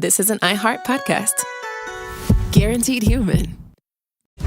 this is an iHeart podcast. Guaranteed human.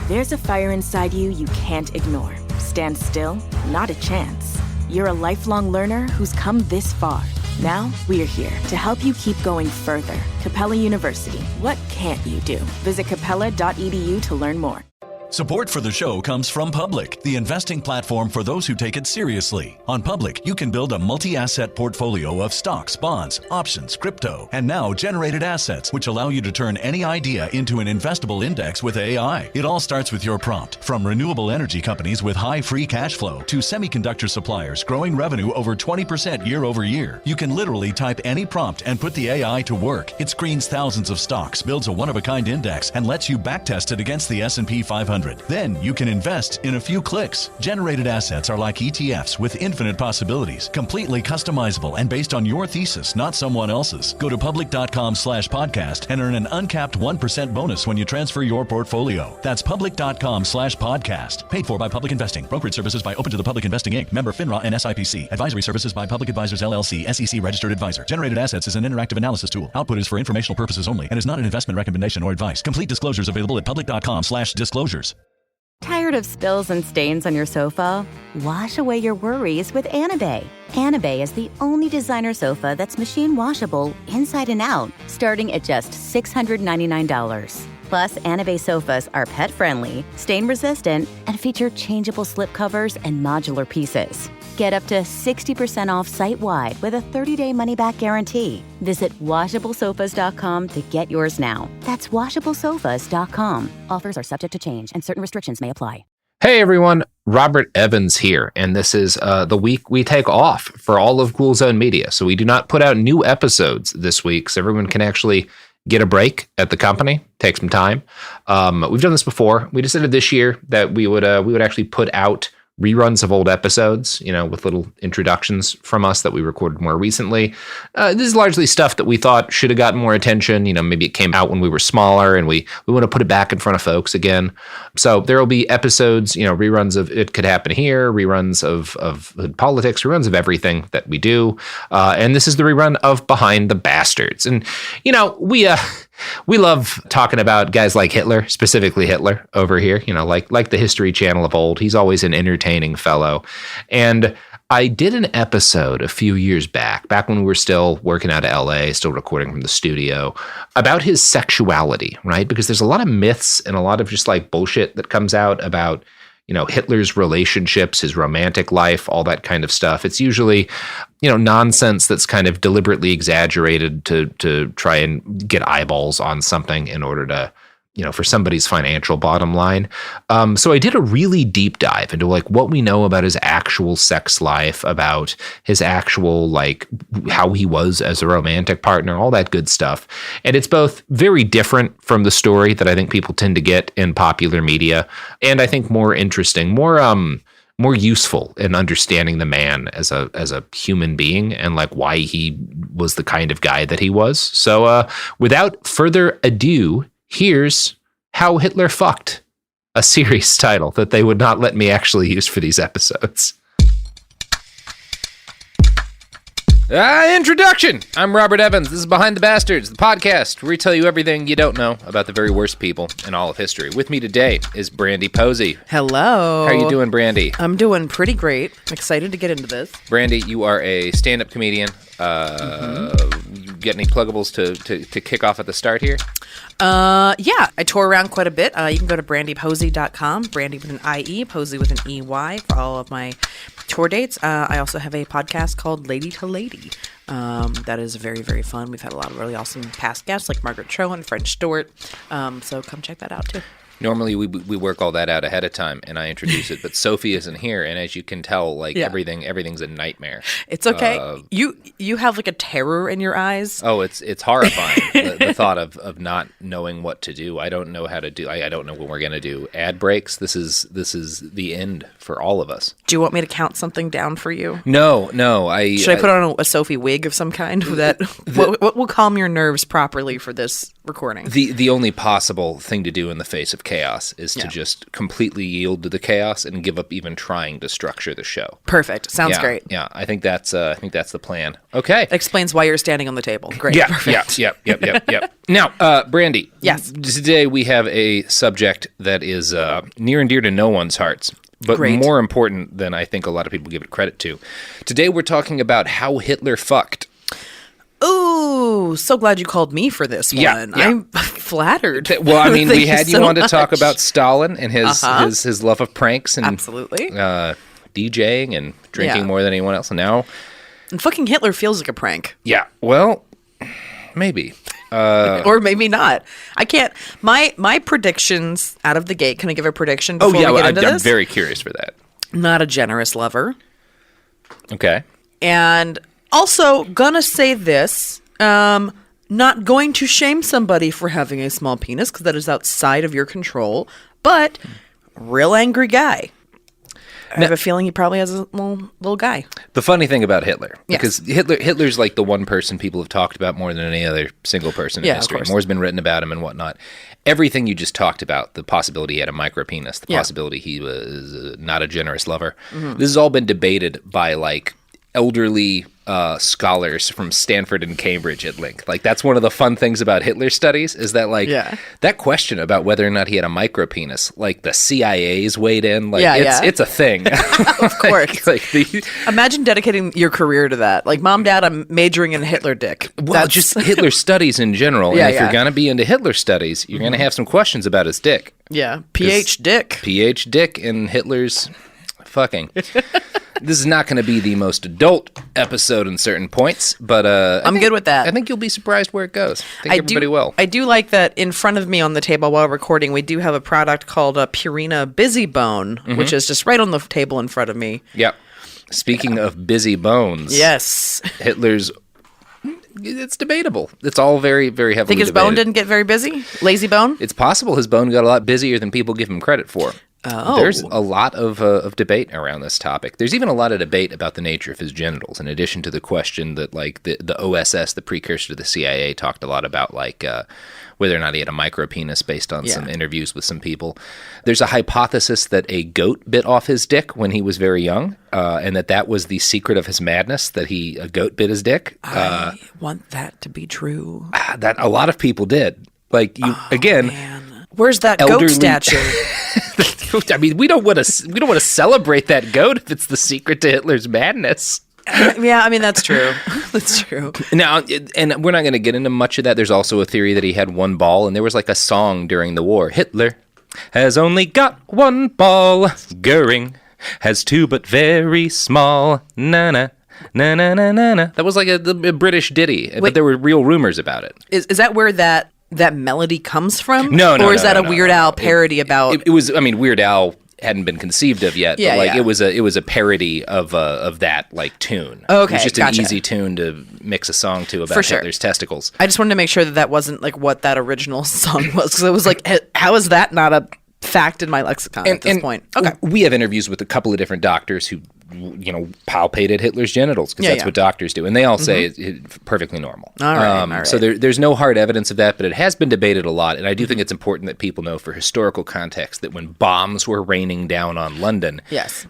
There's a fire inside you you can't ignore. Stand still? Not a chance. You're a lifelong learner who's come this far. Now, we're here to help you keep going further. Capella University. What can't you do? Visit capella.edu to learn more. Support for the show comes from Public, the investing platform for those who take it seriously. On Public, you can build a multi-asset portfolio of stocks, bonds, options, crypto, and now generated assets, which allow you to turn any idea into an investable index with AI. It all starts with your prompt. From renewable energy companies with high free cash flow to semiconductor suppliers growing revenue over 20% year over year, you can literally type any prompt and put the AI to work. It screens thousands of stocks, builds a one-of-a-kind index, and lets you backtest it against the S&P 500. Then you can invest in a few clicks. Generated assets are like ETFs with infinite possibilities, completely customizable and based on your thesis, not someone else's. Go to public.com/podcast and earn an uncapped 1% bonus when you transfer your portfolio. That's public.com/podcast. Paid for by Public Investing. Brokerage services by Open to the Public Investing Inc. Member FINRA and SIPC. Advisory services by Public Advisors LLC, SEC registered advisor. Generated assets is an interactive analysis tool. Output is for informational purposes only and is not an investment recommendation or advice. Complete disclosures available at public.com/disclosures. Tired of spills and stains on your sofa? Wash away your worries with Anabay. Anabay is the only designer sofa that's machine washable inside and out, starting at just $699. Plus, Anabay sofas are pet-friendly, stain-resistant, and feature changeable slipcovers and modular pieces. Get up to 60% off site-wide with a 30-day money-back guarantee. Visit washablesofas.com to get yours now. That's washablesofas.com. Offers are subject to change, and certain restrictions may apply. Hey everyone, Robert Evans here, and this is the week we take off for all of Cool Zone Media. So we do not put out new episodes this week, so everyone can actually get a break at the company, take some time. We've done this before. We decided this year that we would actually put out reruns of old episodes, with little introductions from us that we recorded more recently. This is largely stuff that we thought should have gotten more attention. Maybe it came out when we were smaller and we want to put it back in front of folks again. So there will be episodes, reruns of It Could Happen Here, reruns of politics, reruns of everything that we do. And this is the rerun of Behind the Bastards. And, we love talking about guys like Hitler, specifically Hitler over here, like the History Channel of old. He's always an entertaining fellow. And I did an episode a few years back when we were still working out of LA, still recording from the studio, about his sexuality, right? Because there's a lot of myths and a lot of just like bullshit that comes out about Hitler's relationships, his romantic life, all that kind of stuff. It's usually, nonsense that's kind of deliberately exaggerated to try and get eyeballs on something in order to, for somebody's financial bottom line. So I did a really deep dive into what we know about his actual sex life, about his actual, how he was as a romantic partner, all that good stuff. And it's both very different from the story that I think people tend to get in popular media, and I think more interesting, more useful in understanding the man as a human being and why he was the kind of guy that he was. So without further ado, here's How Hitler Fucked, a series title that they would not let me actually use for these episodes. Introduction! I'm Robert Evans. This is Behind the Bastards, the podcast where we tell you everything you don't know about the very worst people in all of history. With me today is Brandie Posey. Hello. How are you doing, Brandie? I'm doing pretty great. I'm excited to get into this. Brandie, you are a stand-up comedian. You get any pluggables to kick off at the start here? Yeah, I tour around quite a bit. You can go to brandieposey.com, Brandie with an I-E, Posey with an E-Y for all of my tour dates. I also have a podcast called Lady to Lady. That is very, very fun. We've had a lot of really awesome past guests like Margaret Cho and French Stewart. So come check that out too. Normally we work all that out ahead of time and I introduce it, but Sophie isn't here, and as you can tell, everything's a nightmare. It's okay. You have a terror in your eyes. Oh, it's horrifying. the thought of not knowing what to do. I don't know how to do. I don't know when we're gonna do ad breaks. This is the end for all of us. Do you want me to count something down for you? No. Should I put on a Sophie wig of some kind that what will calm your nerves properly for this recording? The only possible thing to do in the face of chaos is to just completely yield to the chaos and give up even trying to structure the show. Perfect. Sounds great. Yeah, I think that's the plan. Okay. Explains why you're standing on the table. Great. Yeah, Perfect. Yep. Now, Brandie. Yes. Today we have a subject that is near and dear to no one's hearts, but Great. more important than I think a lot of people give it credit to. Today we're talking about how Hitler fucked. Ooh, so glad you called me for this one. Yeah. I'm flattered. Well, I mean, Thank we had you so on to talk much. about Stalin and his love of pranks and Absolutely. DJing and drinking Yeah. more than anyone else. And now, And fucking Hitler feels like a prank. yeah, well, maybe. Or maybe not. I can't. My predictions out of the gate. Can I give a prediction Oh, before yeah, we get I'm into this? very curious for that. Not a generous lover. Okay. And also, gonna say this, not going to shame somebody for having a small penis, because that is outside of your control, but real angry guy. I have a feeling he probably has a little guy. The funny thing about Hitler, Yes. because Hitler's like the one person people have talked about more than any other single person in Yeah, of history. course. More's been written about him and whatnot. Everything you just talked about, the possibility he had a micro penis, the Yeah. possibility he was not a generous lover, Mm-hmm. this has all been debated by like elderly scholars from Stanford and Cambridge at length. Like that's one of the fun things about Hitler studies is that like that question about whether or not he had a micro penis, like the CIA's weighed in, like it's a thing. Of course. like Imagine dedicating your career to that. Like, Mom, Dad, I'm majoring in Hitler dick. well, just Hitler studies in general. Yeah, and if yeah. you're going to be into Hitler studies, you're going to have some questions about his dick. Yeah. PH dick. PH dick and Hitler's fucking. This is not going to be the most adult episode in certain points, but I'm good with that. I think you'll be surprised where it goes. I think everybody will. I do like that in front of me on the table while recording, we do have a product called Purina Busy Bone, which is just right on the table in front of me. Yep. Speaking of busy bones. Yes. Hitler's... It's debatable. It's all very, very heavily Think his debated. bone didn't get very busy? Lazy bone? It's possible his bone got a lot busier than people give him credit for. Oh. There's a lot of debate around this topic. There's even a lot of debate about the nature of his genitals, in addition to the question that, like, the OSS, the precursor to the CIA, talked a lot about, like, whether or not he had a micropenis based on some interviews with some people. There's a hypothesis that a goat bit off his dick when he was very young, and that was the secret of his madness, that a goat bit his dick. I want that to be true. That a lot of people did. Like, again... Man. Where's that elderly- goat statue? I mean, we don't want to celebrate that goat if it's the secret to Hitler's madness. Yeah, I mean, that's true. That's true. Now, and we're not going to get into much of that. There's also a theory that he had one ball, and there was like a song during the war. Hitler has only got one ball. Goering has two, but very small. Na na. Na na na na na. That was like a British ditty, but there were real rumors about it. Is that where that melody comes from? No. Or is that a Weird Al parody about... It was, I mean, Weird Al hadn't been conceived of yet, Yeah, but like yeah. it was a parody of that like tune. Okay, it was just gotcha. an easy tune to mix a song to about For sure. Hitler's testicles. I just wanted to make sure that wasn't like what that original song was, because it was like, how is that not a fact in my lexicon at this point? Okay. We have interviews with a couple of different doctors who, palpated Hitler's genitals, because that's what doctors do, and they all say it's perfectly normal. All right. So there's no hard evidence of that, but it has been debated a lot, and I do think it's important that people know for historical context that when bombs were raining down on London,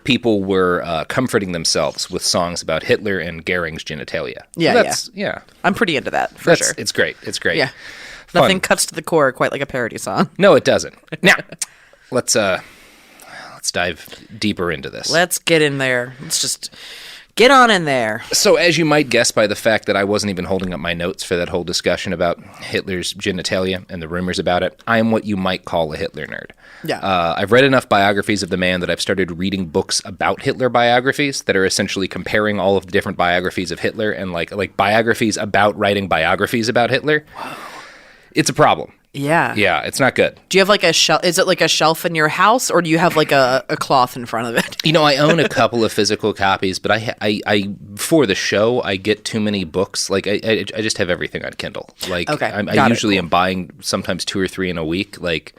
people were comforting themselves with songs about Hitler and Goering's genitalia. Yeah. I'm pretty into that, for sure. It's great. It's great. Yeah. Fun. Nothing cuts to the core quite like a parody song. No, it doesn't. Now, let's dive deeper into this. Let's get in there. Let's just get on in there. So, as you might guess by the fact that I wasn't even holding up my notes for that whole discussion about Hitler's genitalia and the rumors about it, I am what you might call a Hitler nerd. Yeah. I've read enough biographies of the man that I've started reading books about Hitler biographies that are essentially comparing all of the different biographies of Hitler and like biographies about writing biographies about Hitler. Wow. It's a problem. Yeah. Yeah, it's not good. Do you have like a shelf? Is it like a shelf in your house, or do you have like a cloth in front of it? I own a couple of physical copies, but I for the show, I get too many books. Like I just have everything on Kindle. Like I usually am buying sometimes 2 or 3 in a week. Like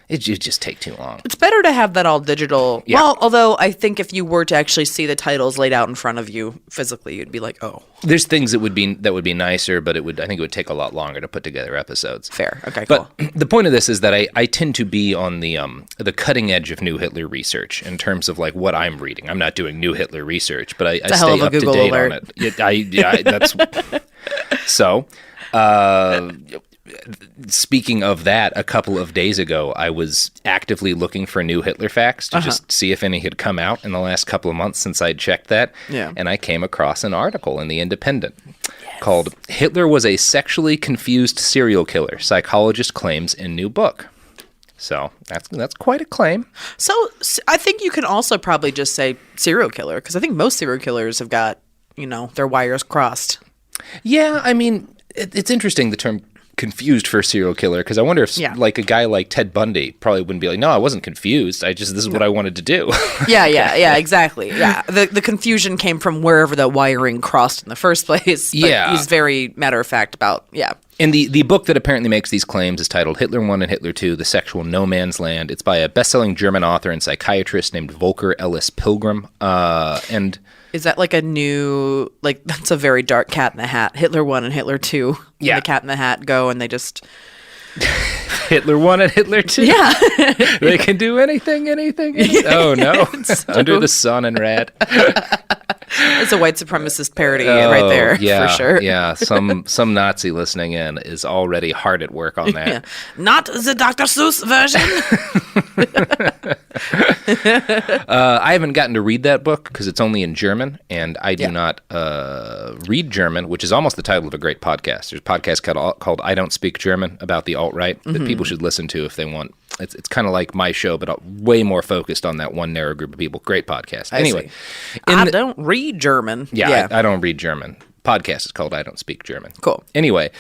it just take too long. It's better to have that all digital. Yeah. Well, although I think if you were to actually see the titles laid out in front of you physically, you'd be like, oh. There's things that would be nicer, but I think it would take a lot longer to put together episodes. Fair. Okay, cool. But the point of this is that I tend to be on the cutting edge of new Hitler research in terms of like what I'm reading. I'm not doing new Hitler research, but I stay up Google to date alert. on it. That's so. Speaking of that, a couple of days ago, I was actively looking for new Hitler facts to just see if any had come out in the last couple of months since I'd checked that. Yeah. And I came across an article in The Independent called "Hitler Was a Sexually Confused Serial Killer, Psychologist Claims in New Book." So that's quite a claim. So I think you can also probably just say serial killer, because I think most serial killers have got, their wires crossed. Yeah, I mean, it's interesting, the term confused for a serial killer, because I wonder if like a guy like Ted Bundy probably wouldn't be like, no, I wasn't confused. This is what I wanted to do. Yeah, exactly. Yeah. The confusion came from wherever the wiring crossed in the first place. But he's very matter of fact about, And the book that apparently makes these claims is titled Hitler I and Hitler II, The Sexual No Man's Land. It's by a best-selling German author and psychiatrist named Volker Ellis Pilgrim. And is that like a new, that's a very dark Cat in the Hat. Hitler I and Hitler II. Yeah. The Cat in the Hat go and they just... Hitler I and Hitler II? Yeah. They can do anything. Oh, no. Under the sun and red. It's a white supremacist parody right there, for sure. Yeah, some Nazi listening in is already hard at work on that. Yeah. Not the Dr. Seuss version. I haven't gotten to read that book because it's only in German, and I do not read German, which is almost the title of a great podcast. There's a podcast called I Don't Speak German about the alt-right that people should listen to if they want. It's kind of like my show, but way more focused on that one narrow group of people. Great podcast. Anyway. I don't read German. Yeah. I don't read German. Podcast is called I Don't Speak German. Cool. Anyway,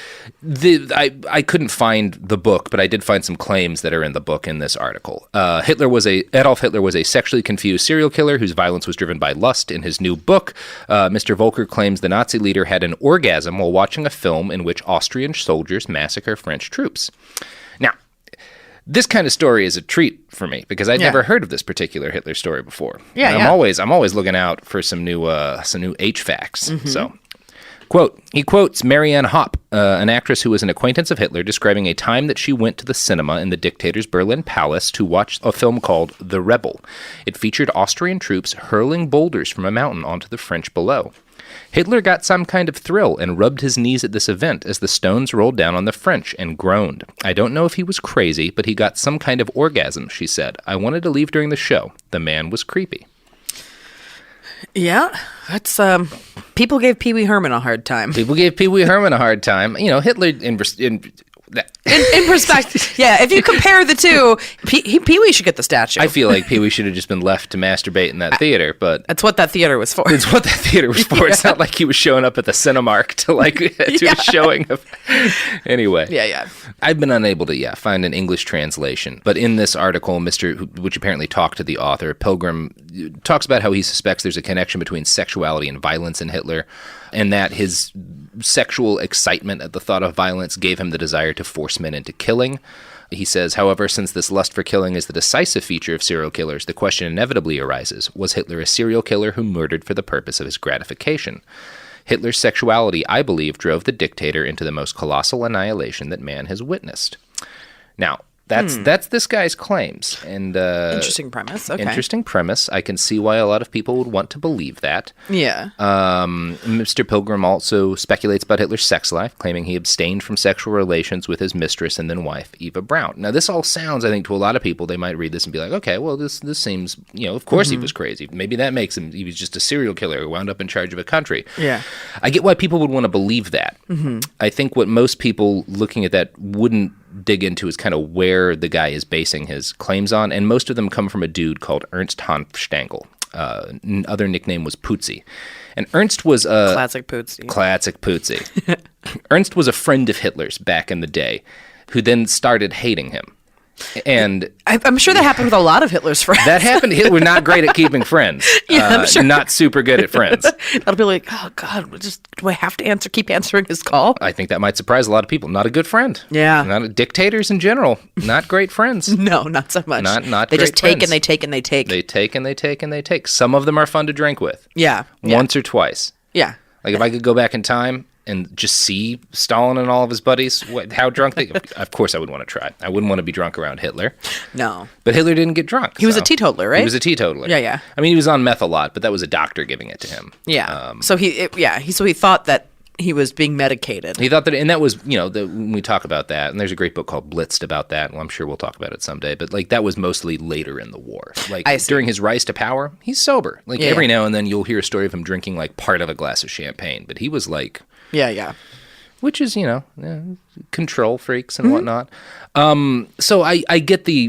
I couldn't find the book, but I did find some claims that are in the book in this article. Adolf Hitler was a sexually confused serial killer whose violence was driven by lust. In his new book, Mr. Volker claims the Nazi leader had an orgasm while watching a film in which Austrian soldiers massacre French troops. Now, this kind of story is a treat for me because I'd never heard of this particular Hitler story before. Yeah, and I'm always looking out for some new H facts. So. Quote, he quotes Marianne Hopp, an actress who was an acquaintance of Hitler, describing a time that she went to the cinema in the dictator's Berlin palace to watch a film called The Rebel. It featured Austrian troops hurling boulders from a mountain onto the French below. Hitler got some kind of thrill and rubbed his knees at this event as the stones rolled down on the French and groaned. I don't know if he was crazy, but he got some kind of orgasm, she said. I wanted to leave during the show. The man was creepy. Yeah, that's people gave Pee Wee Herman a hard time. Hitler in perspective, yeah. If you compare the two, Pee Wee should get the statue. I feel like Pee Wee should have just been left to masturbate in that theater, but that's what that theater was for. It's what that theater was for. It's not like he was showing up at the Cinemark to a showing of. Anyway, yeah. I've been unable to find an English translation, but in this article, which apparently talked to the author, Pilgrim talks about how he suspects there's a connection between sexuality and violence in Hitler, and that his sexual excitement at the thought of violence gave him the desire to force men into killing. He says, however, since this lust for killing is the decisive feature of serial killers, the question inevitably arises, was Hitler a serial killer who murdered for the purpose of his gratification? Hitler's sexuality, I believe, drove the dictator into the most colossal annihilation that man has witnessed. Now, that's this guy's claims. And interesting premise. Okay. Interesting premise. I can see why a lot of people would want to believe that. Yeah. Mr. Pilgrim also speculates about Hitler's sex life, claiming he abstained from sexual relations with his mistress and then wife, Eva Braun. Now, this all sounds, I think, to a lot of people, they might read this and be like, okay, well, this seems, of course he was crazy. Maybe that makes him, he was just a serial killer who wound up in charge of a country. Yeah. I get why people would want to believe that. Mm-hmm. I think what most people looking at that wouldn't dig into is kind of where the guy is basing his claims on, and most of them come from a dude called Ernst Hanfstaengl. Other nickname was Pootsie. And Ernst was a... Classic Pootsie. Ernst was a friend of Hitler's back in the day, who then started hating him. And I'm sure that happened with a lot of Hitler's friends. That happened. Hitler not great at keeping friends. I'm sure. Not super good at friends. That'll be like, oh God, do I have to keep answering his call? I think that might surprise a lot of people. Not a good friend. Yeah. Dictators in general, not great friends. No, not so much. Not they great just take friends. and they take and they take. They take and they take and they take. Some of them are fun to drink with. Yeah. Once or twice. Yeah. Like, if I could go back in time and just see Stalin and all of his buddies, how drunk they... Of course I would want to try. I wouldn't want to be drunk around Hitler. No. But Hitler didn't get drunk. He was a teetotaler, right? He was a teetotaler. Yeah. I mean, he was on meth a lot, but that was a doctor giving it to him. Yeah. So he thought that he was being medicated. He thought that, and that was, when we talk about that, and there's a great book called Blitzed about that, well, I'm sure we'll talk about it someday, but like that was mostly later in the war. Like during his rise to power, he's sober. Like every now and then you'll hear a story of him drinking like part of a glass of champagne, but he was like... Yeah. Which is, control freaks and whatnot. So I get the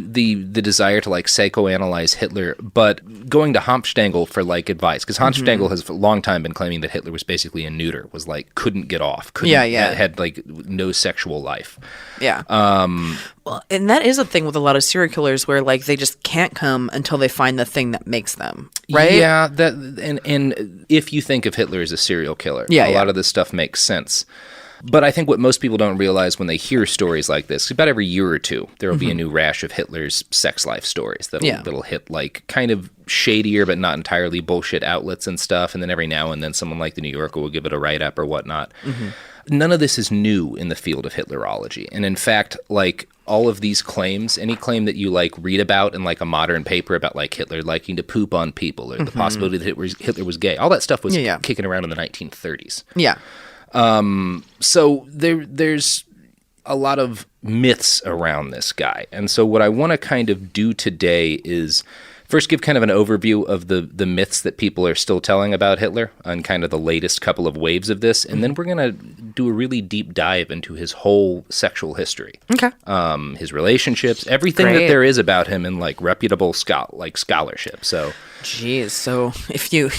desire to like psychoanalyze Hitler, but going to Hanfstaengl for like advice, because Hanfstaengl has for a long time been claiming that Hitler was basically a neuter, was like couldn't get off, had like no sexual life. Yeah. Well, and that is a thing with a lot of serial killers where like they just can't come until they find the thing that makes them, right? Yeah, and if you think of Hitler as a serial killer, a lot of this stuff makes sense. But I think what most people don't realize when they hear stories like this, about every year or two, there will be a new rash of Hitler's sex life stories that'll hit like kind of shadier but not entirely bullshit outlets and stuff. And then every now and then someone like the New Yorker will give it a write-up or whatnot. None of this is new in the field of Hitlerology. And in fact, like all of these claims, any claim that you like read about in like a modern paper about like Hitler liking to poop on people or the possibility that Hitler was gay, all that stuff was kicking around in the 1930s. Yeah. So there's a lot of myths around this guy. And so what I want to kind of do today is first give kind of an overview of the myths that people are still telling about Hitler and kind of the latest couple of waves of this. And then we're going to do a really deep dive into his whole sexual history. Okay. His relationships, everything that there is about him in like reputable scholarship. So... Jeez, so if you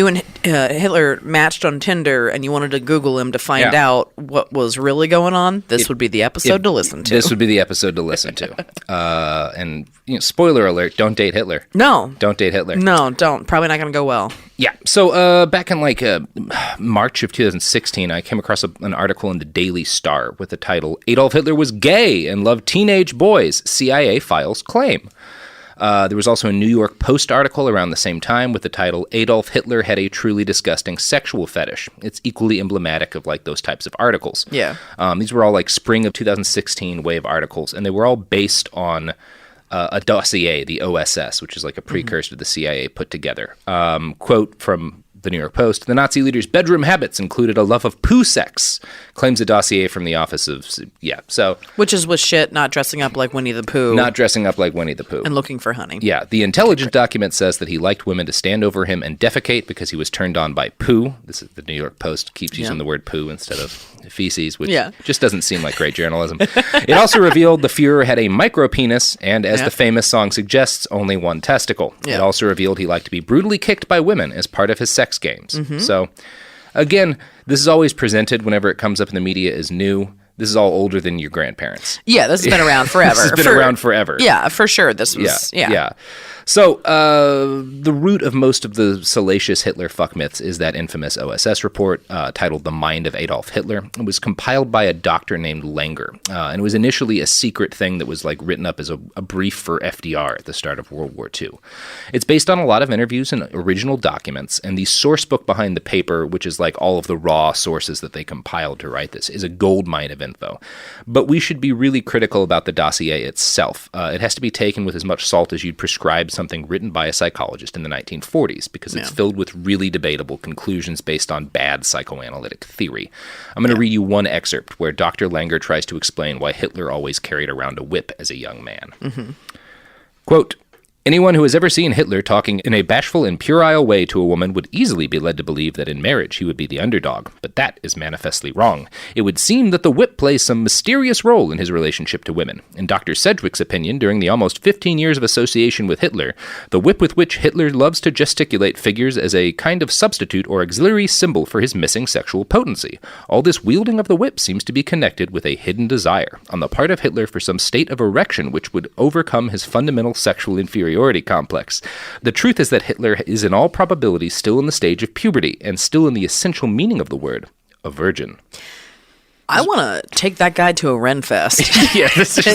and Hitler matched on Tinder and you wanted to Google him to find out what was really going on, this would be the episode to listen to. This would be the episode to listen to. And spoiler alert, don't date Hitler. No. Don't date Hitler. No, don't. Probably not going to go well. Yeah. So back in like March of 2016, I came across an article in the Daily Star with the title, Adolf Hitler was gay and loved teenage boys, CIA files claim. There was also a New York Post article around the same time with the title, Adolf Hitler had a truly disgusting sexual fetish. It's equally emblematic of like those types of articles. Yeah. These were all like spring of 2016 wave articles, and they were all based on a dossier, the OSS, which is like a precursor to the CIA put together. Quote from the New York Post, the Nazi leader's bedroom habits included a love of poo sex, claims a dossier from the office of, Which is with shit, not dressing up like Winnie the Pooh. Not dressing up like Winnie the Pooh. And looking for honey. Yeah, the intelligence document says that he liked women to stand over him and defecate because he was turned on by poo. This is the New York Post keeps using the word poo instead of feces, which just doesn't seem like great journalism. It also revealed the Fuhrer had a micro penis and, as the famous song suggests, only one testicle. It also revealed he liked to be brutally kicked by women as part of his sex games. So, again, this is always presented whenever it comes up in the media as new. This is all older than your grandparents. Yeah, this has been around forever. This has been around forever. Yeah, for sure. This was, Yeah. So, the root of most of the salacious Hitler fuck myths is that infamous OSS report titled The Mind of Adolf Hitler. It was compiled by a doctor named Langer, and it was initially a secret thing that was like written up as a brief for FDR at the start of World War II. It's based on a lot of interviews and original documents, and the source book behind the paper, which is like all of the raw sources that they compiled to write this, is a gold mine of info. But we should be really critical about the dossier itself. It has to be taken with as much salt as you'd prescribe something written by a psychologist in the 1940s, because it's filled with really debatable conclusions based on bad psychoanalytic theory. I'm going to read you one excerpt where Dr. Langer tries to explain why Hitler always carried around a whip as a young man. Quote, anyone who has ever seen Hitler talking in a bashful and puerile way to a woman would easily be led to believe that in marriage he would be the underdog, but that is manifestly wrong. It would seem that the whip plays some mysterious role in his relationship to women. In Dr. Sedgwick's opinion, during the almost 15 years of association with Hitler, the whip with which Hitler loves to gesticulate figures as a kind of substitute or auxiliary symbol for his missing sexual potency. All this wielding of the whip seems to be connected with a hidden desire on the part of Hitler for some state of erection which would overcome his fundamental sexual inferiority complex. The truth is that Hitler is in all probability still in the stage of puberty and still in the essential meaning of the word, a virgin. I want to take that guy to a Ren Fest. Yeah, this is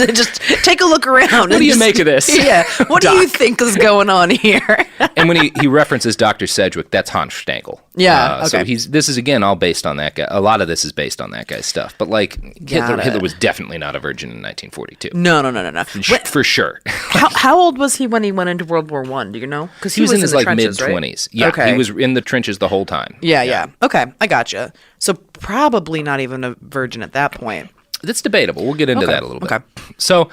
and just take a look around. What do you make of this? Yeah, what do you think is going on here? And when he references Dr. Sedgwick, that's Hans Stankel. Yeah, So okay. this is again all based on that guy. A lot of this is based on that guy's stuff. But like Hitler was definitely not a virgin in 1942. No. For sure. How old was he when he went into World War I? Do you know? Because He was in his the like trenches, mid-20s. right? Yeah, Okay. he was in the trenches the whole time. Yeah. Okay, I gotcha. So probably not even a virgin at that point. That's debatable. We'll get into that a little bit. Okay. So,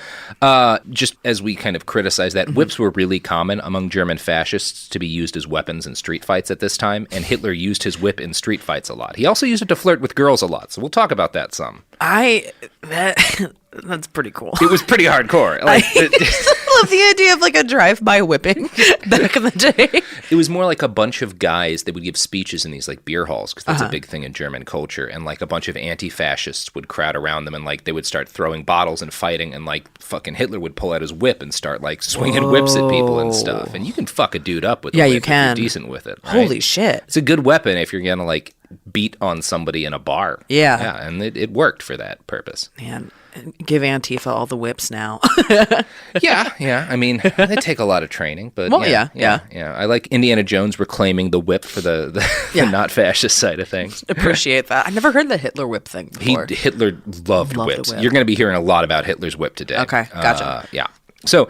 just as we kind of criticize that, whips were really common among German fascists to be used as weapons in street fights at this time, and Hitler used his whip in street fights a lot. He also used it to flirt with girls a lot, so we'll talk about that some. That's pretty cool. It was pretty hardcore. Like, I love the idea of like a drive-by whipping back in the day. it was more like a bunch of guys that would give speeches in these like beer halls, because that's a big thing in German culture, and like a bunch of anti-fascists would crowd around them, and like they would start throwing bottles and fighting, and like fucking Hitler would pull out his whip and start like swinging whips at people and stuff. And you can fuck a dude up with a whip you can. if you're decent with it. Right? Holy shit. It's a good weapon if you're gonna like beat on somebody in a bar. Yeah. And it worked for that purpose. Man, give Antifa all the whips now. Yeah. I mean, they take a lot of training, but Well, yeah. yeah. I like Indiana Jones reclaiming the whip for the not fascist side of things. Appreciate that. I never heard the Hitler whip thing before. Hitler loved the whips. whip. You're going to be hearing a lot about Hitler's whip today. Okay, gotcha. Yeah. So,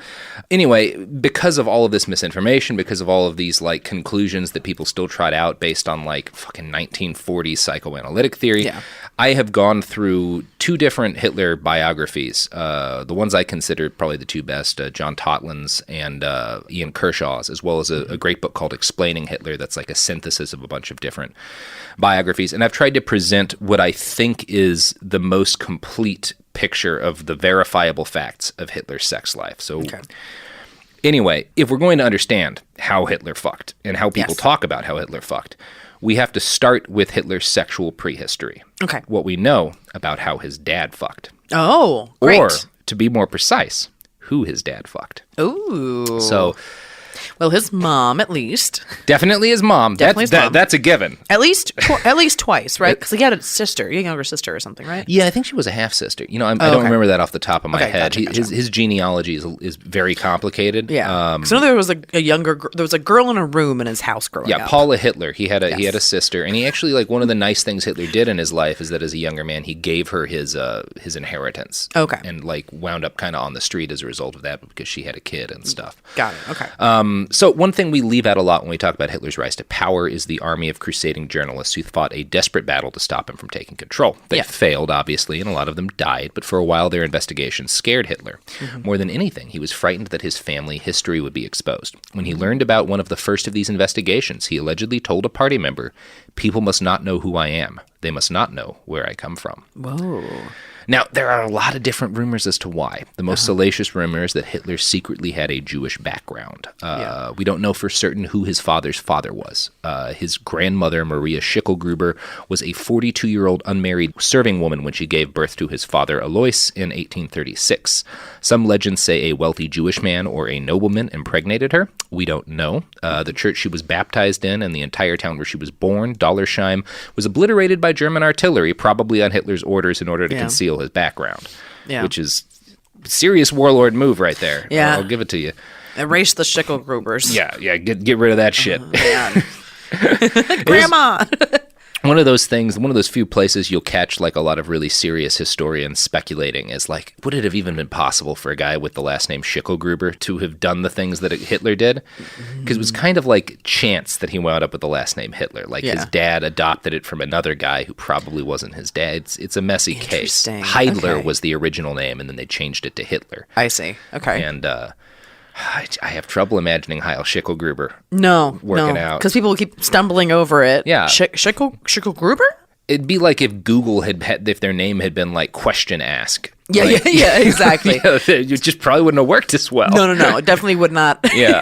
anyway, because of all of this misinformation, because of all of these like conclusions that people still trot out based on like fucking 1940s psychoanalytic theory, I have gone through two different Hitler biographies. The ones I consider probably the two best, John Totland's and Ian Kershaw's, as well as a great book called Explaining Hitler that's like a synthesis of a bunch of different biographies. And I've tried to present what I think is the most complete picture of the verifiable facts of Hitler's sex life. So anyway, if we're going to understand how Hitler fucked and how people talk about how Hitler fucked, we have to start with Hitler's sexual prehistory. Okay. What we know about how his dad fucked. Oh, great. Or, to be more precise, who his dad fucked. Ooh. So, well, his mom, at least. definitely his mom. Definitely his mom. That's a given. At least twice, right? Because he had a sister, a younger sister or something, right? Yeah, I think she was a half sister. You know, I don't remember that off the top of my head. Gotcha. His genealogy is very complicated. Yeah. So there was there was a girl in a room in his house growing up. Yeah, Paula Hitler. He had a sister, and he actually, like, one of the nice things Hitler did in his life is that as a younger man, he gave her his inheritance. Okay. And like wound up kind of on the street as a result of that because she had a kid and stuff. Got it. Okay. So one thing we leave out a lot when we talk about Hitler's rise to power is the army of crusading journalists who fought a desperate battle to stop him from taking control. They failed, obviously, and a lot of them died, but for a while their investigations scared Hitler. More than anything, he was frightened that his family history would be exposed. When he learned about one of the first of these investigations, he allegedly told a party member, "People must not know who I am. They must not know where I come from." Whoa. Now, there are a lot of different rumors as to why. The most salacious rumor is that Hitler secretly had a Jewish background. We don't know for certain who his father's father was. His grandmother, Maria Schickelgruber, was a 42-year-old unmarried serving woman when she gave birth to his father, Alois, in 1836. Some legends say a wealthy Jewish man or a nobleman impregnated her. We don't know. The church she was baptized in and the entire town where she was born, Dollersheim, was obliterated by German artillery, probably on Hitler's orders in order to conceal his background, which is a serious warlord move right there. Yeah. I'll give it to you. Erase the Schickelgrubers. Yeah, get rid of that shit. Grandma! One of those things, one of those few places you'll catch like a lot of really serious historians speculating is like, would it have even been possible for a guy with the last name Schickelgruber to have done the things that Hitler did? Because it was kind of like chance that he wound up with the last name Hitler. Like his dad adopted it from another guy who probably wasn't his dad. It's a messy case. Heidler was the original name, and then they changed it to Hitler. I see. Okay. And I have trouble imagining Heil Schickelgruber working out. Because people keep stumbling over it. Yeah. Schickelgruber? It'd be like if Google had if their name had been like question ask. Yeah, like, yeah, exactly. It just probably wouldn't have worked as well. No, it definitely would not. Yeah.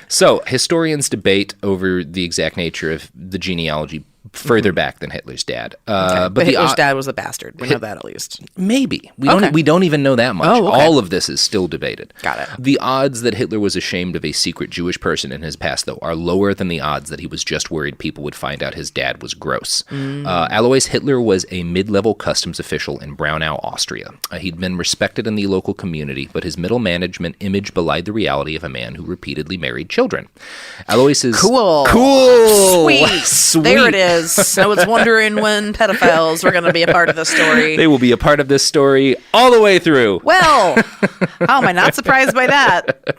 So historians debate over the exact nature of the genealogy further back than Hitler's dad. Okay. But Hitler's dad was a bastard. We know that at least. Maybe. We don't even know that much. Oh, okay. All of this is still debated. Got it. The odds that Hitler was ashamed of a secret Jewish person in his past, though, are lower than the odds that he was just worried people would find out his dad was gross. Alois Hitler was a mid-level customs official in Braunau, Austria. He'd been respected in the local community, but his middle management image belied the reality of a man who repeatedly married children. Alois's... Cool. Sweet. There it is. I was wondering when pedophiles were going to be a part of this story. They will be a part of this story all the way through. Well, how am I not surprised by that?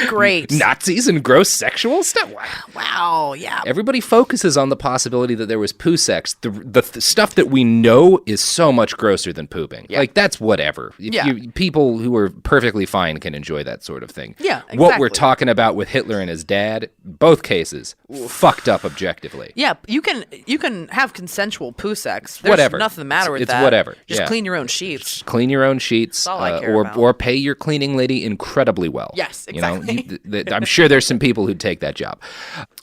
Great. Nazis and gross sexual stuff? Wow, yeah. Everybody focuses on the possibility that there was poo sex. The stuff that we know is so much grosser than pooping. Yeah. Like, that's whatever. Yeah. People who are perfectly fine can enjoy that sort of thing. Yeah, exactly. What we're talking about with Hitler and his dad, both cases, fucked up objectively. Yeah, you can have consensual poo sex. There's Whatever. nothing the matter with It's that. whatever. Just Yeah. clean your own sheets. Clean your own sheets, That's all I care about. or pay your cleaning lady incredibly well. Yes, exactly. I'm sure there's some people who'd take that job.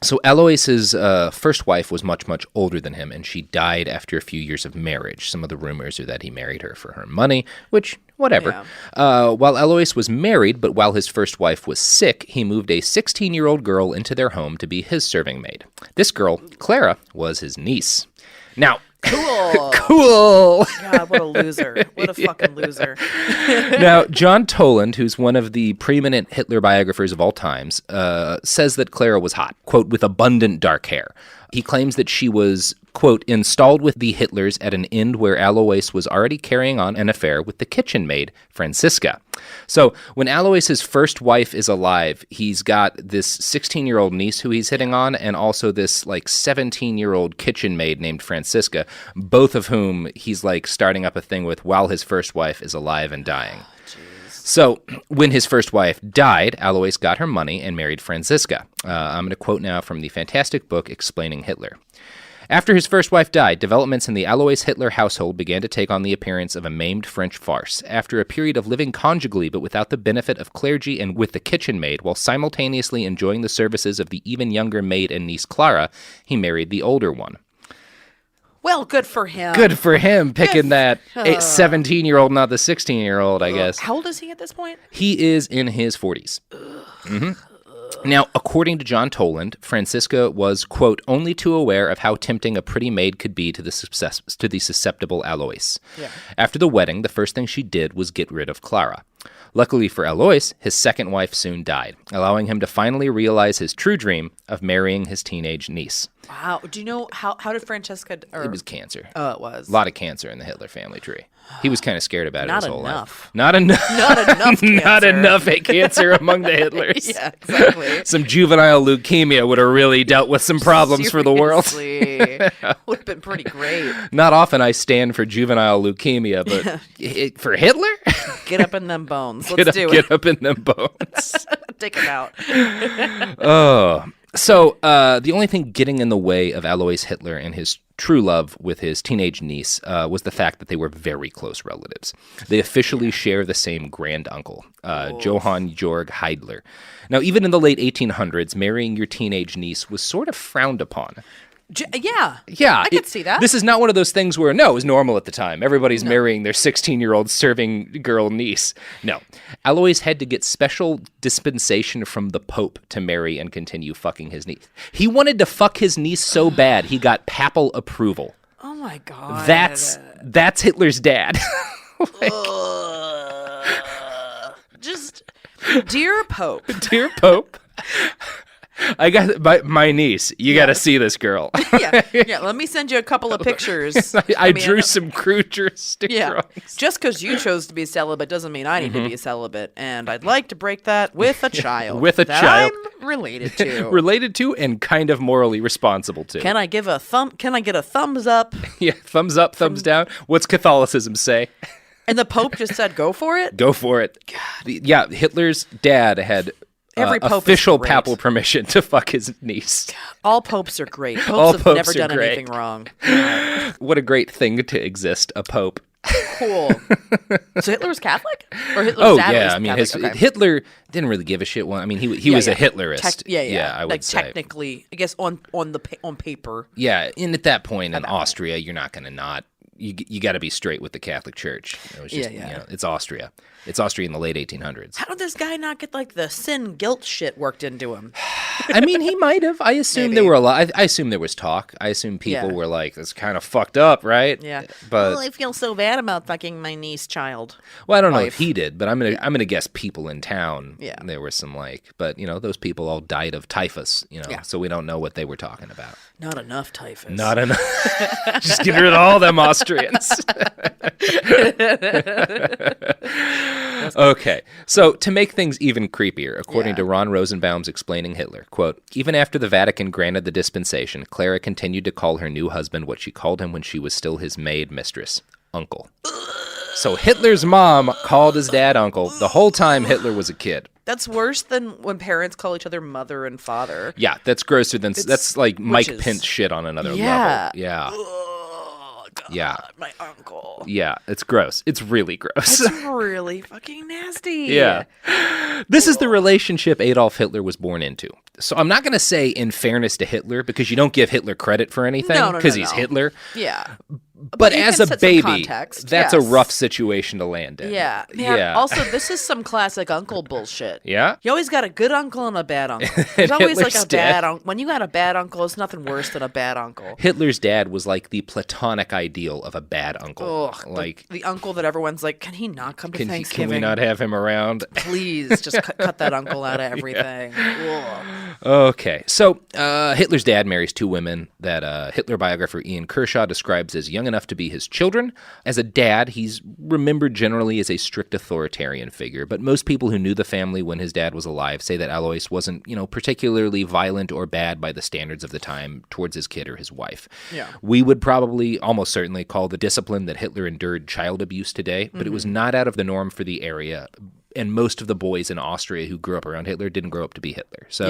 So Alois's first wife was much, much older than him, and she died after a few years of marriage. Some of the rumors are that he married her for her money, which, whatever. Yeah. While Alois was married, but while his first wife was sick, he moved a 16-year-old girl into their home to be his serving maid. This girl, Clara, was his niece. Now... Cool. God, what a loser. What a fucking loser. Now, John Toland, who's one of the preeminent Hitler biographers of all times, says that Clara was hot, quote, with abundant dark hair. He claims that she was, quote, installed with the Hitlers at an inn where Alois was already carrying on an affair with the kitchen maid, Franziska. So when Alois's first wife is alive, he's got this 16-year-old niece who he's hitting on, and also this, 17-year-old kitchen maid named Franziska, both of whom he's, starting up a thing with while his first wife is alive and dying. So, when his first wife died, Alois got her money and married Franziska. I'm going to quote now from the fantastic book Explaining Hitler. After his first wife died, developments in the Alois Hitler household began to take on the appearance of a maimed French farce. After a period of living conjugally but without the benefit of clergy and with the kitchen maid, while simultaneously enjoying the services of the even younger maid and niece Clara, he married the older one. Well, good for him. Good for him, picking that 17-year-old, not the 16-year-old, I guess. How old is he at this point? He is in his 40s. Now, according to John Toland, Franziska was, quote, only too aware of how tempting a pretty maid could be to the susceptible Alois. Yeah. After the wedding, the first thing she did was get rid of Clara. Luckily for Alois, his second wife soon died, allowing him to finally realize his true dream of marrying his teenage niece. Wow. Do you know how did Francesca... It was cancer. Oh, it was. A lot of cancer in the Hitler family tree. He was kind of scared about it his whole life. Not enough. Not enough cancer. Not enough cancer among the Hitlers. Yeah, exactly. Some juvenile leukemia would have really dealt with some problems for the world. Would have been pretty great. Not often I stand for juvenile leukemia, but for Hitler? Get up in them bones. Let's do it. Get up in them bones. Take it out. Oh. So, the only thing getting in the way of Alois Hitler and his true love with his teenage niece was the fact that they were very close relatives. They officially share the same granduncle, Johann Georg Heidler. Now, even in the late 1800s, marrying your teenage niece was sort of frowned upon. Yeah. Yeah. I could see that. This is not one of those things where, no, it was normal at the time. Everybody's marrying their 16-year-old serving girl niece. No. Alois had to get special dispensation from the Pope to marry and continue fucking his niece. He wanted to fuck his niece so bad, he got papal approval. Oh, my God. That's Hitler's dad. Just, dear Pope. Dear Pope. I got my niece. You got to see this girl. Yeah. Let me send you a couple of pictures. I drew some crude juristic drawings. Just because you chose to be celibate doesn't mean I need to be celibate, and I'd like to break that with a child. With a child I'm related to. Related to, and kind of morally responsible to. Can I get a thumbs up? Yeah, thumbs up, thumbs down. What's Catholicism say? And the Pope just said, "Go for it." Go for it. Yeah, Hitler's dad had. Every pope official is great. papal permission to fuck his niece. All popes are great. Popes All have popes never are done great. anything wrong. What a great thing to exist, a pope. cool. So Hitler was Catholic? Or Hitler's dad was I mean, Catholic? Okay. Hitler didn't really give a shit. Well, I mean, he was a Hitlerist. I would like say. technically, I guess on paper. Yeah, and at that point in Austria, you're not going to not. You got to be straight with the Catholic Church. It was just, it's Austria. It's Austria in the late 1800s. How did this guy not get like the sin guilt shit worked into him? I mean, he might have. I assume there were a lot. I assume there was talk. I assume people were like, "It's kind of fucked up, right?" Yeah. But I feel so bad about fucking my niece child. Well, I don't know if he did, but I'm gonna guess people in town. Yeah. There were some but those people all died of typhus. So we don't know what they were talking about. Not enough typhus. Not enough. Just get rid of all them Austrians. Okay, so to make things even creepier, according to Ron Rosenbaum's Explaining Hitler, quote, even after the Vatican granted the dispensation, Clara continued to call her new husband what she called him when she was still his maid mistress, uncle. So Hitler's mom called his dad uncle the whole time Hitler was a kid. That's worse than when parents call each other mother and father. Yeah, that's grosser than, that's like Mike Pence shit on another level. Yeah. God, yeah. My uncle. Yeah, it's gross. It's really gross. It's really fucking nasty. Yeah. This is the relationship Adolf Hitler was born into. So I'm not going to say in fairness to Hitler, because you don't give Hitler credit for anything, because he's Hitler. Yeah. But as a baby, that's a rough situation to land in. Yeah. Man, also, this is some classic uncle bullshit. Yeah? You always got a good uncle and a bad uncle. There's always like a bad uncle. When you got a bad uncle, it's nothing worse than a bad uncle. Hitler's dad was like the platonic ideal of a bad uncle. Ugh, like the uncle that everyone's like, can he not come to Thanksgiving? Can we not have him around? Please, just cut that uncle out of everything. Yeah. Okay. So Hitler's dad marries two women that Hitler biographer Ian Kershaw describes as young enough to be his children. As a dad, he's remembered generally as a strict authoritarian figure, but most people who knew the family when his dad was alive say that Alois wasn't, particularly violent or bad by the standards of the time towards his kid or his wife. Yeah. We would probably, almost certainly, call the discipline that Hitler endured child abuse today, but it was not out of the norm for the area. And most of the boys in Austria who grew up around Hitler didn't grow up to be Hitler. So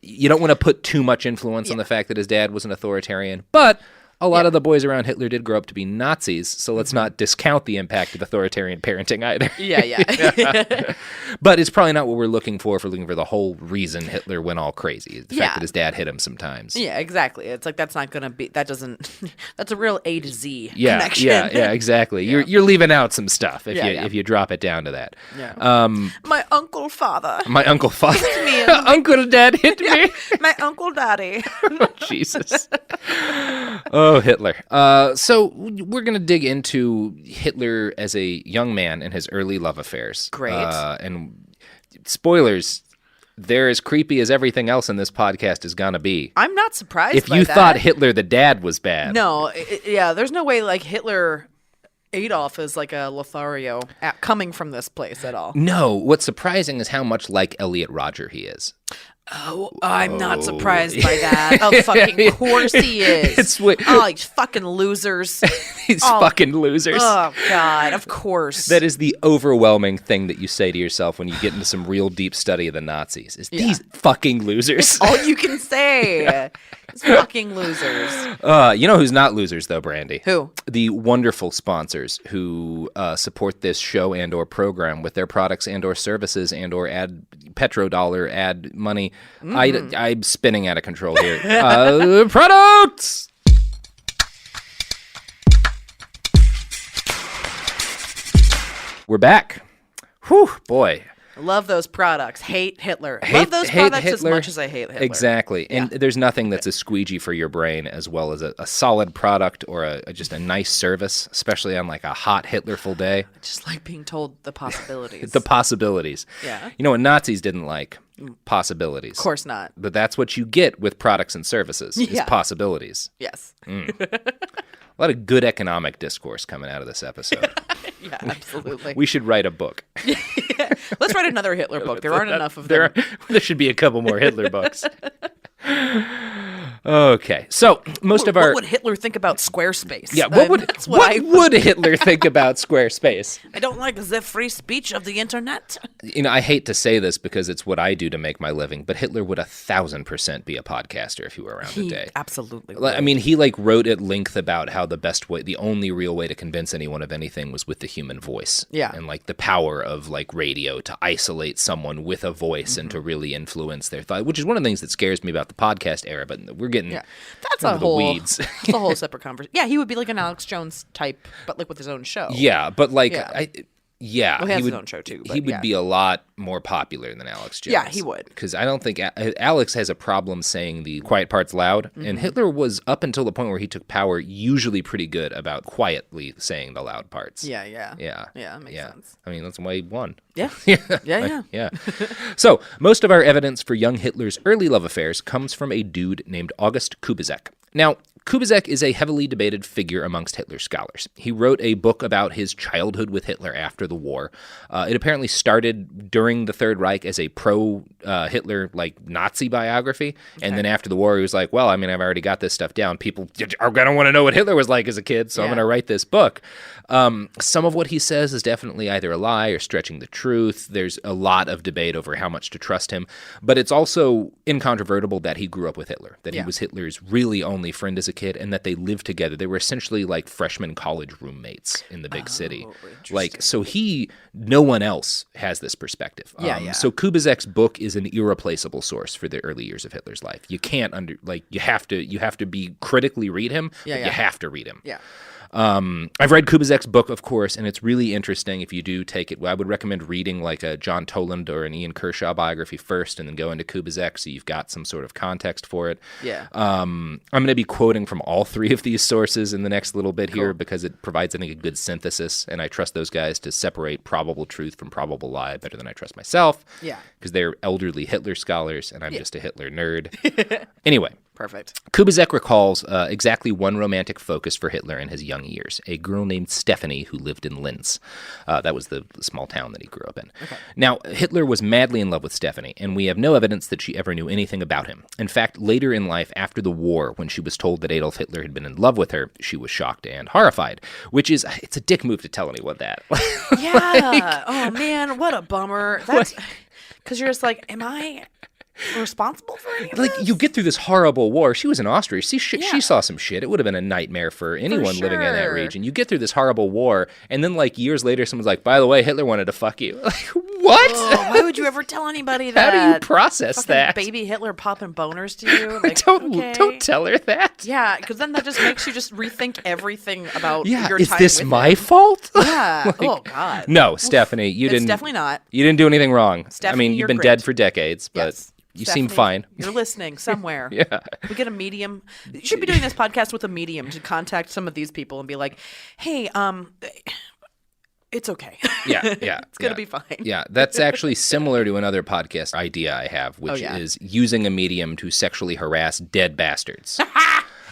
you don't want to put too much influence on the fact that his dad was an authoritarian, but a lot of the boys around Hitler did grow up to be Nazis, so let's not discount the impact of authoritarian parenting either. Yeah. But it's probably not what we're looking for if we're looking for the whole reason Hitler went all crazy. The fact that his dad hit him sometimes. Yeah, exactly. It's like that's not going to be, that's a real A to Z connection. Yeah, exactly. Yeah. You're leaving out some stuff if you drop it down to that. Yeah. My uncle father. My uncle father. Uncle dad hit me. My uncle daddy. Oh, Jesus. Oh, Hitler. So we're going to dig into Hitler as a young man and his early love affairs. Great. And spoilers, they're as creepy as everything else in this podcast is going to be. I'm not surprised if you thought Hitler the dad was bad. No, there's no way like Hitler... Adolf is like a Lothario coming from this place at all. No, what's surprising is how much like Elliot Rodger he is. Oh, I'm not surprised by that. Oh, fucking course he is. These fucking losers. These fucking losers. Oh, God, of course. That is the overwhelming thing that you say to yourself when you get into some real deep study of the Nazis, is these fucking losers. It's all you can say. These fucking losers. You know who's not losers, though, Brandie? Who? The wonderful sponsors who support this show and or program with their products and or services and or petrodollar ad money. I'm spinning out of control here. Products! We're back. Whew, boy. Love those products. Hate Hitler. Love those products Hitler, as much as I hate Hitler. Exactly. And there's nothing that's a squeegee for your brain as well as a solid product or just a nice service, especially on like a hot Hitlerful day. I just like being told the possibilities. The possibilities. Yeah. You know what Nazis didn't like? Possibilities. Of course not. But that's what you get with products and services, is possibilities. Yes. A lot of good economic discourse coming out of this episode. Yeah, absolutely. We should write a book. Let's write another Hitler book. There aren't enough of them. There should be a couple more Hitler books. Okay, so most of our... What would Hitler think about Squarespace? Yeah, what would Hitler think about Squarespace? I don't like the free speech of the internet. I hate to say this because it's what I do to make my living, but Hitler would 1,000% be a podcaster if he were around today. Absolutely would. I mean, he wrote at length about how the only real way to convince anyone of anything was with the human voice. Yeah. And the power of radio to isolate someone with a voice and to really influence their thought, which is one of the things that scares me about the podcast era, but we're getting that's into a whole weeds. That's a whole separate conversation. Yeah, he would be like an Alex Jones type, but with his own show. Yeah, but well, he has his own show too. But he would be a lot more popular than Alex Jones. Yeah, he would. Because I don't think Alex has a problem saying the quiet parts loud, and Hitler was, up until the point where he took power, usually pretty good about quietly saying the loud parts. Yeah. Yeah, that makes sense. I mean, that's why he won. Yeah. Yeah. So, most of our evidence for young Hitler's early love affairs comes from a dude named August Kubizek. Now, Kubizek is a heavily debated figure amongst Hitler scholars. He wrote a book about his childhood with Hitler after the war. It apparently started during the Third Reich as a pro-Hitler, Nazi biography. And then after the war, he was like, well, I mean, I've already got this stuff down. People are going to want to know what Hitler was like as a kid, so I'm going to write this book. Some of what he says is definitely either a lie or stretching the truth. There's a lot of debate over how much to trust him. But it's also incontrovertible that he grew up with Hitler, that he was Hitler's really only friend as a kid, and that they lived together. They were essentially like freshman college roommates in the big city. So no one else has this perspective. So Kubizek's book is an irreplaceable source for the early years of Hitler's life. You can't you have to be critically read him, but you have to read him. Yeah. I've read Kubizek's book, of course, and it's really interesting if you do take it. I would recommend reading a John Toland or an Ian Kershaw biography first and then go into Kubizek so you've got some sort of context for it. Yeah. I'm going to be quoting from all three of these sources in the next little bit here because it provides, I think, a good synthesis, and I trust those guys to separate probable truth from probable lie better than I trust myself. Yeah. Because they're elderly Hitler scholars, and I'm just a Hitler nerd. Anyway. Perfect. Kubizek recalls exactly one romantic focus for Hitler in his young years, a girl named Stephanie who lived in Linz. That was the small town that he grew up in. Okay. Now, Hitler was madly in love with Stephanie, and we have no evidence that she ever knew anything about him. In fact, later in life, after the war, when she was told that Adolf Hitler had been in love with her, she was shocked and horrified, it's a dick move to tell anyone that. Yeah. Oh, man, what a bummer. That's because you're just like, am I responsible for any of this? You get through this horrible war. She was in Austria. She saw some shit. It would have been a nightmare for anyone living in that region. You get through this horrible war, and then years later, someone's like, by the way, Hitler wanted to fuck you. What? Oh, why would you ever tell anybody that? How do you process fucking that? Baby Hitler popping boners to you? Don't tell her that. Yeah, because then that just makes you just rethink everything about your time. Is this my fault? Yeah. Oh God. No, Stephanie, you didn't. It's definitely not. You didn't do anything wrong. Stephanie, I mean, you've been great. dead for decades, but. Yes. You Stephanie, seem fine. You're listening somewhere. Yeah. We get a medium. You should be doing this podcast with a medium to contact some of these people and be like, hey, it's okay. Yeah. It's going to be fine. Yeah, that's actually similar to another podcast idea I have, which is using a medium to sexually harass dead bastards.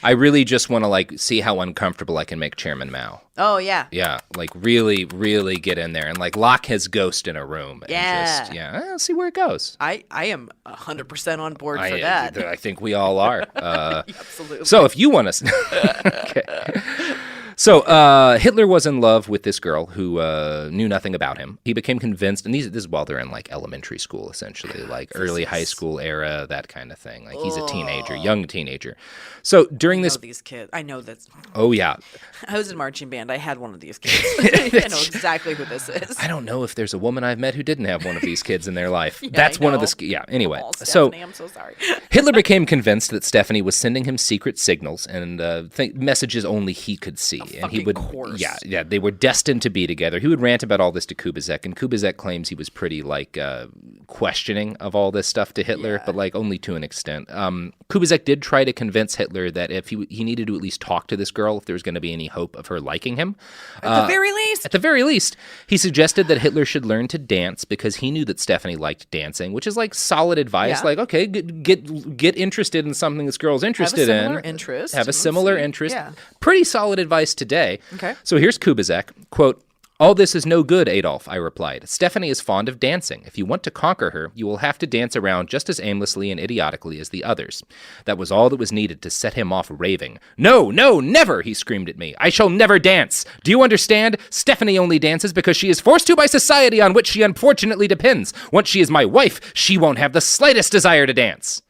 I really just want to see how uncomfortable I can make Chairman Mao. Oh, yeah. Yeah, really, really get in there and lock his ghost in a room. And just, see where it goes. I am 100% on board for that. I think we all are. Absolutely. So if you want to... Okay. So Hitler was in love with this girl who knew nothing about him. He became convinced, and this is while they're in elementary school, essentially, early high school era, that kind of thing. He's a teenager, young teenager. So during this, these kids, I know this. Oh yeah, I was in marching band. I had one of these kids. I know exactly who this is. I don't know if there's a woman I've met who didn't have one of these kids in their life. Yeah, That's one of the anyway. Oh, so I'm so sorry. Hitler became convinced that Stephanie was sending him secret signals and messages only he could see. And he would, course. they were destined to be together. He would rant about all this to Kubizek, and Kubizek claims he was pretty questioning of all this stuff to Hitler, but only to an extent. Kubizek did try to convince Hitler that if he needed to at least talk to this girl if there was going to be any hope of her liking him. At the very least, he suggested that Hitler should learn to dance because he knew that Stephanie liked dancing, which is solid advice. Yeah. Okay, get interested in something this girl's interested in. Have a similar interest. Yeah. Pretty solid advice today. Okay. So here's Kubizek, quote, All this is no good, Adolf, I replied. Stephanie is fond of dancing. If you want to conquer her, you will have to dance around just as aimlessly and idiotically as the others. That was all that was needed to set him off raving. No, no, never, he screamed at me. I shall never dance. Do you understand? Stephanie only dances because she is forced to by society on which she unfortunately depends. Once she is my wife, she won't have the slightest desire to dance.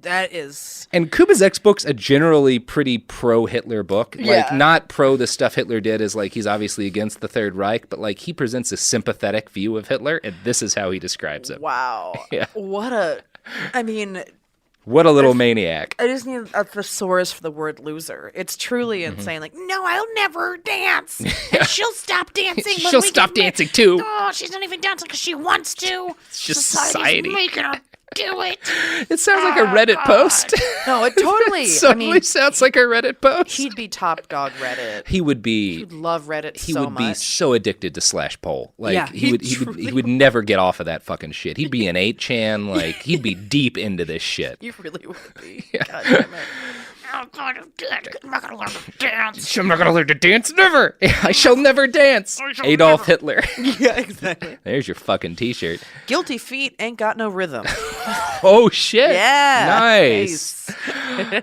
That is... And Kubizek's book's a generally pretty pro-Hitler book. Like, not pro the stuff Hitler did as, like, he's obviously against the Third Reich, but, like, he presents a sympathetic view of Hitler, and this is how he describes him. Wow. Yeah. What a... I mean... What a little maniac. I just need a thesaurus for the word loser. It's truly insane. Like, no, I'll never dance. And she'll stop dancing. She'll stop dancing, too. Oh, she's not even dancing because she wants to. It's just Society's society. making her do it. It sounds like a Reddit post. No, it totally. It totally sounds like a Reddit post. He'd be top dog Reddit. He would be. He'd love Reddit He so would much. be so addicted to slash poll. Like Yeah, he would never get off of that fucking shit. He'd be an 8chan. Like he'd be deep into this shit. You really would be. God damn it. I'm not gonna learn to dance. I'm not gonna learn to dance. Never. I shall never dance. Adolf Hitler. Yeah, exactly. There's your fucking t-shirt. Guilty feet ain't got no rhythm. Oh shit. Yeah. Nice.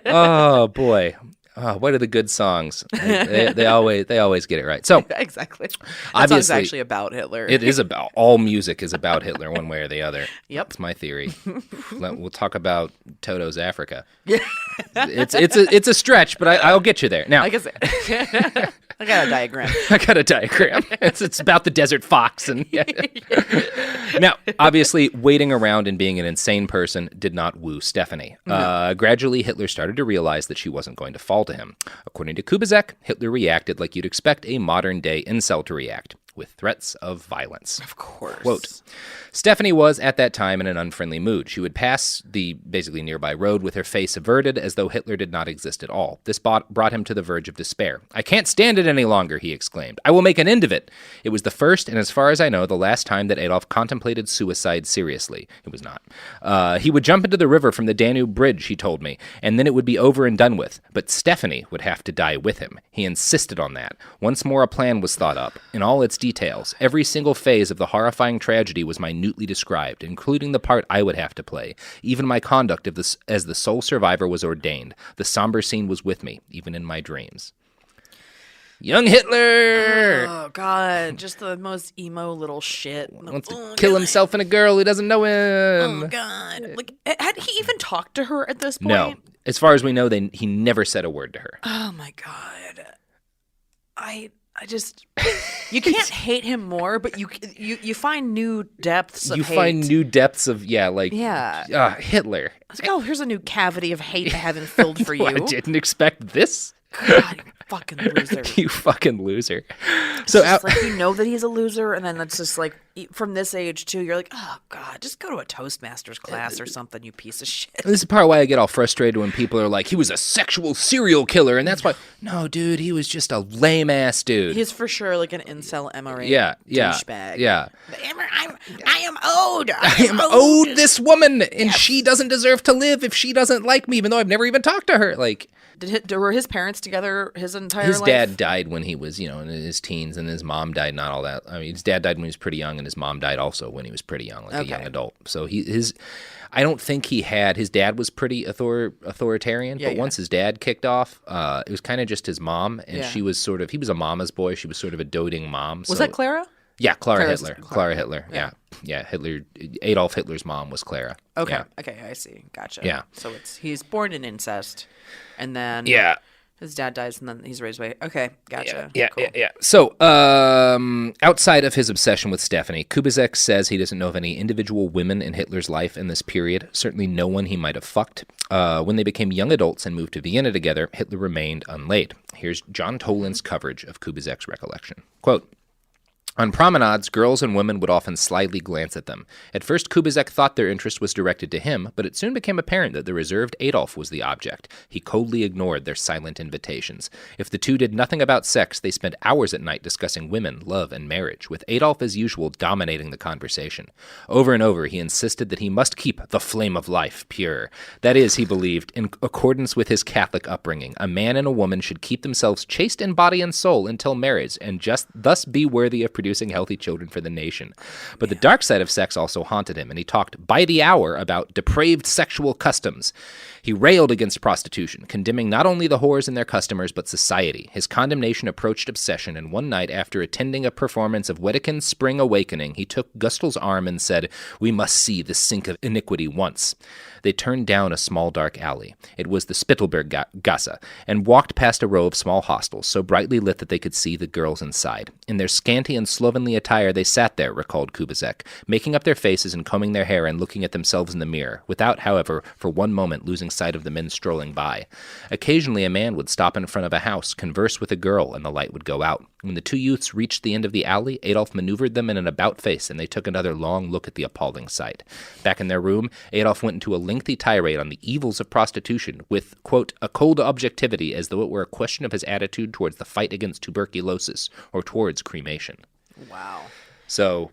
Oh boy. Oh, what are the good songs? They always get it right. So Exactly. That obviously, song's actually about Hitler. it is about all music is about Hitler one way or the other. Yep. That's my theory. We'll talk about Toto's Africa. Yeah. It's a stretch, but I'll get you there. Now I guess I got a diagram. I got a diagram. It's about the desert fox. And Now, obviously, waiting around and being an insane person did not woo Stephanie. Gradually, Hitler started to realize that she wasn't going to fall to him. According to Kubizek, Hitler reacted like you'd expect a modern-day incel to react, with threats of violence. Of course. Quote, Stephanie was, at that time, in an unfriendly mood. She would pass the basically nearby road with her face averted as though Hitler did not exist at all. This brought him to the verge of despair. I can't stand it any longer, he exclaimed. I will make an end of it. It was the first, and as far as I know, the last time that Adolf contemplated suicide seriously. It was not. He would jump into the river from the Danube Bridge, he told me, and then it would be over and done with. But Stephanie would have to die with him. He insisted on that. Once more, a plan was thought up. In all its details, every single phase of the horrifying tragedy was minutely described, including the part I would have to play. Even my conduct of this as the sole survivor was ordained. The somber scene was with me, even in my dreams. Young Hitler! Oh, God. Just the most emo little shit. Wants to kill himself and a girl who doesn't know him. Oh, God. Like, had he even talked to her at this point? No. As far as we know, he never said a word to her. Oh, my God. I just, you can't hate him more, but you find new depths of hate. You find new depths of, Hitler. It's like, oh, here's a new cavity of hate I haven't filled for you. I didn't expect this. God, you fucking loser. You fucking loser. It's just like, you know that he's a loser, and then it's just like, from this age, too, you're like, oh, God, just go to a Toastmasters class or something, you piece of shit. This is part of why I get all frustrated when people are like, he was a sexual serial killer, and that's why, no, dude, he was just a lame-ass dude. He's for sure like an incel MRA Yeah. douchebag. I am owed. I am owed this woman, and she doesn't deserve to live if she doesn't like me, even though I've never even talked to her. Like, were his parents together his entire his life? dad died when he was, in his teens, and his mom died, not all that. I mean, his dad died when he was pretty young, and his mom died also when he was pretty young, like a young adult. So I don't think his dad was pretty authoritarian, but once his dad kicked off, it was kind of just his mom, and she was he was a mama's boy. She was sort of a doting mom. Was that Clara? Yeah, Clara Hitler. Yeah. Adolf Hitler's mom was Clara. Okay. Yeah. Okay, I see. Gotcha. Yeah. So he's born in incest, and then his dad dies, and then he's raised by. Okay, gotcha. Yeah. Cool. So, outside of his obsession with Stephanie, Kubizek says he doesn't know of any individual women in Hitler's life in this period. Certainly no one he might have fucked. When they became young adults and moved to Vienna together, Hitler remained unlaid. Here's John Toland's coverage of Kubizek's recollection. Quote, On promenades, girls and women would often slyly glance at them. At first, Kubizek thought their interest was directed to him, but it soon became apparent that the reserved Adolf was the object. He coldly ignored their silent invitations. If the two did nothing about sex, they spent hours at night discussing women, love, and marriage, with Adolf as usual dominating the conversation. Over and over, he insisted that he must keep the flame of life pure. That is, he believed, in accordance with his Catholic upbringing, a man and a woman should keep themselves chaste in body and soul until marriage, and just thus be worthy of producing healthy children for the nation. But the dark side of sex also haunted him, and he talked by the hour about depraved sexual customs. He railed against prostitution, condemning not only the whores and their customers, but society. His condemnation approached obsession, and one night, after attending a performance of Wedekin's Spring Awakening, he took Gustul's arm and said, "We must see the sink of iniquity once." They turned down a small dark alley. It was the Spittelberg-Gasse, and walked past a row of small hostels, so brightly lit that they could see the girls inside. In their scanty and slovenly attire, they sat there, recalled Kubizek, making up their faces and combing their hair and looking at themselves in the mirror, without, however, for one moment losing sight of the men strolling by. Occasionally a man would stop in front of a house, converse with a girl, and the light would go out. When the two youths reached the end of the alley, Adolf maneuvered them in an about-face, and they took another long look at the appalling sight. Back in their room, Adolf went into a lengthy tirade on the evils of prostitution with, quote, a cold objectivity as though it were a question of his attitude towards the fight against tuberculosis or towards cremation. Wow. So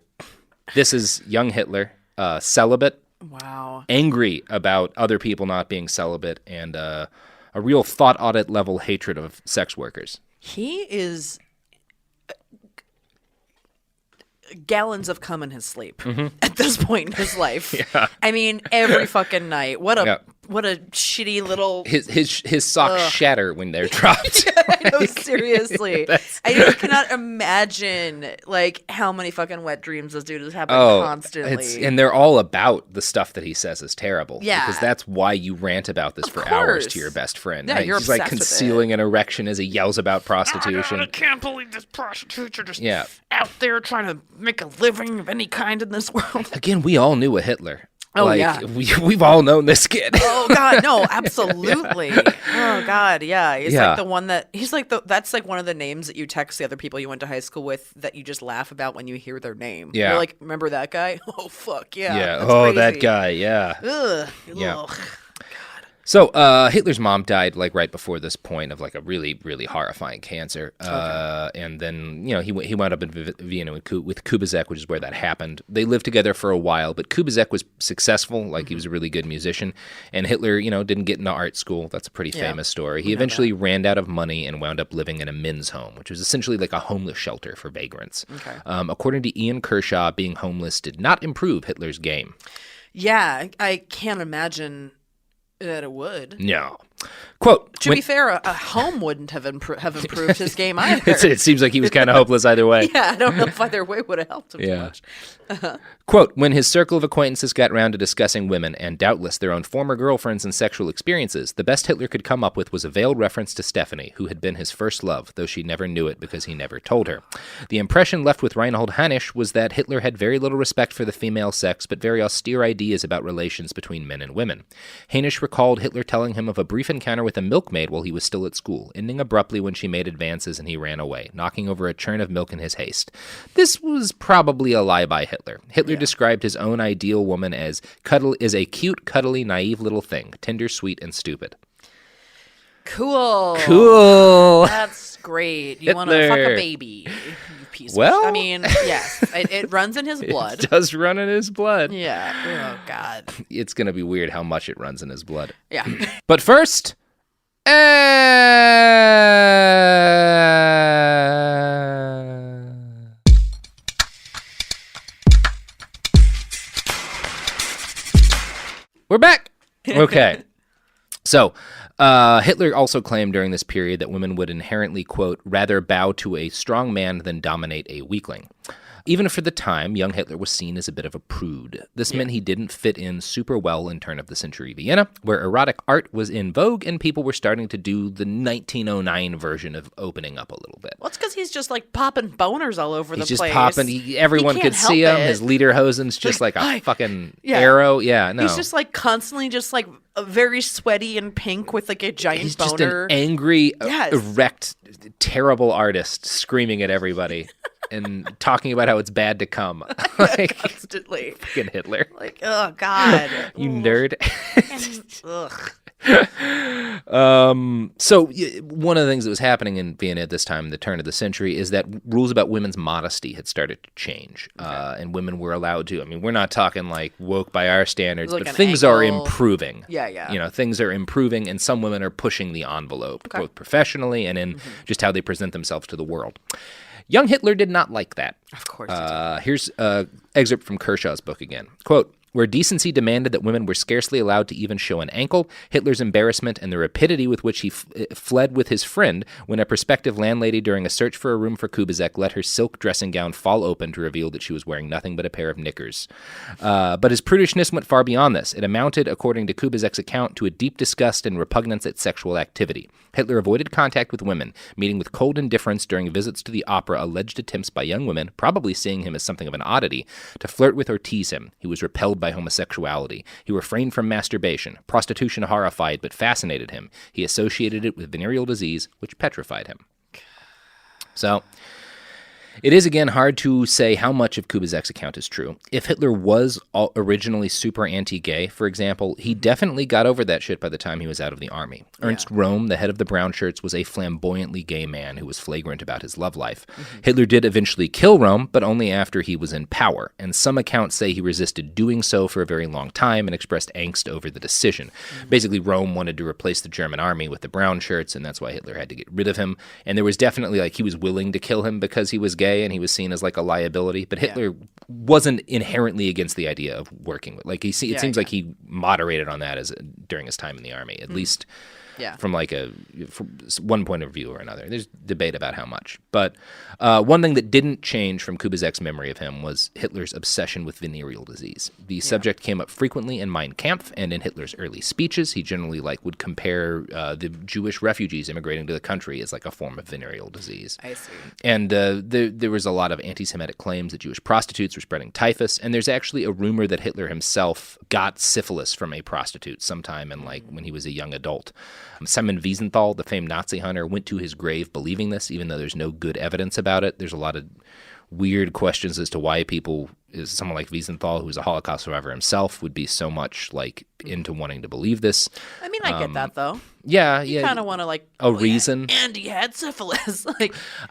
this is young Hitler, celibate, wow, angry about other people not being celibate, and a real thought audit level hatred of sex workers. He is gallons of cum in his sleep at this point in his life. Yeah. I mean, every fucking night. What a shitty little... His socks shatter when they're dropped. I know, seriously. I just cannot imagine, like, how many fucking wet dreams this dude is having constantly. And they're all about the stuff that he says is terrible. Yeah. Because that's why you rant about this for hours to your best friend. Yeah, right? you're He's like obsessed with concealing an erection as he yells about prostitution. I can't believe this prostitutes are just out there trying to make a living of any kind in this world. Again, we all knew a Hitler. Oh, like, yeah. We've all known this kid. Oh, God, no, absolutely. Oh, God, yeah. He's like the one that, that's like one of the names that you text the other people you went to high school with that you just laugh about when you hear their name. Yeah. You're like, remember that guy? Oh, fuck, yeah. Yeah, that's oh, crazy. that guy, yeah. Ugh. Yeah. Ugh. So Hitler's mom died like right before this point of like a really, really horrifying cancer. And then, you know, he wound up in Vienna with Kubizek, which is where that happened. They lived together for a while, but Kubizek was successful. Like he was a really good musician. And Hitler, you know, didn't get into art school. That's a pretty famous story. He eventually ran out of money and wound up living in a men's home, which was essentially like a homeless shelter for vagrants. Okay. According to Ian Kershaw, being homeless did not improve Hitler's game. Yeah, I can't imagine that it would. No. Quote. To be fair, a home wouldn't have improved his game either. It seems like he was kind of hopeless either way. Yeah, I don't know if either way would have helped him too much. Quote, when his circle of acquaintances got round to discussing women, and doubtless their own former girlfriends and sexual experiences, the best Hitler could come up with was a veiled reference to Stephanie, who had been his first love, though she never knew it because he never told her. The impression left with Reinhold Heinisch was that Hitler had very little respect for the female sex, but very austere ideas about relations between men and women. Heinisch recalled Hitler telling him of a brief encounter with a milkmaid while he was still at school, ending abruptly when she made advances and he ran away, knocking over a churn of milk in his haste. This was probably a lie by Hitler. Hitler described his own ideal woman as a cute, cuddly, naive little thing, tender, sweet, and stupid. Cool. That's great. You want to fuck a baby, you piece of shit. I mean, yes, it runs in his blood. It does run in his blood. Yeah. Oh, God. It's going to be weird how much it runs in his blood. Yeah. But first... We're back. Okay. So, Hitler also claimed during this period that women would inherently, quote, rather bow to a strong man than dominate a weakling. Even for the time, young Hitler was seen as a bit of a prude. This meant he didn't fit in super well in turn-of-the-century Vienna, where erotic art was in vogue and people were starting to do the 1909 version of opening up a little bit. Well, it's because he's just, like, popping boners all over the place. He's just popping. Everyone could see him. His lederhosen's just like a fucking arrow. Yeah, no. He's just, like, constantly just, like, very sweaty and pink with, like, a giant He's boner. just an angry, erect, terrible artist screaming at everybody. and talking about how it's bad to come. Like, Constantly. fucking Hitler. Like, oh, God. You nerd. Ugh. One of the things that was happening in Vienna at this time, the turn of the century, is that rules about women's modesty had started to change, and women were allowed to. I mean, we're not talking like woke by our standards, Like but an things are ankle. improving. Yeah. You know, things are improving, and some women are pushing the envelope, both professionally and in just how they present themselves to the world. Young Hitler did not like that. Of course he did. Here's an excerpt from Kershaw's book again. Quote, "Where decency demanded that women were scarcely allowed to even show an ankle, Hitler's embarrassment and the rapidity with which he fled with his friend when a prospective landlady during a search for a room for Kubizek let her silk dressing gown fall open to reveal that she was wearing nothing but a pair of knickers. But his prudishness went far beyond this. It amounted, according to Kubizek's account, to a deep disgust and repugnance at sexual activity. Hitler avoided contact with women, meeting with cold indifference during visits to the opera, alleged attempts by young women, probably seeing him as something of an oddity, to flirt with or tease him. He was repelled by homosexuality. He refrained from masturbation. Prostitution horrified but fascinated him. He associated it with venereal disease, which petrified him." So, it is again hard to say how much of Kubizek's account is true. If Hitler was originally super anti-gay, for example, he definitely got over that shit by the time he was out of the army. Ernst Röhm, the head of the Brown Shirts, was a flamboyantly gay man who was flagrant about his love life. Hitler did eventually kill Röhm, but only after he was in power, and some accounts say he resisted doing so for a very long time and expressed angst over the decision. Basically, Röhm wanted to replace the German army with the Brown Shirts, and that's why Hitler had to get rid of him. And there was definitely, like, he was willing to kill him because he was gay, and he was seen as like a liability, but Hitler wasn't inherently against the idea of working with. Like, it seems like he moderated on that during his time in the army, at least from one point of view or another. There's debate about how much, but one thing that didn't change from Kubizek's memory of him was Hitler's obsession with venereal disease. The subject came up frequently in Mein Kampf and in Hitler's early speeches. He generally would compare the Jewish refugees immigrating to the country as like a form of venereal disease. I see. And there was a lot of anti-Semitic claims that Jewish prostitutes were spreading typhus, and there's actually a rumor that Hitler himself got syphilis from a prostitute sometime in when he was a young adult. Simon Wiesenthal, the famed Nazi hunter, went to his grave believing this, even though there's no good evidence about it. There's a lot of weird questions as to why someone like Wiesenthal, who's a Holocaust survivor himself, would be so much into wanting to believe this. I mean, I get that though. Yeah, You kind of want to reason. And he had syphilis.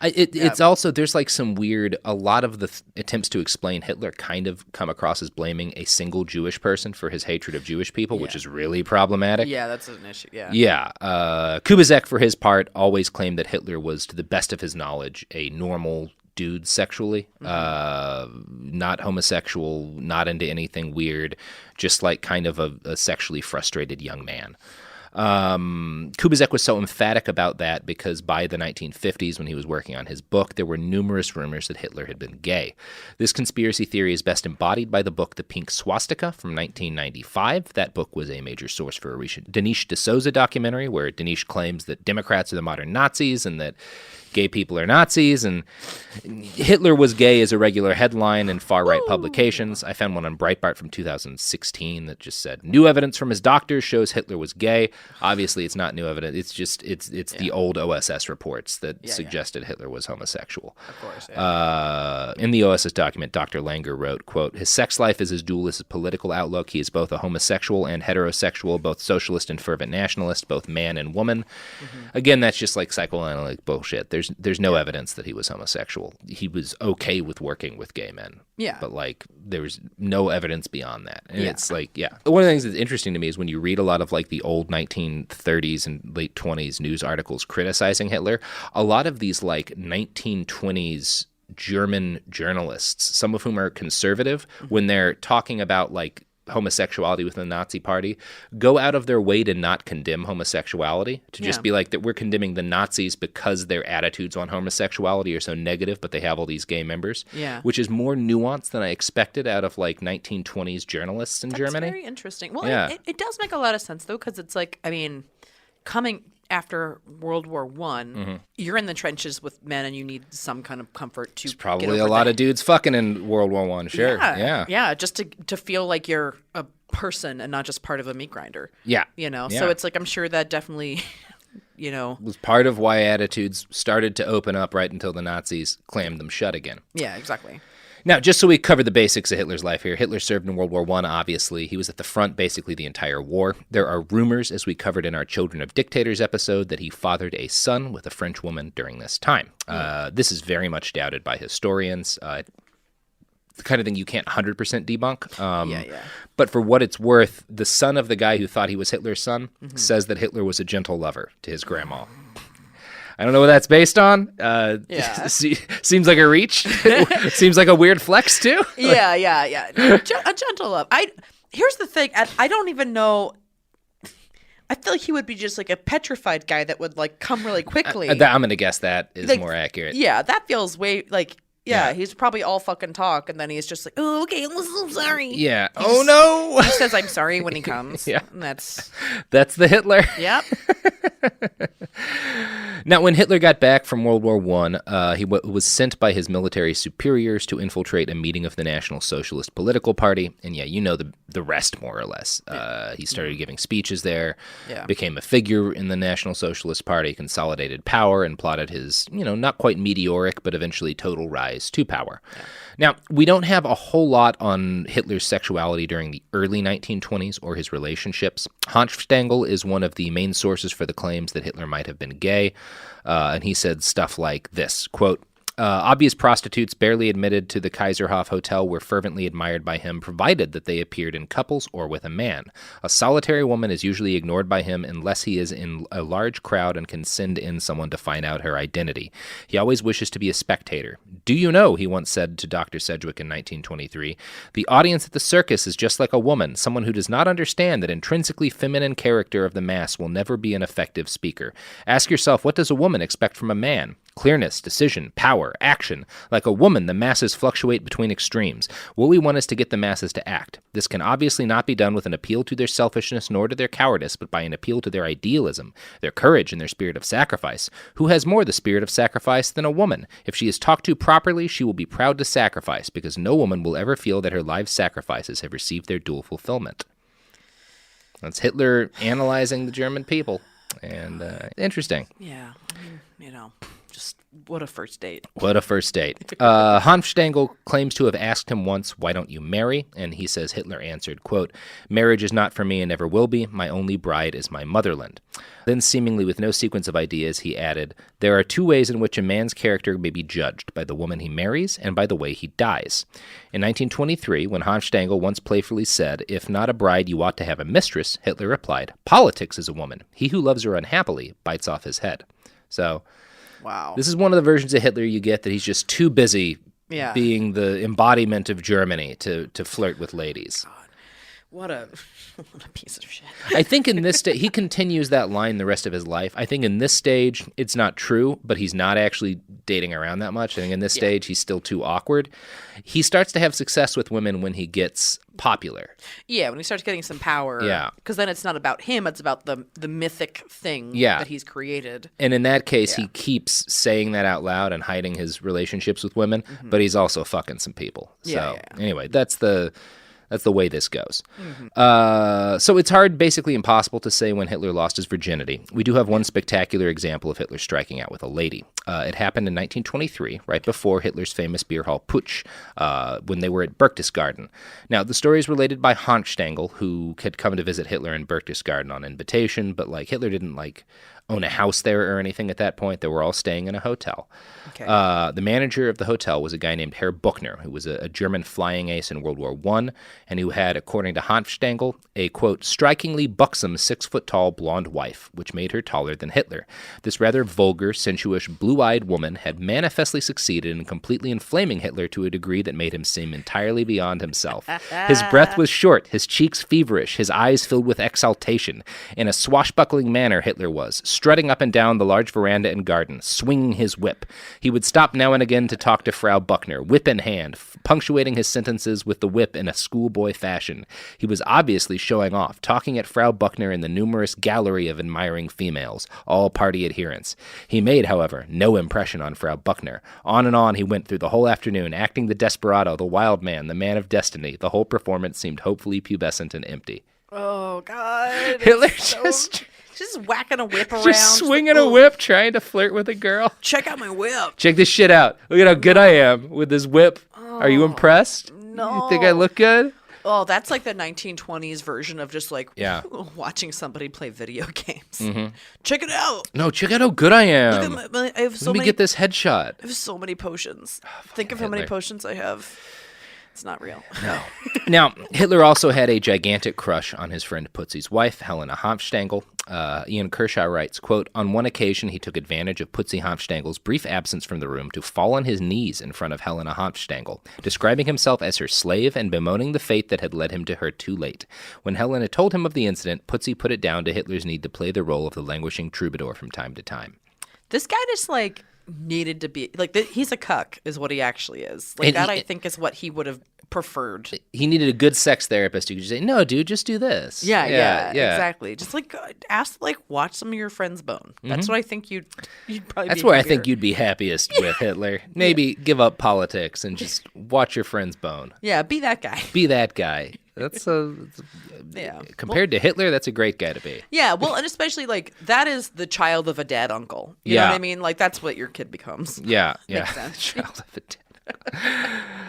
It's also, there's some weird, a lot of the attempts to explain Hitler kind of come across as blaming a single Jewish person for his hatred of Jewish people, which is really problematic. Yeah, that's an issue. Yeah. Yeah. Kubizek, for his part, always claimed that Hitler was, to the best of his knowledge, a normal dude sexually, not homosexual, not into anything weird, just kind of a sexually frustrated young man. Kubizek was so emphatic about that because by the 1950s, when he was working on his book, there were numerous rumors that Hitler had been gay. This conspiracy theory is best embodied by the book The Pink Swastika from 1995. That book was a major source for a recent Dinesh D'Souza documentary where Dinesh claims that Democrats are the modern Nazis and that gay people are Nazis, and Hitler was gay as a regular headline in far-right publications. I found one on Breitbart from 2016 that just said, "New evidence from his doctors shows Hitler was gay." Obviously, it's not new evidence. It's just, it's the old OSS reports that suggested Hitler was homosexual. Of course, in the OSS document, Dr. Langer wrote, quote, "His sex life is as dual as his political outlook. He is both a homosexual and heterosexual, both socialist and fervent nationalist, both man and woman." Again, that's just psychoanalytic bullshit. There's no evidence that he was homosexual. He was okay with working with gay men. Yeah. But there was no evidence beyond that. And it's one of the things that's interesting to me is when you read a lot of the old 1930s and late 20s news articles criticizing Hitler, a lot of these 1920s German journalists, some of whom are conservative, when they're talking about homosexuality within the Nazi party, go out of their way to not condemn homosexuality, to just be that we're condemning the Nazis because their attitudes on homosexuality are so negative, but they have all these gay members, which is more nuanced than I expected out of 1920s journalists in Germany. That's very interesting. Well, it does make a lot of sense though, because it's coming after World War I, you're in the trenches with men and you need some kind of comfort to There's probably a lot of dudes fucking in World War I, sure. Yeah, just to feel like you're a person and not just part of a meat grinder. Yeah. So it's I'm sure that definitely was part of why attitudes started to open up right until the Nazis clammed them shut again. Yeah, exactly. Now, just so we cover the basics of Hitler's life here, Hitler served in World War I, obviously. He was at the front basically the entire war. There are rumors, as we covered in our Children of Dictators episode, that he fathered a son with a French woman during this time. This is very much doubted by historians. The kind of thing you can't 100% debunk. But for what it's worth, the son of the guy who thought he was Hitler's son says that Hitler was a gentle lover to his grandma. I don't know what that's based on. Seems like a reach. Seems like a weird flex, too. Yeah. A gentle love. Here's the thing. I don't even know. I feel like he would be just like a petrified guy that would like come really quickly. I'm going to guess that is more accurate. Yeah, that feels way like... Yeah, he's probably all fucking talk, and then he's just like, "Oh, okay, I'm so sorry." Yeah. Oh no. He says, "I'm sorry" when he comes. Yeah. And that's the Hitler. Yep. Now, when Hitler got back from World War I, he was sent by his military superiors to infiltrate a meeting of the National Socialist Political Party, and you know the rest more or less. He started giving speeches there, became a figure in the National Socialist Party, consolidated power, and plotted his, not quite meteoric, but eventually total rise to power. Yeah. Now, we don't have a whole lot on Hitler's sexuality during the early 1920s or his relationships. Hanfstaengl is one of the main sources for the claims that Hitler might have been gay, and he said stuff like this, quote, obvious prostitutes barely admitted to the Kaiserhof Hotel were fervently admired by him, provided that they appeared in couples or with a man. A solitary woman is usually ignored by him unless he is in a large crowd and can send in someone to find out her identity. He always wishes to be a spectator. Do you know, he once said to Dr. Sedgwick in 1923, the audience at the circus is just like a woman, someone who does not understand that intrinsically feminine character of the mass will never be an effective speaker. Ask yourself, what does a woman expect from a man? Clearness, decision, power, action. Like a woman, the masses fluctuate between extremes. What we want is to get the masses to act. This can obviously not be done with an appeal to their selfishness nor to their cowardice, but by an appeal to their idealism, their courage, and their spirit of sacrifice. Who has more the spirit of sacrifice than a woman? If she is talked to properly, she will be proud to sacrifice, because no woman will ever feel that her life's sacrifices have received their dual fulfillment. That's Hitler analyzing the German people. And interesting. Yeah, just what a first date. What a first date. Hanfstaengl claims to have asked him once, why don't you marry? And he says Hitler answered, quote, marriage is not for me and never will be. My only bride is my motherland. Then, seemingly with no sequence of ideas, he added, there are two ways in which a man's character may be judged, by the woman he marries and by the way he dies. In 1923, when Hanfstaengl once playfully said, if not a bride, you ought to have a mistress, Hitler replied, politics is a woman. He who loves her unhappily bites off his head. So... Wow. This is one of the versions of Hitler you get that he's just too busy being the embodiment of Germany to flirt with ladies. God. What a piece of shit. I think in this stage, he continues that line the rest of his life. I think in this stage, it's not true, but he's not actually dating around that much. I think in this stage, he's still too awkward. He starts to have success with women when he gets popular. Yeah, when he starts getting some power. Yeah. Because then it's not about him, it's about the mythic thing that he's created. And in that case, he keeps saying that out loud and hiding his relationships with women, but he's also fucking some people. So anyway, that's the way this goes. So it's hard, basically impossible to say when Hitler lost his virginity. We do have one spectacular example of Hitler striking out with a lady. It happened in 1923, right before Hitler's famous beer hall putsch, when they were at Berchtesgaden. Now, the story is related by Hanfstaengl, who had come to visit Hitler in Berchtesgaden on invitation, but Hitler didn't own a house there or anything at that point. They were all staying in a hotel. Okay. The manager of the hotel was a guy named Herr Buchner, who was a German flying ace in World War I, and who had, according to Hanfstaengl, a, quote, strikingly buxom 6-foot-tall blonde wife, which made her taller than Hitler. This rather vulgar, sensuous, blue-eyed woman had manifestly succeeded in completely inflaming Hitler to a degree that made him seem entirely beyond himself. His breath was short, his cheeks feverish, his eyes filled with exaltation. In a swashbuckling manner, Hitler was, strutting up and down the large veranda and garden, swinging his whip. He would stop now and again to talk to Frau Buchner, whip in hand, punctuating his sentences with the whip in a schoolboy fashion. He was obviously showing off, talking at Frau Buchner in the numerous gallery of admiring females, all party adherents. He made, however, no impression on Frau Buchner. On and on he went through the whole afternoon, acting the desperado, the wild man, the man of destiny. The whole performance seemed hopefully pubescent and empty. Oh, God. Hitler just Just whacking a whip around. Just swinging a whip, trying to flirt with a girl. Check out my whip. Check this shit out. Look at how good I am with this whip. Are you impressed? No. You think I look good? Oh, that's like the 1920s version of just like Yeah. watching somebody play video games. Check it out. No, check out how good I am. Look at I have so Let me many. get this headshot. I have so many potions. Think of how many Hitler. potions I have. It's not real. No. Now, Hitler also had a gigantic crush on his friend Putzie's wife, Helena Hofstangl. Ian Kershaw writes, quote, on one occasion he took advantage of Putzie Hofstangl's brief absence from the room to fall on his knees in front of Helena Hofstangl, describing himself as her slave and bemoaning the fate that had led him to her too late. When Helena told him of the incident, Putzie put it down to Hitler's need to play the role of the languishing troubadour from time to time. This guy just like needed to be like he's a cuck is what he actually is. Like And that he- I think is what he would have preferred. He needed a good sex therapist who could just say, no, dude, just do this. Yeah, exactly. Just like watch some of your friends bone. That's what I think you'd probably. That's be where I happier. think you'd be happiest with Hitler. Maybe give up politics and just watch your friends bone. Yeah, be that guy. Be that guy. That's Yeah. compared to Hitler, that's a great guy to be. Yeah, well, and especially like that is the child of a dead uncle. You know Yeah. what I mean? Like that's what your kid becomes. Yeah. Makes sense. Child of a dead.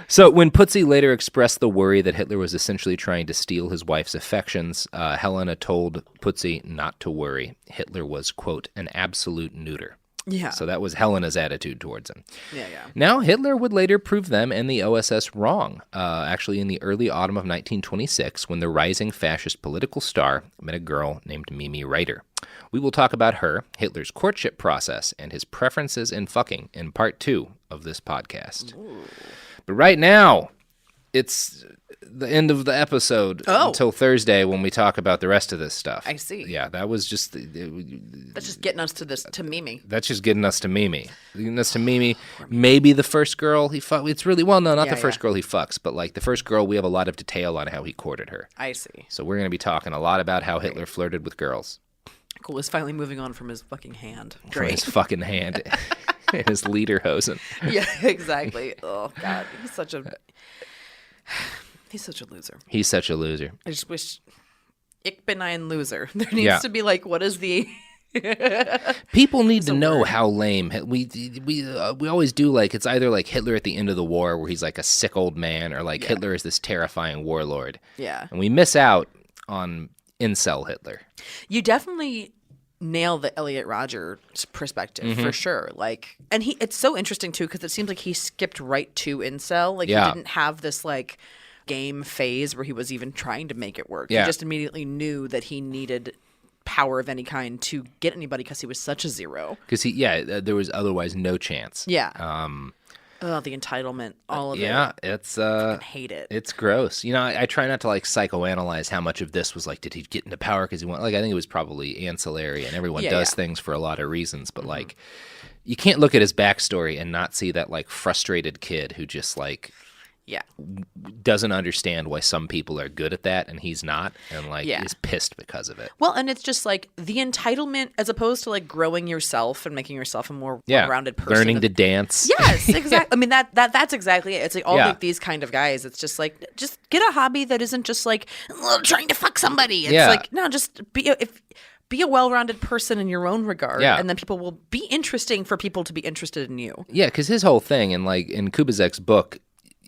So when Putzie later expressed the worry that Hitler was essentially trying to steal his wife's affections, Helena told Putzie not to worry. Hitler was, quote, an absolute neuter. Yeah. So that was Helena's attitude towards him. Yeah. Now, Hitler would later prove them and the OSS wrong, actually in the early autumn of 1926, when the rising fascist political star met a girl named Mimi Reiter. We will talk about her, Hitler's courtship process, and his preferences in fucking in part 2 of this podcast. Ooh. But right now, it's the end of the episode until Thursday when we talk about the rest of this stuff. I see. Yeah, that was just... That's just getting us to Mimi. That's just getting us to Mimi. Getting us to Mimi. Maybe the first girl he fucked. It's really, well, no, not the first girl he fucks, but like the first girl, we have a lot of detail on how he courted her. I see. So we're going to be talking a lot about how Hitler flirted with girls. Cool. He's finally moving on from his fucking hand. From Great. his fucking hand and his lederhosen. Yeah, exactly. Oh God, he's such a loser. He's such a loser. I just wish ich bin ein loser. There needs to be like, what is the People need to know how lame we always do. Like it's either like Hitler at the end of the war, where he's like a sick old man, or like Hitler is this terrifying warlord. Yeah, and we miss out on incel Hitler. You definitely nail the Elliot Rodger perspective for sure. Like, and it's so interesting too because it seems like he skipped right to incel. Like he didn't have this like game phase where he was even trying to make it work. Yeah. He just immediately knew that he needed power of any kind to get anybody because he was such a zero. Because there was otherwise no chance. Yeah. The entitlement, all of it. Yeah, it's I hate it. It's gross. You know, I try not to like psychoanalyze how much of this was like, did he get into power because he wanted? Like, I think it was probably ancillary, and everyone does things for a lot of reasons. But like, you can't look at his backstory and not see that like frustrated kid who just like, doesn't understand why some people are good at that and he's not, and like is pissed because of it. Well, and it's just like the entitlement, as opposed to like growing yourself and making yourself a more well-rounded person. Learning to dance. Yes, exactly. I mean that's exactly it. It's like all like these kind of guys. It's just like just get a hobby that isn't just like trying to fuck somebody. It's like no, just be a well-rounded person in your own regard, and then people will be interesting for people to be interested in you. Yeah, because his whole thing, and like in Kubizek's book,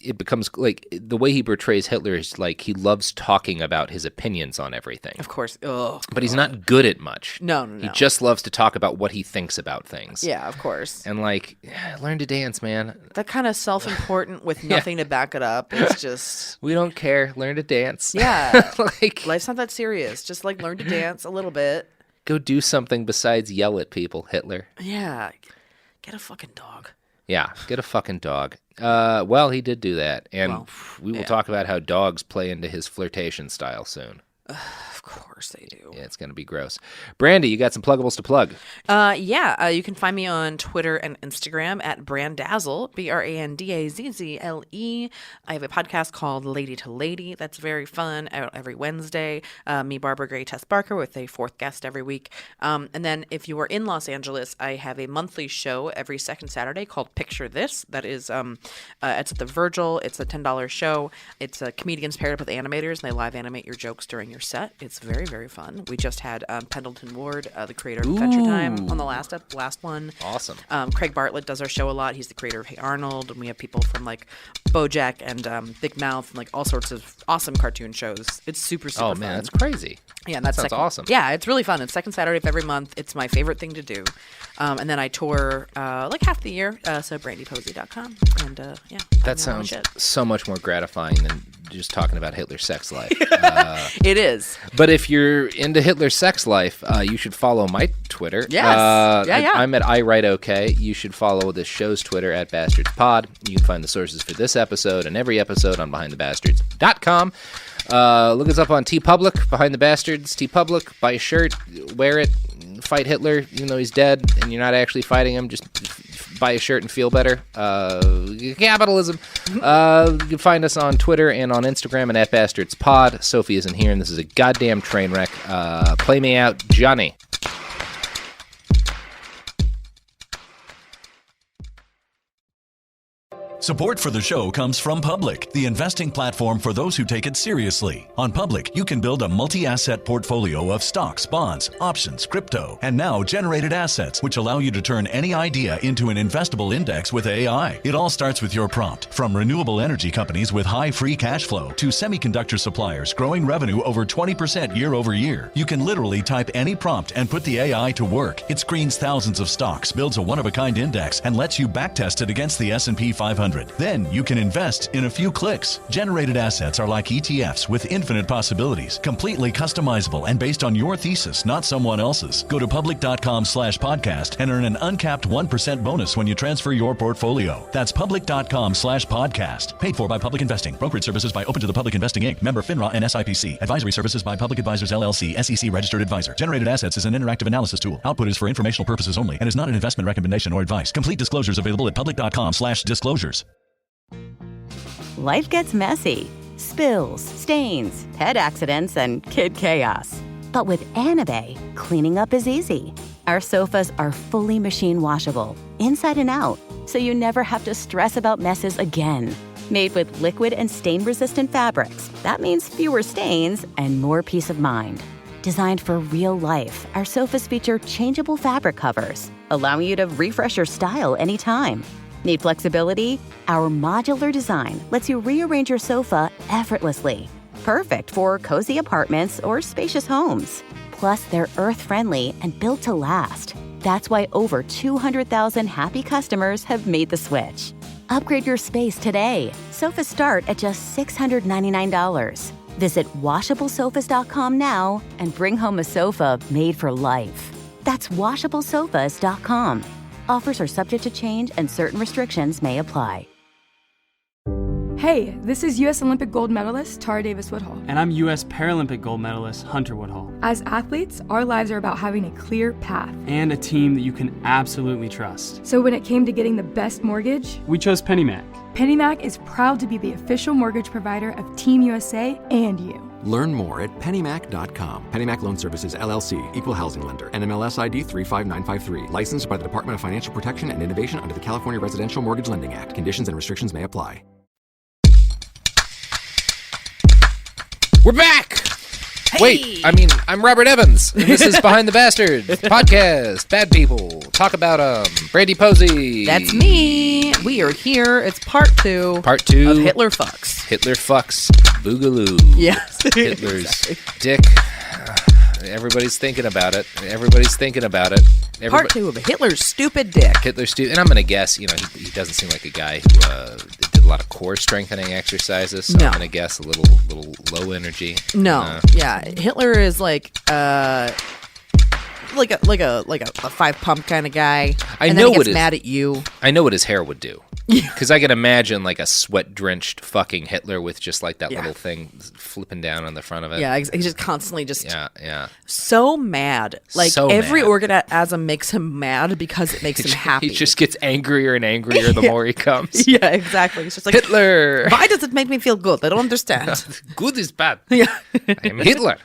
it becomes like the way he portrays Hitler is like he loves talking about his opinions on everything. Of course. But he's not good at much. No. He just loves to talk about what he thinks about things. Yeah, of course. And like, learn to dance, man. That kind of self-important with nothing to back it up. It's just... We don't care. Learn to dance. Yeah. Like, life's not that serious. Just like learn to dance a little bit. Go do something besides yell at people, Hitler. Yeah. Get a fucking dog. Yeah, get a fucking dog. Well, he did do that. And we will talk about how dogs play into his flirtation style soon. Of course they do. Yeah, it's going to be gross. Brandie, you got some pluggables to plug. You can find me on Twitter and Instagram at Brandazzle, Brandazzle. I have a podcast called Lady to Lady that's very fun, out every Wednesday. Me, Barbara Gray, Tess Barker, with a fourth guest every week. And then if you are in Los Angeles, I have a monthly show every second Saturday called Picture This. That is, it's at the Virgil. It's a $10 show. It's comedians paired up with animators, and they live animate your jokes during your set. It's It's very, very fun. We just had Pendleton Ward, the creator of Adventure Time, on the last one. Awesome. Craig Bartlett does our show a lot. He's the creator of Hey Arnold, and we have people from like BoJack and Big Mouth and like all sorts of awesome cartoon shows. It's super fun. Oh man, that's crazy. Yeah, and that's sounds awesome. Yeah, it's really fun. It's second Saturday of every month. It's my favorite thing to do. And then I tour like half the year. So BrandiePosey.com. And that sounds so much more gratifying than just talking about Hitler's sex life. It is. But if you're into Hitler's sex life, you should follow my Twitter. Yes. I'm at iWriteOK. You should follow this show's Twitter at BastardsPod. You can find the sources for this episode and every episode on BehindTheBastards.com. Look us up on TeePublic, Behind the Bastards, TeePublic. Buy a shirt, wear it, fight Hitler, even though he's dead, and you're not actually fighting him. Just buy a shirt and feel better. Capitalism. You can find us on Twitter and on Instagram and at BastardsPod. Sophie isn't here, and this is a goddamn train wreck. Play me out, Johnny. Support for the show comes from Public, the investing platform for those who take it seriously. On Public, you can build a multi-asset portfolio of stocks, bonds, options, crypto, and now generated assets, which allow you to turn any idea into an investable index with AI. It all starts with your prompt. From renewable energy companies with high free cash flow to semiconductor suppliers growing revenue over 20% year over year, you can literally type any prompt and put the AI to work. It screens thousands of stocks, builds a one-of-a-kind index, and lets you backtest it against the S&P 500. Then you can invest in a few clicks. Generated assets are like ETFs with infinite possibilities, completely customizable and based on your thesis, not someone else's. Go to public.com/podcast and earn an uncapped 1% bonus when you transfer your portfolio. That's public.com/podcast. Paid for by Public Investing. Brokerage services by Open to the Public Investing Inc. Member FINRA and SIPC. Advisory services by Public Advisors LLC, SEC registered advisor. Generated assets is an interactive analysis tool. Output is for informational purposes only and is not an investment recommendation or advice. Complete disclosures available at public.com/disclosures. Life gets messy. Spills, stains, pet accidents, and kid chaos. But with Anabay, cleaning up is easy. Our sofas are fully machine washable, inside and out, so you never have to stress about messes again. Made with liquid and stain-resistant fabrics, that means fewer stains and more peace of mind. Designed for real life, our sofas feature changeable fabric covers, allowing you to refresh your style anytime. Need flexibility? Our modular design lets you rearrange your sofa effortlessly. Perfect for cozy apartments or spacious homes. Plus, they're earth-friendly and built to last. That's why over 200,000 happy customers have made the switch. Upgrade your space today. Sofas start at just $699. Visit washablesofas.com now and bring home a sofa made for life. That's washablesofas.com. Offers are subject to change and certain restrictions may apply. Hey, this is U.S. Olympic gold medalist Tara Davis-Woodhull. And I'm U.S. Paralympic gold medalist Hunter Woodhull. As athletes, our lives are about having a clear path. And a team that you can absolutely trust. So when it came to getting the best mortgage, we chose PennyMac. PennyMac is proud to be the official mortgage provider of Team USA and you. Learn more at pennymac.com. PennyMac Loan Services, LLC, Equal Housing Lender, NMLS ID 35953. Licensed by the Department of Financial Protection and Innovation under the California Residential Mortgage Lending Act. Conditions and restrictions may apply. We're back! Hey! Wait, I'm Robert Evans, and this is Behind the Bastards podcast. Bad people. Talk about, Brandie Posey. That's me. We are here. It's part two. Part two. Of Hitler Fucks. Hitler Fucks Boogaloo. Yes. Hitler's exactly. dick. Everybody's thinking about it. Part two of Hitler's stupid dick. And I'm going to guess, he doesn't seem like a guy who did a lot of core strengthening exercises, so I'm going to guess a little low energy. No. Yeah. Hitler is like a 5-pump kind of guy. And then he gets mad at you. I know what his hair would do. Because I can imagine like a sweat-drenched fucking Hitler with just like that little thing flipping down on the front of it. Yeah, he's just constantly so mad. Like so every mad. orgasm makes him mad because it makes him happy. He just gets angrier and angrier the more he comes. Yeah, exactly. It's just like, Hitler. Why does it make me feel good? I don't understand. Good is bad. Yeah. I am Hitler.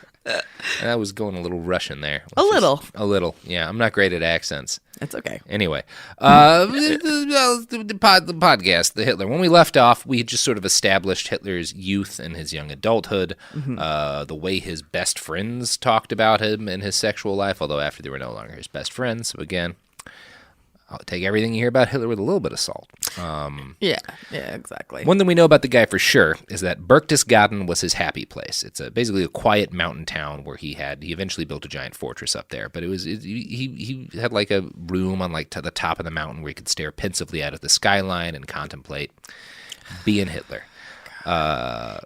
I was going a little Russian there. A little. Yeah, I'm not great at accents. That's okay. Anyway, the podcast, the Hitler. When we left off, we just sort of established Hitler's youth and his young adulthood, the way his best friends talked about him and his sexual life, although after they were no longer his best friends. So again, I'll take everything you hear about Hitler with a little bit of salt. Yeah, exactly. One thing we know about the guy for sure is that Berchtesgaden was his happy place. It's basically a quiet mountain town where he eventually built a giant fortress up there. But he had like a room on like to the top of the mountain where he could stare pensively out at the skyline and contemplate being Hitler.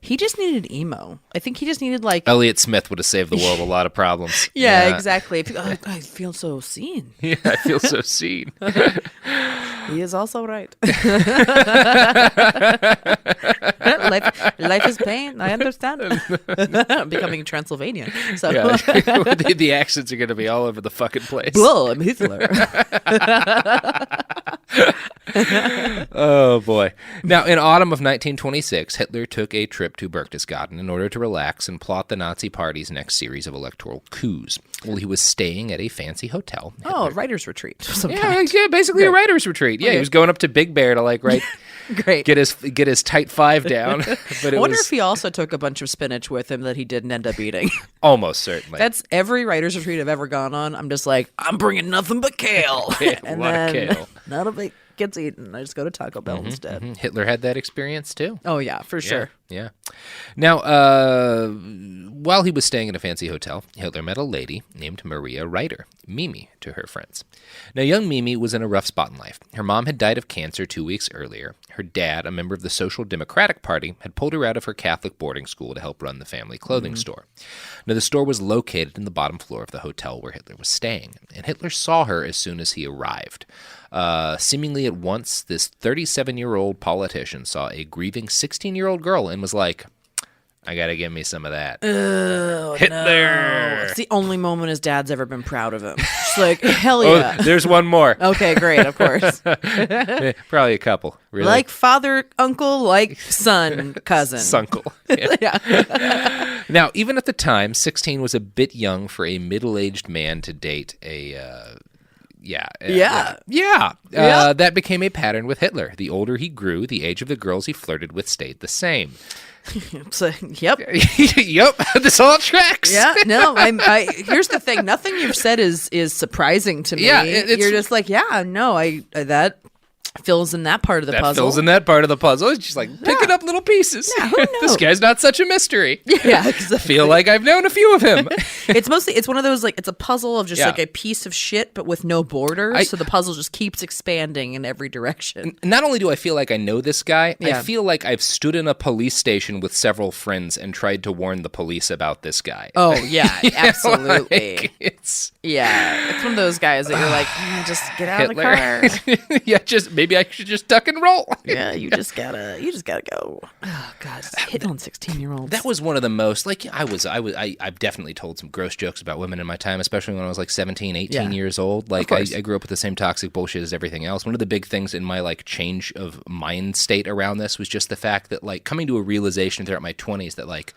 He just needed emo. I think he just needed like Elliot Smith would have saved the world a lot of problems. Yeah, exactly. I feel so seen. Yeah, I feel so seen. He is also right. Life is pain. I understand. I'm becoming Transylvanian. So yeah, the accents are going to be all over the fucking place. Whoa, I'm Hitler. Oh boy! Now, in autumn of 1926, Hitler took a trip to Berchtesgaden in order to relax and plot the Nazi Party's next series of electoral coups. Well, he was staying at a fancy hotel. Oh, a writer's retreat. Yeah, basically a writer's retreat. Yeah, okay. He was going up to Big Bear to like write. Great. Get his tight five down. But I wonder if he also took a bunch of spinach with him that he didn't end up eating. Almost certainly. That's every writer's retreat I've ever gone on. I'm just like, I'm bringing nothing but kale. A lot of kale. None of it gets eaten. I just go to Taco Bell instead. Hitler had that experience too. Oh yeah, for sure. Yeah. Now, while he was staying in a fancy hotel, Hitler met a lady named Maria Reiter, Mimi to her friends. Now, young Mimi was in a rough spot in life. Her mom had died of cancer 2 weeks earlier. Her dad, a member of the Social Democratic Party, had pulled her out of her Catholic boarding school to help run the family clothing store. Now, the store was located in the bottom floor of the hotel where Hitler was staying, and Hitler saw her as soon as he arrived. Seemingly at once, this 37-year-old politician saw a grieving 16-year-old girl and was like, I gotta give me some of that. Oh, Hitler! No. It's the only moment his dad's ever been proud of him. Just like, hell yeah. Oh, there's one more. Okay, great, of course. Probably a couple. Really. Like father, uncle, like son, cousin. Sunkle. Yeah. Now, even at the time, 16 was a bit young for a middle-aged man to date a... That became a pattern with Hitler. The older he grew, the age of the girls he flirted with stayed the same. Yep. Yep. This all tracks. Yeah. No. I. Here's the thing. Nothing you've said is surprising to me. Yeah. You're just like, yeah. No. That fills in that part of the puzzle. That fills in that part of the puzzle. It's just like picking up little pieces. Yeah, who knows? This guy's not such a mystery. Yeah, exactly. I feel like I've known a few of him. It's one of those, like, it's a puzzle of just like a piece of shit, but with no borders. So the puzzle just keeps expanding in every direction. Not only do I feel like I know this guy, I feel like I've stood in a police station with several friends and tried to warn the police about this guy. Oh, yeah, absolutely. Like, it's one of those guys that you're like, just get out Hitler. of the car. Yeah, maybe I should just duck and roll. Yeah, you just gotta go. Oh God, hitting on 16-year-olds. That was one of the most, like, I've definitely told some gross jokes about women in my time, especially when I was like 17, 18 years old. Like, I grew up with the same toxic bullshit as everything else. One of the big things in my like change of mind state around this was just the fact that, like, coming to a realization throughout my 20s that, like,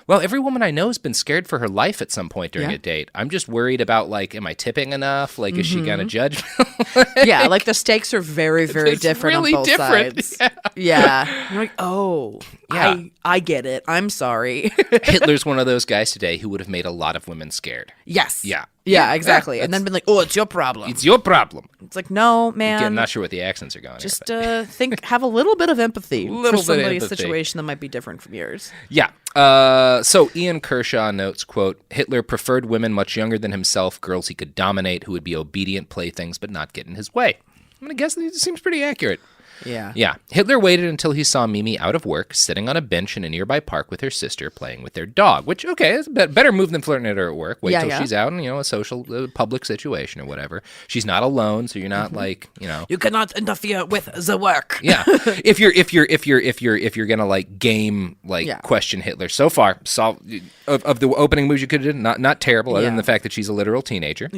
well, every woman I know has been scared for her life at some point during a date. I'm just worried about, like, am I tipping enough? Like, is she going to judge me? Yeah, like the stakes are very, very different really on both sides. Yeah. You're like, oh, yeah. I get it. I'm sorry. Hitler's one of those guys today who would have made a lot of women scared. Yes. Yeah. Yeah, exactly. And then been like, oh, it's your problem. It's your problem. It's like, no, man. I'm not sure what the accents are going. Just have a little bit of empathy for somebody's situation that might be different from yours. Yeah. So Ian Kershaw notes, quote, Hitler preferred women much younger than himself, girls he could dominate, who would be obedient playthings but not get in his way. I'm going to guess that it seems pretty accurate. Yeah. Yeah. Hitler waited until he saw Mimi out of work, sitting on a bench in a nearby park with her sister, playing with their dog, which, okay, is a better move than flirting at her at work. Wait till she's out in, a social, public situation or whatever. She's not alone, so you're not like, You cannot interfere with the work. Yeah. If you're gonna like game, like question Hitler, so far, of the opening moves you could have done, not terrible, other than the fact that she's a literal teenager.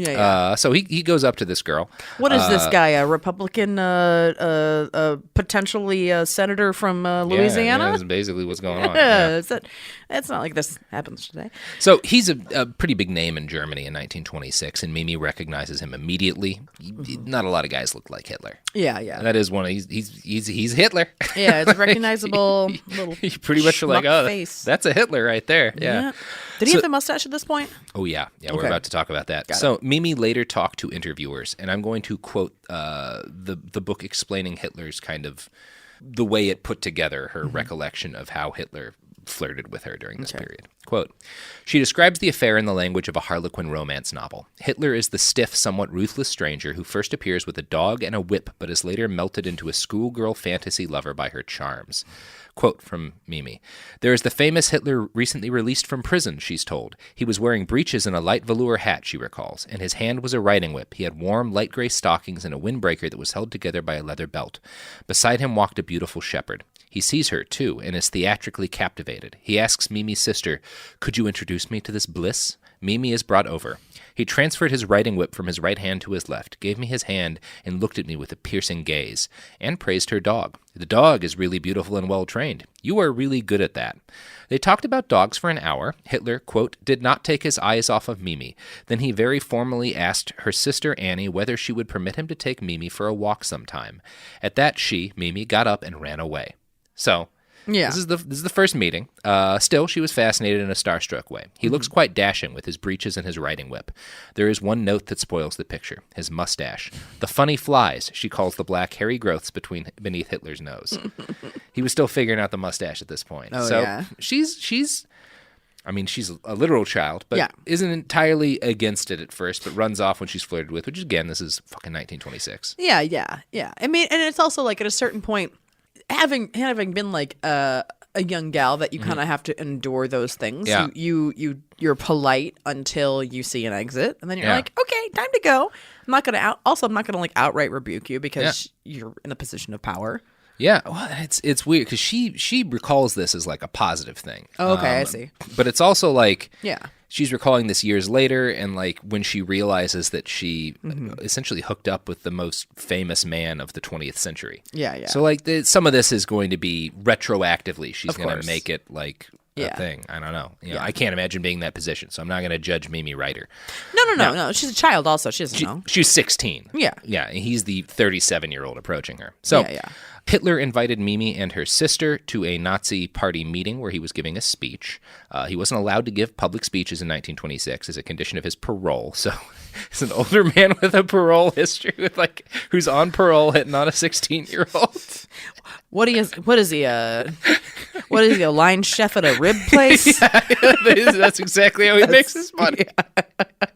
So he goes up to this girl. What is this guy, a Republican potentially a senator from Louisiana. Yeah, that's basically what's going on. It's not like this happens today. So he's a pretty big name in Germany in 1926, and Mimi recognizes him immediately. Not a lot of guys look like Hitler. Yeah. That is one. He's Hitler. Yeah, it's recognizable. Little you pretty much are like, face. That's a Hitler right there. Yeah. Did he have the mustache at this point? Oh yeah. Okay. We're about to talk about that. So Mimi later talked to interviewers, and I'm going to quote the book explaining Hitler's kind of the way it put together her recollection of how Hitler flirted with her during this period. Quote, she describes the affair in the language of a Harlequin romance novel. Hitler is the stiff, somewhat ruthless stranger who first appears with a dog and a whip, but is later melted into a schoolgirl fantasy lover by her charms. Quote from Mimi, there is the famous Hitler recently released from prison, she's told. He was wearing breeches and a light velour hat, she recalls. In his hand was a riding whip. He had warm, light gray stockings and a windbreaker that was held together by a leather belt. Beside him walked a beautiful shepherd. He sees her, too, and is theatrically captivated. He asks Mimi's sister, could you introduce me to this bliss? Mimi is brought over. He transferred his riding whip from his right hand to his left, gave me his hand, and looked at me with a piercing gaze, and praised her dog. The dog is really beautiful and well-trained. You are really good at that. They talked about dogs for an hour. Hitler, quote, did not take his eyes off of Mimi. Then he very formally asked her sister Annie whether she would permit him to take Mimi for a walk sometime. At that, Mimi, got up and ran away. So, this is the first meeting. Still, she was fascinated in a starstruck way. He looks quite dashing with his breeches and his riding whip. There is one note that spoils the picture, his mustache. The funny flies, she calls the black hairy growths beneath Hitler's nose. He was still figuring out the mustache at this point. She's a literal child, but isn't entirely against it at first, but runs off when she's flirted with, which again, this is fucking 1926. Yeah. I mean, and it's also like at a certain point, having been like a young gal that you kind of have to endure those things. Yeah. You're polite until you see an exit, and then you're like, okay, time to go. I'm not gonna like outright rebuke you because you're in a position of power. Yeah, well, it's weird because she recalls this as like a positive thing. Oh, okay, I see. But it's also like she's recalling this years later, and like when she realizes that she essentially hooked up with the most famous man of the 20th century. Yeah. So like some of this is going to be retroactively. She's going to make it like a thing. I don't know. You know, I can't imagine being in that position, so I'm not going to judge Mimi Ryder. No. She's a child also. She doesn't know. She's 16. Yeah. Yeah, and he's the 37-year-old approaching her. So Hitler invited Mimi and her sister to a Nazi party meeting where he was giving a speech. He wasn't allowed to give public speeches in 1926 as a condition of his parole. So it's an older man with a parole history, who's on parole hitting on a 16-year-old. What is he? What is he? A line chef at a rib place? That's exactly how he makes his money.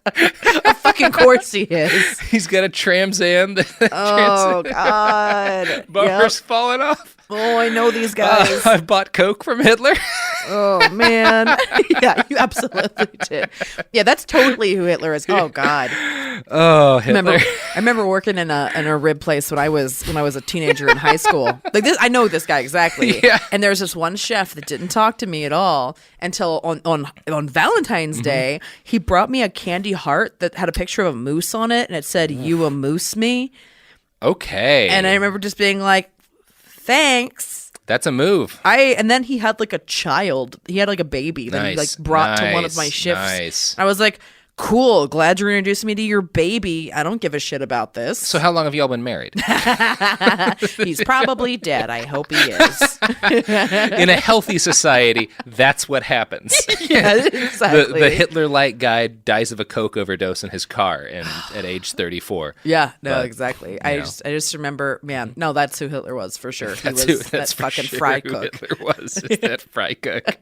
Of fucking course he is. He's got a Trans Am. Oh God! Bumpers falling off. Oh, I know these guys. I bought Coke from Hitler. Oh man, yeah, you absolutely did. Yeah, that's totally who Hitler is. Oh God. Oh, Hitler. I remember working in a rib place when I was a teenager in high school. Like this, I know this guy exactly. Yeah. And there's this one chef that didn't talk to me at all until on Valentine's Day. He brought me a candy heart that had a picture of a moose on it, and it said, "You a moose me." Okay. And I remember just being like, "Thanks." That's a move. And then he had like a child. He had like a baby that he like brought to one of my shifts. Nice. I was like, cool. Glad you're introducing me to your baby. I don't give a shit about this. So how long have y'all been married? He's probably dead. I hope he is. In a healthy society, that's what happens. Yeah, exactly. The Hitler-like guy dies of a coke overdose in his car at age 34. Yeah, no, exactly. I just remember, man, no, that's who Hitler was for sure. He was that fucking fry cook. Hitler was that fry cook.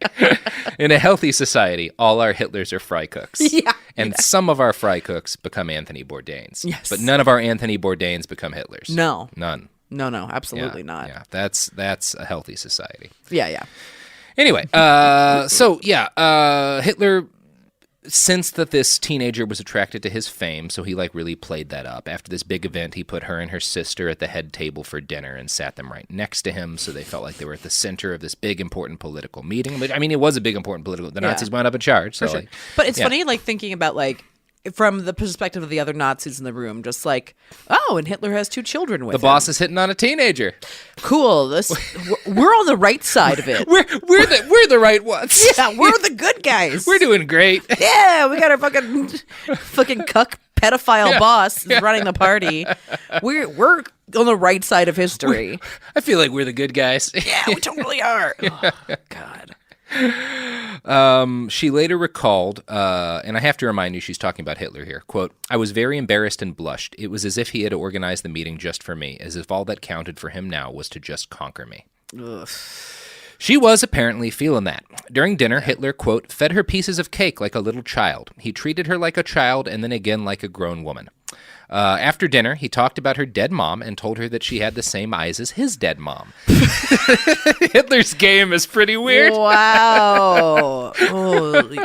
In a healthy society, all our Hitlers are fry cooks. Yeah. And some of our fry cooks become Anthony Bourdains. Yes. But none of our Anthony Bourdains become Hitlers. No. None. No, absolutely not. Yeah, that's a healthy society. Yeah. Anyway, Hitler sensed that this teenager was attracted to his fame, so he really played that up. After this big event, he put her and her sister at the head table for dinner and sat them right next to him, so they felt like they were at the center of this big, important political meeting. But, I mean, it was a big, important political... The Nazis wound up in charge. So, sure. But it's funny, thinking about, from the perspective of the other Nazis in the room, just like, oh, and Hitler has 2 children with The him. boss is hitting on a teenager. Cool. We're on the right side of it. We're the right ones. Yeah, we're the good guys. We're doing great. Yeah, we got our fucking cuck pedophile boss is running the party. We're on the right side of history. I feel like we're the good guys. Yeah, we totally are. Oh, God. She later recalled, and I have to remind you, she's talking about Hitler here. Quote, I was very embarrassed and blushed. It was as if he had organized the meeting just for me, as if all that counted for him now was to just conquer me. Ugh. She was apparently feeling that. During dinner, Hitler, quote, fed her pieces of cake like a little child. He treated her like a child and then again like a grown woman. After dinner, he talked about her dead mom and told her that she had the same eyes as his dead mom. Hitler's game is pretty weird. Wow. Holy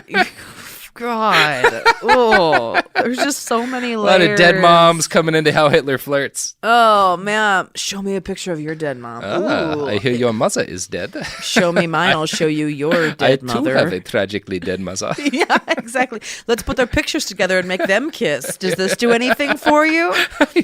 God. Oh, there's just so many layers. A lot of dead moms coming into how Hitler flirts. Oh, man. Show me a picture of your dead mom. I hear your mother is dead. Show me mine. I'll show you your dead mother. I too have a tragically dead mother. Yeah, exactly. Let's put their pictures together and make them kiss. Does this do anything for you?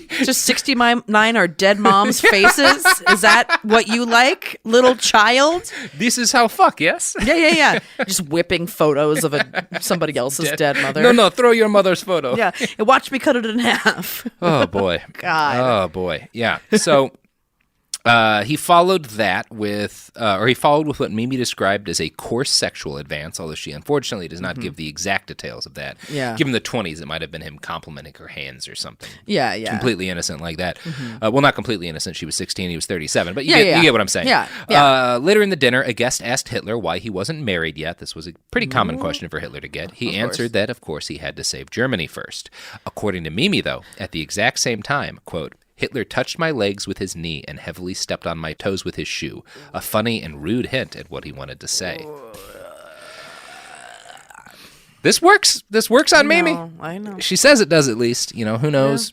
Just 69 are dead moms' faces? Is that what you like, little child? This is how fuck, yes? Yeah. Just whipping photos of somebody else's dead mother. No, throw your mother's photo. Yeah, and watch me cut it in half. Oh, boy. God. Oh, boy. Yeah. So he followed that with, what Mimi described as a coarse sexual advance, although she unfortunately does not give the exact details of that. Yeah. Given the 20s, it might have been him complimenting her hands or something. Yeah. Completely innocent like that. Well, not completely innocent. She was 16, he was 37, but you get what I'm saying. Yeah. Later in the dinner, a guest asked Hitler why he wasn't married yet. This was a pretty common question for Hitler to get. He answered that, of course, he had to save Germany first. According to Mimi, though, at the exact same time, quote, Hitler touched my legs with his knee and heavily stepped on my toes with his shoe, a funny and rude hint at what he wanted to say. This works on Mimi. I know. She says it does, at least. Who knows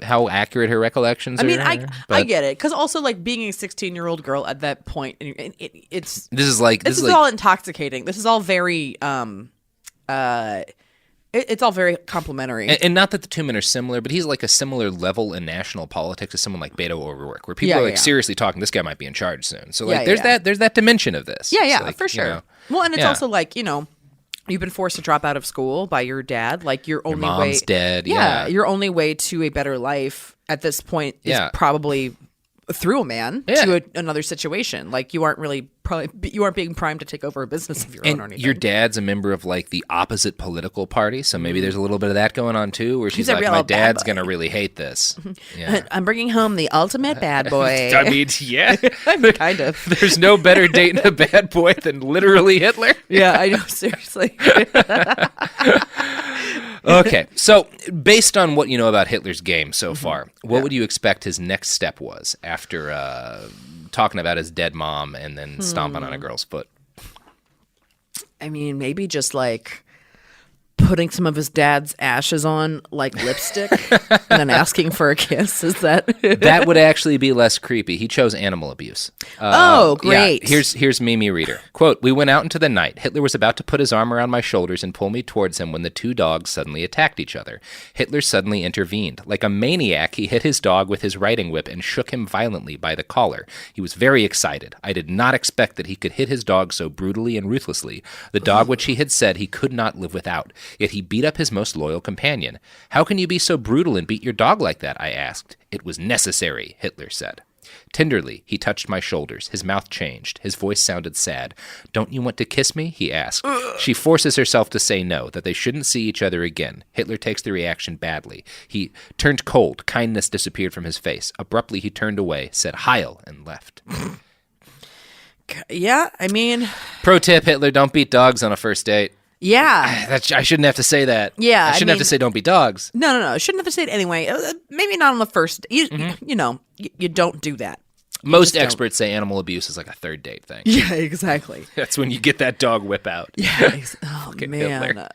how accurate her recollections are. I get it. Because also, like, being a 16-year-old girl at that point, this is all intoxicating. This is all very... It's all very complimentary. And not that the two men are similar, but he's like a similar level in national politics as someone like Beto O'Rourke, where people are seriously talking, this guy might be in charge soon. So there's that dimension of this. Yeah, for sure. Well, and it's also like, you've been forced to drop out of school by your dad. Like your mom's dead. Yeah. Your only way to a better life at this point is probably through a man to another situation. Like you aren't being primed to take over a business of your own or anything. Your dad's a member of like the opposite political party, so maybe there's a little bit of that going on too, where she's like, my dad's gonna really hate this. Yeah. I'm bringing home the ultimate bad boy. I mean, yeah. Kind of. There's no better dating a bad boy than literally Hitler. Yeah, I know, seriously. Okay, so based on what you know about Hitler's game so far, what would you expect his next step was after talking about his dead mom and then stomping on a girl's foot? I mean, maybe just like putting some of his dad's ashes on like lipstick and then asking for a kiss. Is that that would actually be less creepy. He chose animal abuse. Oh, great. Yeah, here's Mimi Reader. Quote, we went out into the night. Hitler was about to put his arm around my shoulders and pull me towards him when the two dogs suddenly attacked each other. Hitler suddenly intervened. Like a maniac, he hit his dog with his riding whip and shook him violently by the collar. He was very excited. I did not expect that he could hit his dog so brutally and ruthlessly, the dog which he had said he could not live without. Yet he beat up his most loyal companion. How can you be so brutal and beat your dog like that? I asked. It was necessary, Hitler said. Tenderly, he touched my shoulders. His mouth changed. His voice sounded sad. Don't you want to kiss me? He asked. She forces herself to say no, that they shouldn't see each other again. Hitler takes the reaction badly. He turned cold. Kindness disappeared from his face. Abruptly, he turned away, said Heil, and left. Yeah, I mean... Pro tip, Hitler, don't beat dogs on a first date. Yeah. I shouldn't have to say that. Yeah. I shouldn't have to say don't be dogs. No. Shouldn't have to say it anyway. Maybe not on the first. You don't do that. Most experts say animal abuse is like a third date thing. Yeah, exactly. That's when you get that dog whip out. Yeah. Oh, man.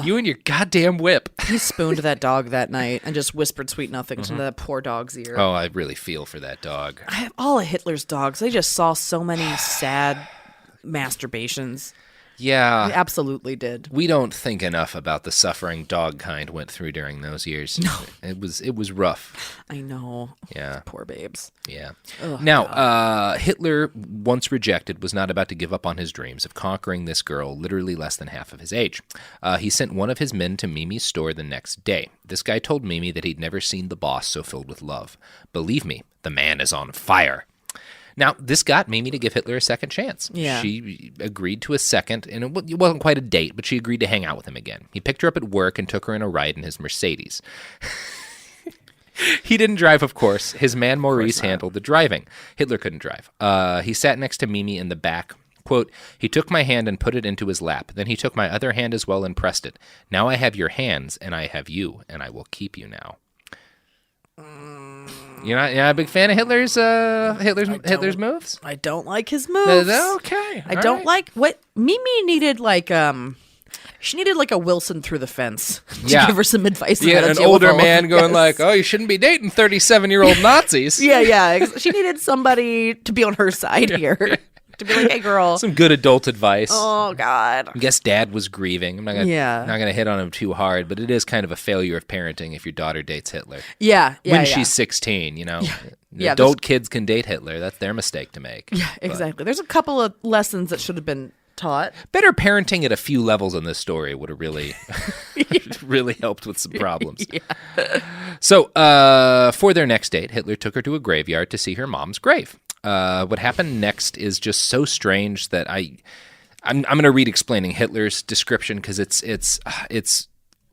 You and your goddamn whip. He spooned that dog that night and just whispered sweet nothings into that poor dog's ear. Oh, I really feel for that dog. I have all of Hitler's dogs. They just saw so many sad masturbations. Yeah. He absolutely did. We don't think enough about the suffering dog kind went through during those years. No. It was rough. I know. Yeah. Poor babes. Yeah. Ugh, now, Hitler, once rejected, was not about to give up on his dreams of conquering this girl literally less than half of his age. He sent one of his men to Mimi's store the next day. This guy told Mimi that he'd never seen the boss so filled with love. Believe me, the man is on fire. Now, this got Mimi to give Hitler a second chance. Yeah. She agreed to a second, and it wasn't quite a date, but she agreed to hang out with him again. He picked her up at work and took her in a ride in his Mercedes. He didn't drive, of course. His man Maurice handled the driving. Hitler couldn't drive. He sat next to Mimi in the back. Quote, he took my hand and put it into his lap. Then he took my other hand as well and pressed it. Now I have your hands, and I have you, and I will keep you now. You're not a big fan of Hitler's moves? I don't like his moves. Okay. I don't like what Mimi needed. She needed like a Wilson through the fence to give her some advice. Yeah, an older man going like, "Oh, you shouldn't be dating 37-year-old Nazis." Yeah. She needed somebody to be on her side here. To be like, hey, girl. Some good adult advice. Oh, God. I guess Dad was grieving. I'm not gonna hit on him too hard, but it is kind of a failure of parenting if your daughter dates Hitler. Yeah. When she's 16, adult kids can date Hitler. That's their mistake to make. Yeah, exactly. There's a couple of lessons that should have been taught. Better parenting at a few levels in this story would have really, really helped with some problems. Yeah. So, for their next date, Hitler took her to a graveyard to see her mom's grave. What happened next is just so strange that I'm going to read explaining Hitler's description because it's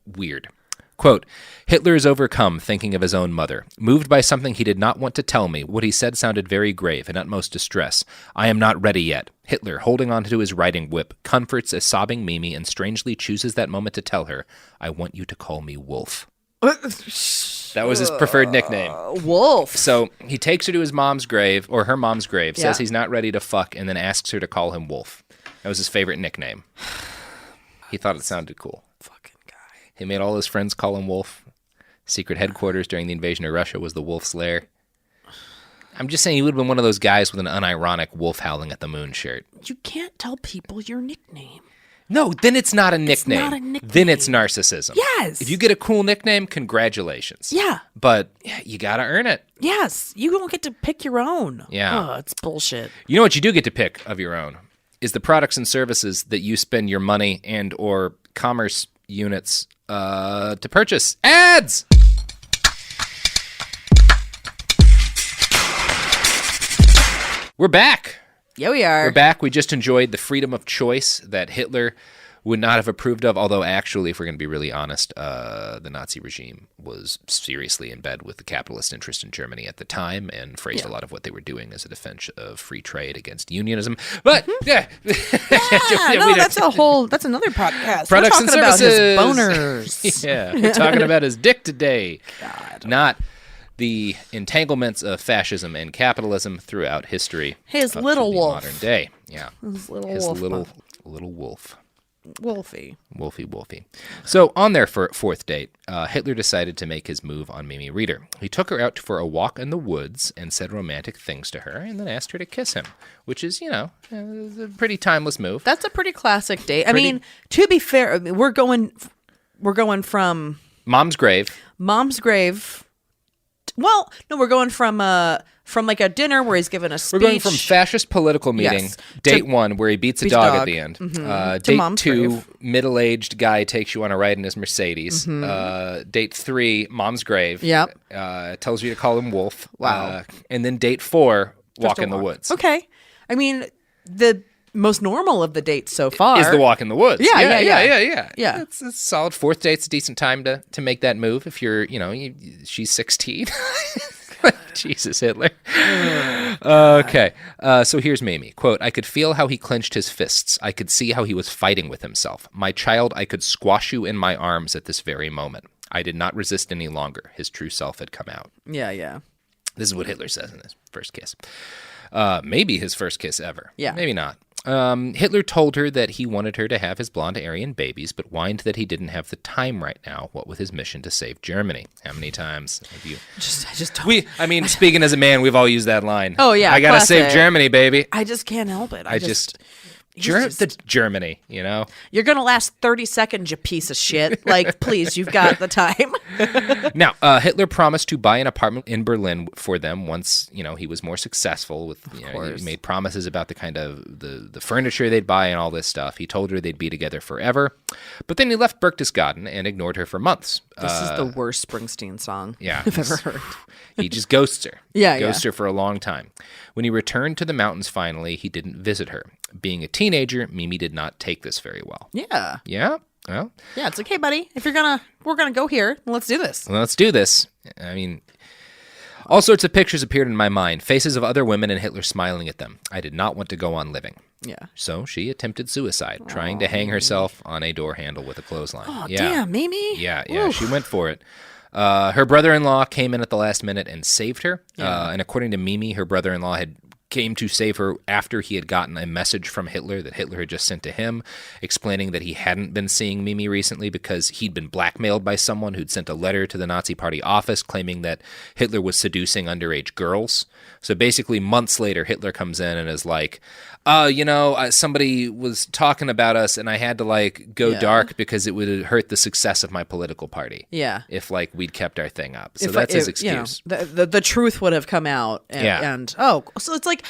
weird. Quote, Hitler is overcome, thinking of his own mother. Moved by something he did not want to tell me, what he said sounded very grave and utmost distress. I am not ready yet. Hitler, holding on to his riding whip, comforts a sobbing Mimi and strangely chooses that moment to tell her, I want you to call me Wolf. That was his preferred nickname. Wolf. So he takes her to his mom's grave, or her mom's grave, says he's not ready to fuck, and then asks her to call him Wolf. That was his favorite nickname. He thought it sounded cool. Fucking guy. He made all his friends call him Wolf. Secret headquarters during the invasion of Russia was the Wolf's Lair. I'm just saying he would have been one of those guys with an unironic wolf howling at the moon shirt. You can't tell people your nickname. No, then it's not a nickname. It's not a nickname. Then it's narcissism. Yes. If you get a cool nickname, congratulations. Yeah. But you got to earn it. Yes. You don't get to pick your own. Yeah. Oh, it's bullshit. You know what you do get to pick of your own is the products and services that you spend your money and or commerce units to purchase. Ads! We're back. Yeah, we are. We're back. We just enjoyed the freedom of choice that Hitler would not have approved of, although actually, if we're going to be really honest, the Nazi regime was seriously in bed with the capitalist interest in Germany at the time and phrased a lot of what they were doing as a defense of free trade against unionism. But, that's another podcast. Products and services. About his boners. Yeah, we're talking about his dick today. God. Not the entanglements of fascism and capitalism throughout history. His little wolf. Modern day. Yeah. His little wolf. Wolfie. Wolfie. So on their fourth date, Hitler decided to make his move on Mimi Reeder. He took her out for a walk in the woods and said romantic things to her and then asked her to kiss him, which is, a pretty timeless move. That's a pretty classic date. I mean, to be fair, we're going from Mom's grave. Well, no, we're going from like a dinner where he's given a speech. We're going from fascist political meeting, date 1, where he beats a dog at the end. Mm-hmm. Date 2, middle-aged guy takes you on a ride in his Mercedes. Mm-hmm. Date 3, mom's grave. Yep. Tells you to call him Wolf. Wow. And then date 4, walk in the woods. Okay. I mean, the most normal of the dates so far is the walk in the woods. Yeah. It's a solid fourth date's a decent time to make that move if you're, she's 16. Jesus, Hitler. Okay. So here's Mimi. Quote, I could feel how he clenched his fists. I could see how he was fighting with himself. My child, I could squash you in my arms at this very moment. I did not resist any longer. His true self had come out. Yeah. This is what Hitler says in his first kiss. Maybe his first kiss ever. Yeah. Maybe not. Hitler told her that he wanted her to have his blonde Aryan babies, but whined that he didn't have the time right now, what with his mission to save Germany. How many times have you... I just don't... Speaking as a man, we've all used that line. Oh, yeah. I gotta save Germany, baby. I just can't help it. Germany, You're going to last 30 seconds, you piece of shit. Like, please, you've got the time. Now, Hitler promised to buy an apartment in Berlin for them once, he was more successful with, he made promises about the kind of the furniture they'd buy and all this stuff. He told her they'd be together forever. But then he left Berchtesgaden and ignored her for months. This is the worst Springsteen song I've ever heard. He just ghosts her. Ghosts her for a long time. When he returned to the mountains finally, he didn't visit her. Being a teenager, Mimi did not take this very well. Yeah. Yeah? Well. Yeah, it's like, hey, buddy, if we're gonna go here, let's do this. Let's do this. I mean, all sorts of pictures appeared in my mind. Faces of other women and Hitler smiling at them. I did not want to go on living. Yeah. So she attempted suicide, trying to hang herself on a door handle with a clothesline. Oh, damn, Mimi. Yeah, she went for it. Her brother-in-law came in at the last minute and saved her. And according to Mimi, her brother-in-law came to save her after he had gotten a message from Hitler that Hitler had just sent to him, explaining that he hadn't been seeing Mimi recently because he'd been blackmailed by someone who'd sent a letter to the Nazi Party office claiming that Hitler was seducing underage girls. So basically, months later, Hitler comes in and is like, somebody was talking about us and I had to go dark because it would hurt the success of my political party. Yeah. If we'd kept our thing up. So that's his excuse. The truth would have come out. So it's like,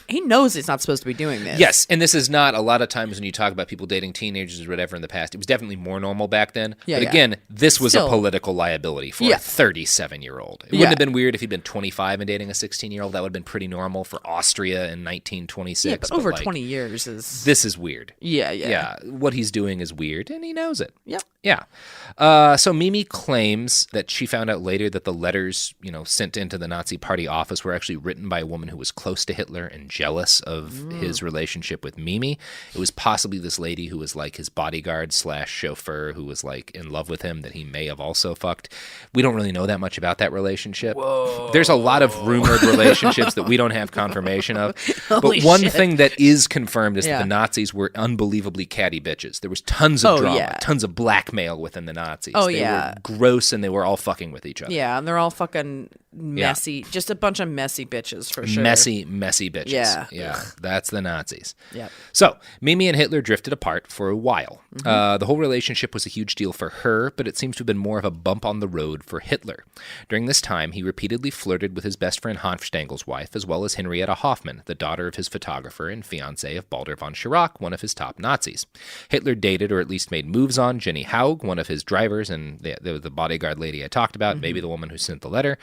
he knows he's not supposed to be doing this. Yes, and this is not a lot of times when you talk about people dating teenagers or whatever in the past. It was definitely more normal back then. But again, this was a political liability for a 37-year-old. It wouldn't have been weird if he'd been 25 and dating a 16-year-old. That would have been pretty normal for Austria in 1926. Yeah, but over 20 years is... This is weird. Yeah. What he's doing is weird, and he knows it. Yep. Yeah. So Mimi claims that she found out later that the letters, sent into the Nazi Party office were actually written by a woman who was close to Hitler and jealous of his relationship with Mimi. It was possibly this lady who was his bodyguard / chauffeur who was in love with him that he may have also fucked. We don't really know that much about that relationship. Whoa. There's a lot of rumored relationships that we don't have confirmation of. But one thing that is confirmed is that the Nazis were unbelievably catty bitches. There was tons of drama, tons of blackmail within the Nazis. They were gross and they were all fucking with each other. Yeah, and they're all fucking messy. Just a bunch of messy bitches for sure. Messy bitches. Yeah. That's the Nazis. Yeah. So Mimi and Hitler drifted apart for a while. The whole relationship was a huge deal for her, but it seems to have been more of a bump on the road for Hitler. During this time, he repeatedly flirted with his best friend Hanfstangel's wife, as well as Henrietta Hoffmann, the daughter of his photographer and fiancée of Baldur von Schirach, one of his top Nazis. Hitler dated, or at least made moves on, Jenny Haug, one of his drivers, and the bodyguard lady I talked about, maybe the woman who sent the letter.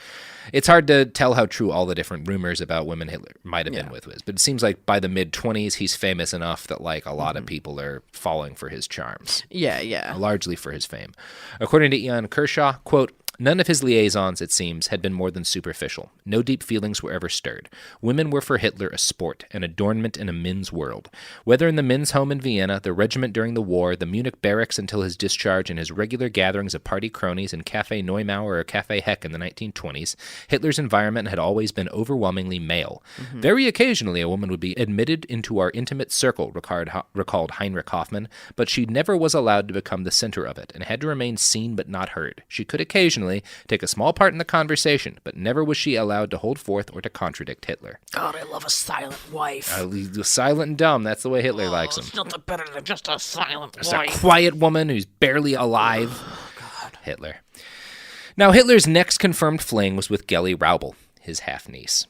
It's hard to tell how true all the different rumors about women Hitler might have been with was, but it seems like by the mid-20s, he's famous enough that a lot of people are falling for his charms. Yeah. Largely for his fame. According to Ian Kershaw, quote, none of his liaisons, it seems, had been more than superficial. No deep feelings were ever stirred. Women were for Hitler a sport, an adornment in a men's world. Whether in the men's home in Vienna, the regiment during the war, the Munich barracks until his discharge, and his regular gatherings of party cronies in Café Neumauer or Café Heck in the 1920s, Hitler's environment had always been overwhelmingly male. Very occasionally, a woman would be admitted into our intimate circle, recalled Heinrich Hoffmann, but she never was allowed to become the center of it, and had to remain seen but not heard. She could occasionally take a small part in the conversation, but never was she allowed to hold forth or to contradict Hitler. God, I love a silent wife. Silent and dumb, that's the way Hitler likes them. It's nothing better than just a silent Just wife. a quiet woman who's barely alive. God. Hitler. Now, Hitler's next confirmed fling was with Geli Raubel, his half-niece.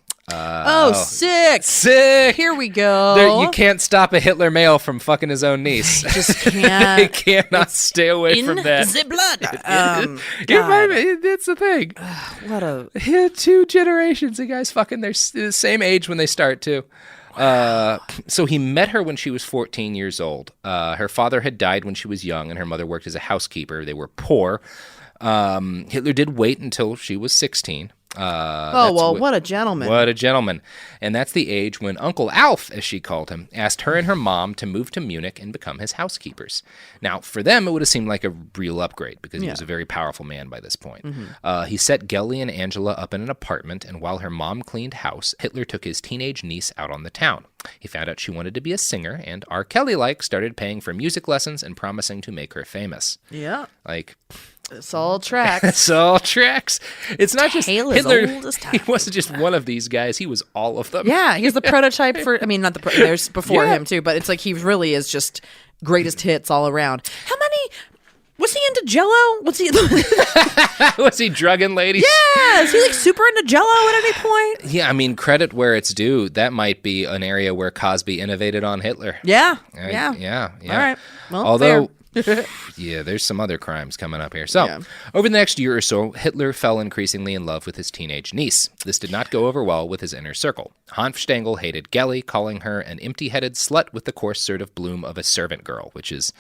Sick! Sick! Here we go. You can't stop a Hitler male from fucking his own niece. Just can't. He cannot stay away from that. In the blood. That's the thing. What a... 2 generations. The guys fucking, they're the same age when they start, too. So he met her when she was 14 years old. Her father had died when she was young, and her mother worked as a housekeeper. They were poor. Hitler did wait until she was 16. What a gentleman. What a gentleman. And that's the age when Uncle Alf, as she called him, asked her and her mom to move to Munich and become his housekeepers. Now, for them, it would have seemed like a real upgrade because he was a very powerful man by this point. He set Geli and Angela up in an apartment, and while her mom cleaned house, Hitler took his teenage niece out on the town. He found out she wanted to be a singer, and R. Kelly-like started paying for music lessons and promising to make her famous. Yeah. It's all tracks. It's all tracks. It's not just Tale as Hitler. old as time. He wasn't just one of these guys. He was all of them. Yeah, he's the prototype for. I mean, not the. There's before him too, but it's like he really is just greatest hits all around. How many? Was he into Jello? Was he? Was he drugging ladies? Yeah, is he like super into Jello at any point? Yeah, I mean, credit where it's due. That might be an area where Cosby innovated on Hitler. Yeah. Yeah. All right. Well, although, yeah, there's some other crimes coming up here. So, over the next year or so, Hitler fell increasingly in love with his teenage niece. This did not go over well with his inner circle. Hanfstaengl hated Gelly, calling her an empty-headed slut with the coarse sort of bloom of a servant girl, which is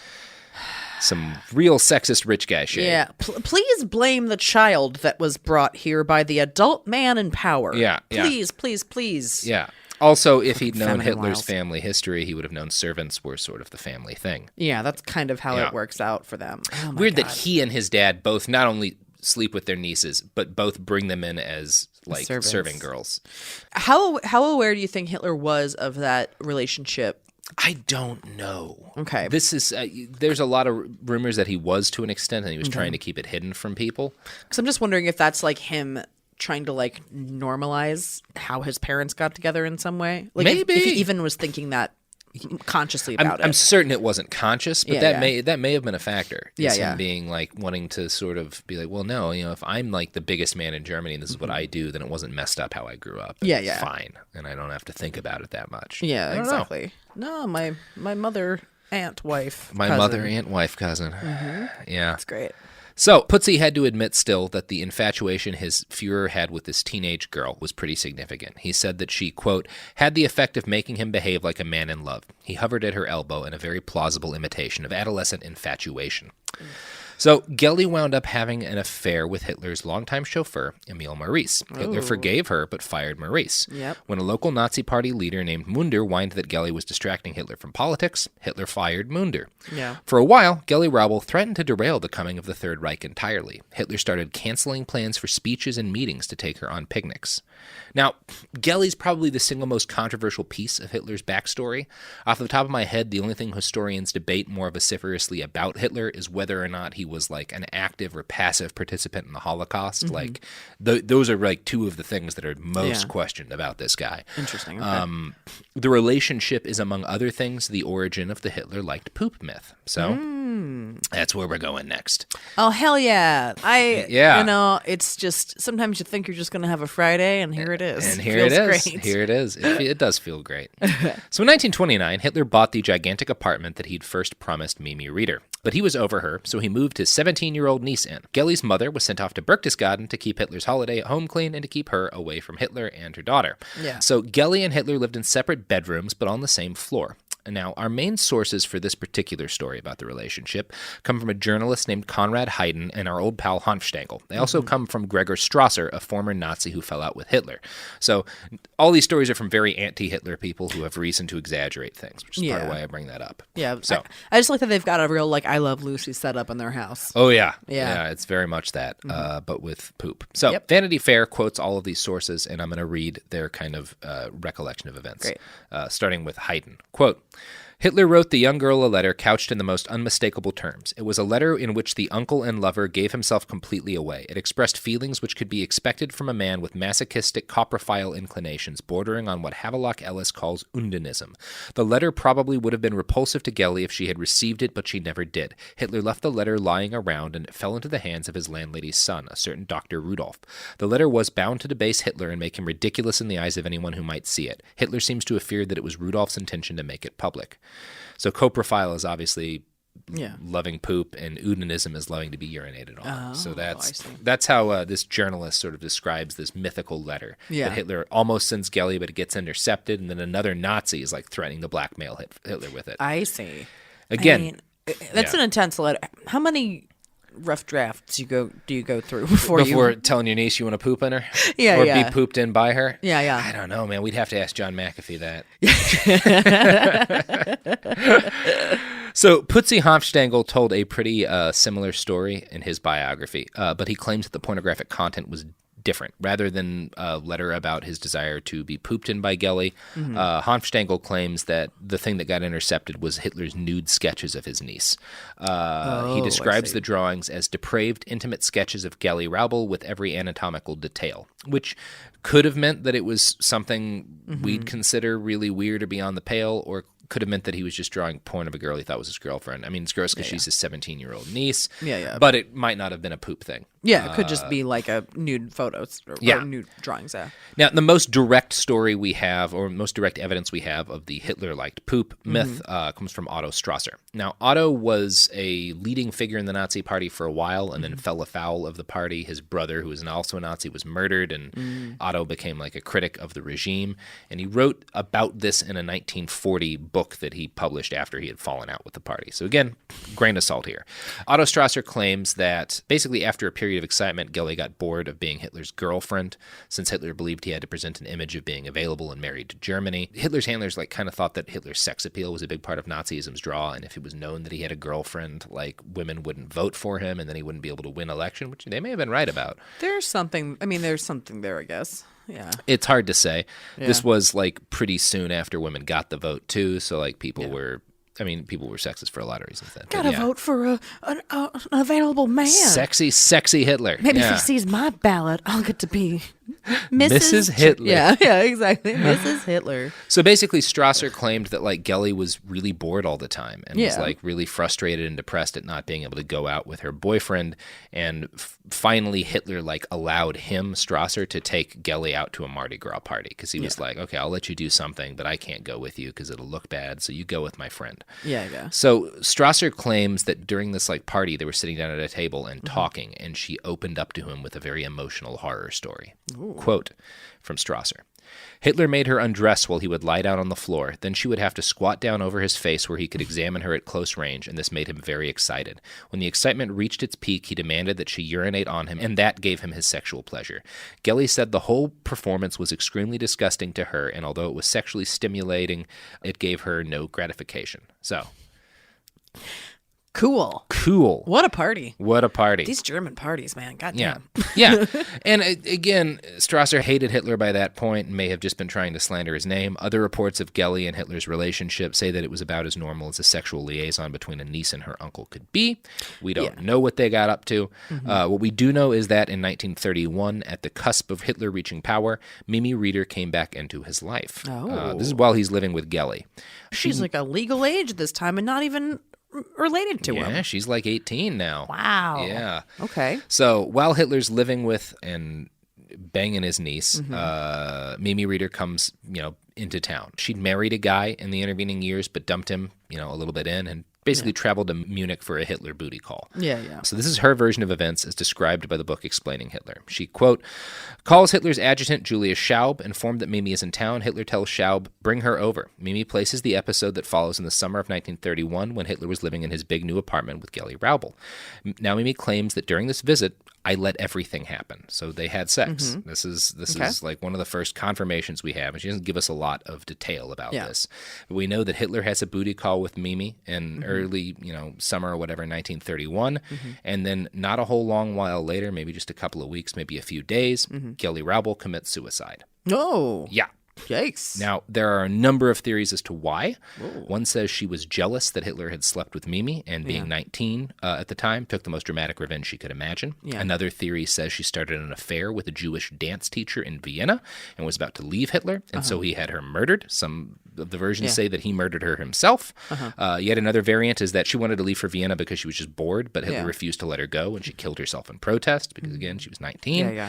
some real sexist rich guy shit. Yeah. Please blame the child that was brought here by the adult man in power. Yeah. Please. Yeah. Also, if he'd known feminine Hitler's wiles. family history, he would have known servants were sort of the family thing. Yeah, that's kind of how it works out for them. Oh my Weird God. that he and his dad both not only sleep with their nieces, but both bring them in as like Servants. serving girls. How aware do you think Hitler was of that relationship? I don't know. Okay. This is there's a lot of rumors that he was to an extent, and he was trying to keep it hidden from people. Because I'm just wondering if that's like him trying to like normalize how his parents got together in some way. Like Maybe. if he even was thinking that consciously about I'm it. certain it wasn't conscious, but Yeah, that may have been a factor. Yeah, Is him yeah. being like wanting to sort of be like, well, no, if I'm like the biggest man in Germany and this is what I do, then it wasn't messed up how I grew up. Yeah, It's yeah. fine, and I don't have to think about it that much. Yeah, I don't know. exactly. No, my mother, aunt, wife, My cousin. mother, aunt, wife, cousin. Yeah. That's great. So, Putzi had to admit still that the infatuation his Fuhrer had with this teenage girl was pretty significant. He said that she, quote, had the effect of making him behave like a man in love. He hovered at her elbow in a very plausible imitation of adolescent infatuation. So, Gelly wound up having an affair with Hitler's longtime chauffeur, Emil Maurice. Hitler forgave her, but fired Maurice. Yep. When a local Nazi party leader named Munder whined that Gelly was distracting Hitler from politics, Hitler fired Munder. Yeah. For a while, Gelly Raubel threatened to derail the coming of the Third Reich entirely. Hitler started canceling plans for speeches and meetings to take her on picnics. Now, Gelly's probably the single most controversial piece of Hitler's backstory. Off the top of my head, the only thing historians debate more vociferously about Hitler is whether or not he was like an active or passive participant in the Holocaust. Like, those are like two of the things that are most questioned about this guy. Interesting. Okay. The relationship is, among other things, the origin of the Hitler liked poop myth. So that's where we're going next. Oh, hell yeah. Yeah. You know, it's just, sometimes you think you're just going to have a Friday, and here it is. And here it Feels is. great. Here it is. It does feel great. So in 1929, Hitler bought the gigantic apartment that he'd first promised Mimi Reeder. But he was over her, so he moved his 17-year-old niece in. Gelly's mother was sent off to Berchtesgaden to keep Hitler's holiday at home clean and to keep her away from Hitler and her daughter. Yeah. So Gelly and Hitler lived in separate bedrooms, but on the same floor. Now, our main sources for this particular story about the relationship come from a journalist named Konrad Haydn and our old pal Hanfstaengl. They also come from Gregor Strasser, a former Nazi who fell out with Hitler. So all these stories are from very anti-Hitler people who have reason to exaggerate things, which is part of why I bring that up. Yeah. So I just like that they've got a real, like, I Love Lucy setup in their house. Oh, yeah. Yeah. It's very much that, but with poop. So Vanity Fair quotes all of these sources, and I'm going to read their kind of recollection of events. Great. Starting with Haydn. Quote, Hitler wrote the young girl a letter couched in the most unmistakable terms. It was a letter in which the uncle and lover gave himself completely away. It expressed feelings which could be expected from a man with masochistic coprophile inclinations bordering on what Havelock Ellis calls undinism. The letter probably would have been repulsive to Gelly if she had received it, but she never did. Hitler left the letter lying around, and it fell into the hands of his landlady's son, a certain Dr. Rudolph. The letter was bound to debase Hitler and make him ridiculous in the eyes of anyone who might see it. Hitler seems to have feared that it was Rudolph's intention to make it public. So coprophile is obviously loving poop, and udinism is loving to be urinated on. So that's how this journalist sort of describes this mythical letter that Hitler almost sends Gelly, but it gets intercepted, and then another Nazi is like threatening to blackmail Hitler with it. I see. Again, I mean, that's an intense letter. How many rough drafts do you go through before telling your niece you want to poop in her? Yeah, or yeah. be pooped in by her? Yeah, yeah. I don't know, man. We'd have to ask John McAfee that. So Putzi Hanfstaengl told a pretty similar story in his biography, but he claims that the pornographic content was different. Rather than a letter about his desire to be pooped in by Gelly, Hanfstaengl claims that the thing that got intercepted was Hitler's nude sketches of his niece. He describes the drawings as depraved, intimate sketches of Gelly Raubel with every anatomical detail, which could have meant that it was something we'd consider really weird or beyond the pale, or could have meant that he was just drawing porn of a girl he thought was his girlfriend. I mean, it's gross because she's his 17-year-old niece. But it might not have been a poop thing. Yeah, it could just be like a nude photos or nude drawings. Yeah. Now, the most direct story we have, or most direct evidence we have of the Hitler-liked poop myth comes from Otto Strasser. Now, Otto was a leading figure in the Nazi party for a while and then fell afoul of the party. His brother, who was also a Nazi, was murdered, and Otto became like a critic of the regime. And he wrote about this in a 1940 book that he published after he had fallen out with the party. So again, grain of salt here. Otto Strasser claims that basically after a period of excitement, Gelly got bored of being Hitler's girlfriend, since Hitler believed he had to present an image of being available and married to Germany. Hitler's handlers kind of thought that Hitler's sex appeal was a big part of Nazism's draw, and if it was known that he had a girlfriend, women wouldn't vote for him, and then he wouldn't be able to win election, which they may have been right about. There's something there, I guess. Yeah. It's hard to say. Yeah. This was pretty soon after women got the vote too, so people were sexist for a lot of reasons then. Gotta vote for an available man. Sexy Hitler. Maybe if he sees my ballot, I'll get to be Mrs. Hitler. Yeah, exactly. Mrs. Hitler. So basically, Strasser claimed that Gelly was really bored all the time and was really frustrated and depressed at not being able to go out with her boyfriend. And finally, Hitler allowed him, Strasser, to take Gelly out to a Mardi Gras party because he was like, okay, I'll let you do something, but I can't go with you because it'll look bad. So you go with my friend. Yeah. So Strasser claims that during this party, they were sitting down at a table and talking, and she opened up to him with a very emotional horror story. Ooh. Quote from Strasser: Hitler made her undress while he would lie down on the floor. Then she would have to squat down over his face where he could examine her at close range, and this made him very excited. When the excitement reached its peak, he demanded that she urinate on him, and that gave him his sexual pleasure. Gelly said the whole performance was extremely disgusting to her, and although it was sexually stimulating, it gave her no gratification. So... Cool. What a party. These German parties, man. Goddamn. Yeah. And again, Strasser hated Hitler by that point and may have just been trying to slander his name. Other reports of Gelly and Hitler's relationship say that it was about as normal as a sexual liaison between a niece and her uncle could be. We don't know what they got up to. What we do know is that in 1931, at the cusp of Hitler reaching power, Mimi Reeder came back into his life. This is while he's living with Gelly. She's a legal age this time and not even... related to him. Yeah, she's 18 now. Wow. Yeah. Okay. So while Hitler's living with and banging his niece, Mimi Reeder comes, into town. She'd married a guy in the intervening years, but dumped him, a little bit in, and basically traveled to Munich for a Hitler booty call. Yeah. So this is her version of events as described by the book Explaining Hitler. She, quote, calls Hitler's adjutant, Julius Schaub, informed that Mimi is in town. Hitler tells Schaub, bring her over. Mimi places the episode that follows in the summer of 1931 when Hitler was living in his big new apartment with Gelly Raubel. Now Mimi claims that during this visit, I let everything happen. So they had sex. This is one of the first confirmations we have, and she doesn't give us a lot of detail about this. But we know that Hitler has a booty call with Mimi in early, summer or whatever, 1931, and then not a whole long while later, maybe just a couple of weeks, maybe a few days, Gelly Raubel commits suicide. Oh. Yeah. Yikes. Now, there are a number of theories as to why. Ooh. One says she was jealous that Hitler had slept with Mimi, and being 19 at the time, took the most dramatic revenge she could imagine. Yeah. Another theory says she started an affair with a Jewish dance teacher in Vienna and was about to leave Hitler, and so he had her murdered. Some of the versions say that he murdered her himself. Yet another variant is that she wanted to leave for Vienna because she was just bored, but Hitler refused to let her go, and she killed herself in protest because, again, she was 19.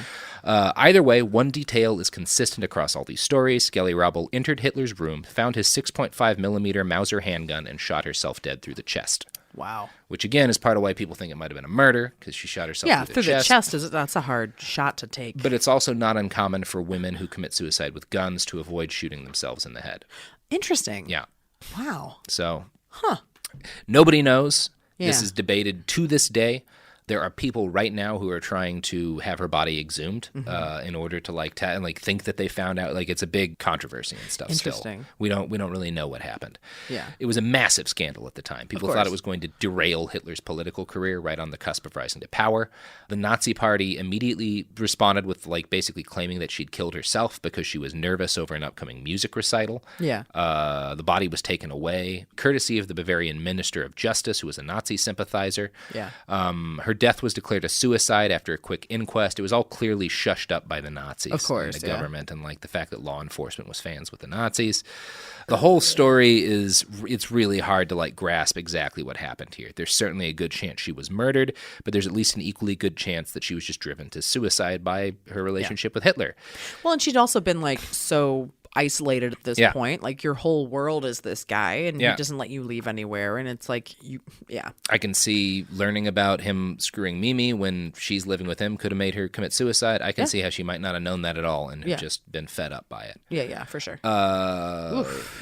Either way, one detail is consistent across all these stories. Gelly Raubel entered Hitler's room, found his 6.5 millimeter Mauser handgun, and shot herself dead through the chest. Wow. Which, again, is part of why people think it might have been a murder, because she shot herself through the chest. Yeah, through the chest, that's a hard shot to take. But it's also not uncommon for women who commit suicide with guns to avoid shooting themselves in the head. Interesting. Yeah. Wow. So, nobody knows. Yeah. This is debated to this day. There are people right now who are trying to have her body exhumed in order to think that they found out. Like, it's a big controversy and stuff. Interesting. Still, we don't really know what happened. Yeah, it was a massive scandal at the time. People thought it was going to derail Hitler's political career right on the cusp of rising to power. The Nazi Party immediately responded with basically claiming that she'd killed herself because she was nervous over an upcoming music recital. Yeah. The body was taken away, courtesy of the Bavarian Minister of Justice, who was a Nazi sympathizer. Yeah. Her death was declared a suicide after a quick inquest. It was all clearly shushed up by the Nazis. Of course, and the government, and the fact that law enforcement was fans with the Nazis. The whole story it's really hard to grasp exactly what happened here. There's certainly a good chance she was murdered, but there's at least an equally good chance that she was just driven to suicide by her relationship with Hitler. Well, and she'd also been so isolated at this point. Your whole world is this guy, and he doesn't let you leave anywhere. And it's I can see learning about him screwing Mimi when she's living with him could have made her commit suicide. I can see how she might not have known that at all and have just been fed up by it. Yeah, for sure.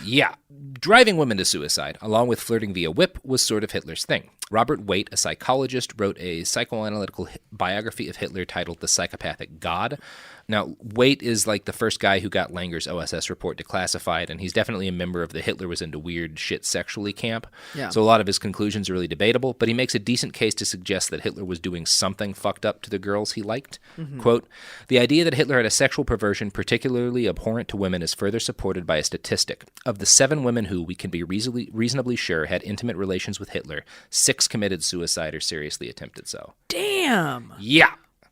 Yeah. Driving women to suicide, along with flirting via whip, was sort of Hitler's thing. Robert Waite, a psychologist, wrote a psychoanalytical biography of Hitler titled The Psychopathic God. Now, Waite is the first guy who got Langer's OSS report declassified, and he's definitely a member of the Hitler was into weird shit sexually camp. Yeah. So a lot of his conclusions are really debatable, but he makes a decent case to suggest that Hitler was doing something fucked up to the girls he liked. Mm-hmm. Quote, "The idea that Hitler had a sexual perversion particularly abhorrent to women is further supported by a statistic. Of the 7 women who, we can be reasonably sure, had intimate relations with Hitler, 6 committed suicide or seriously attempted so." Damn. Yeah.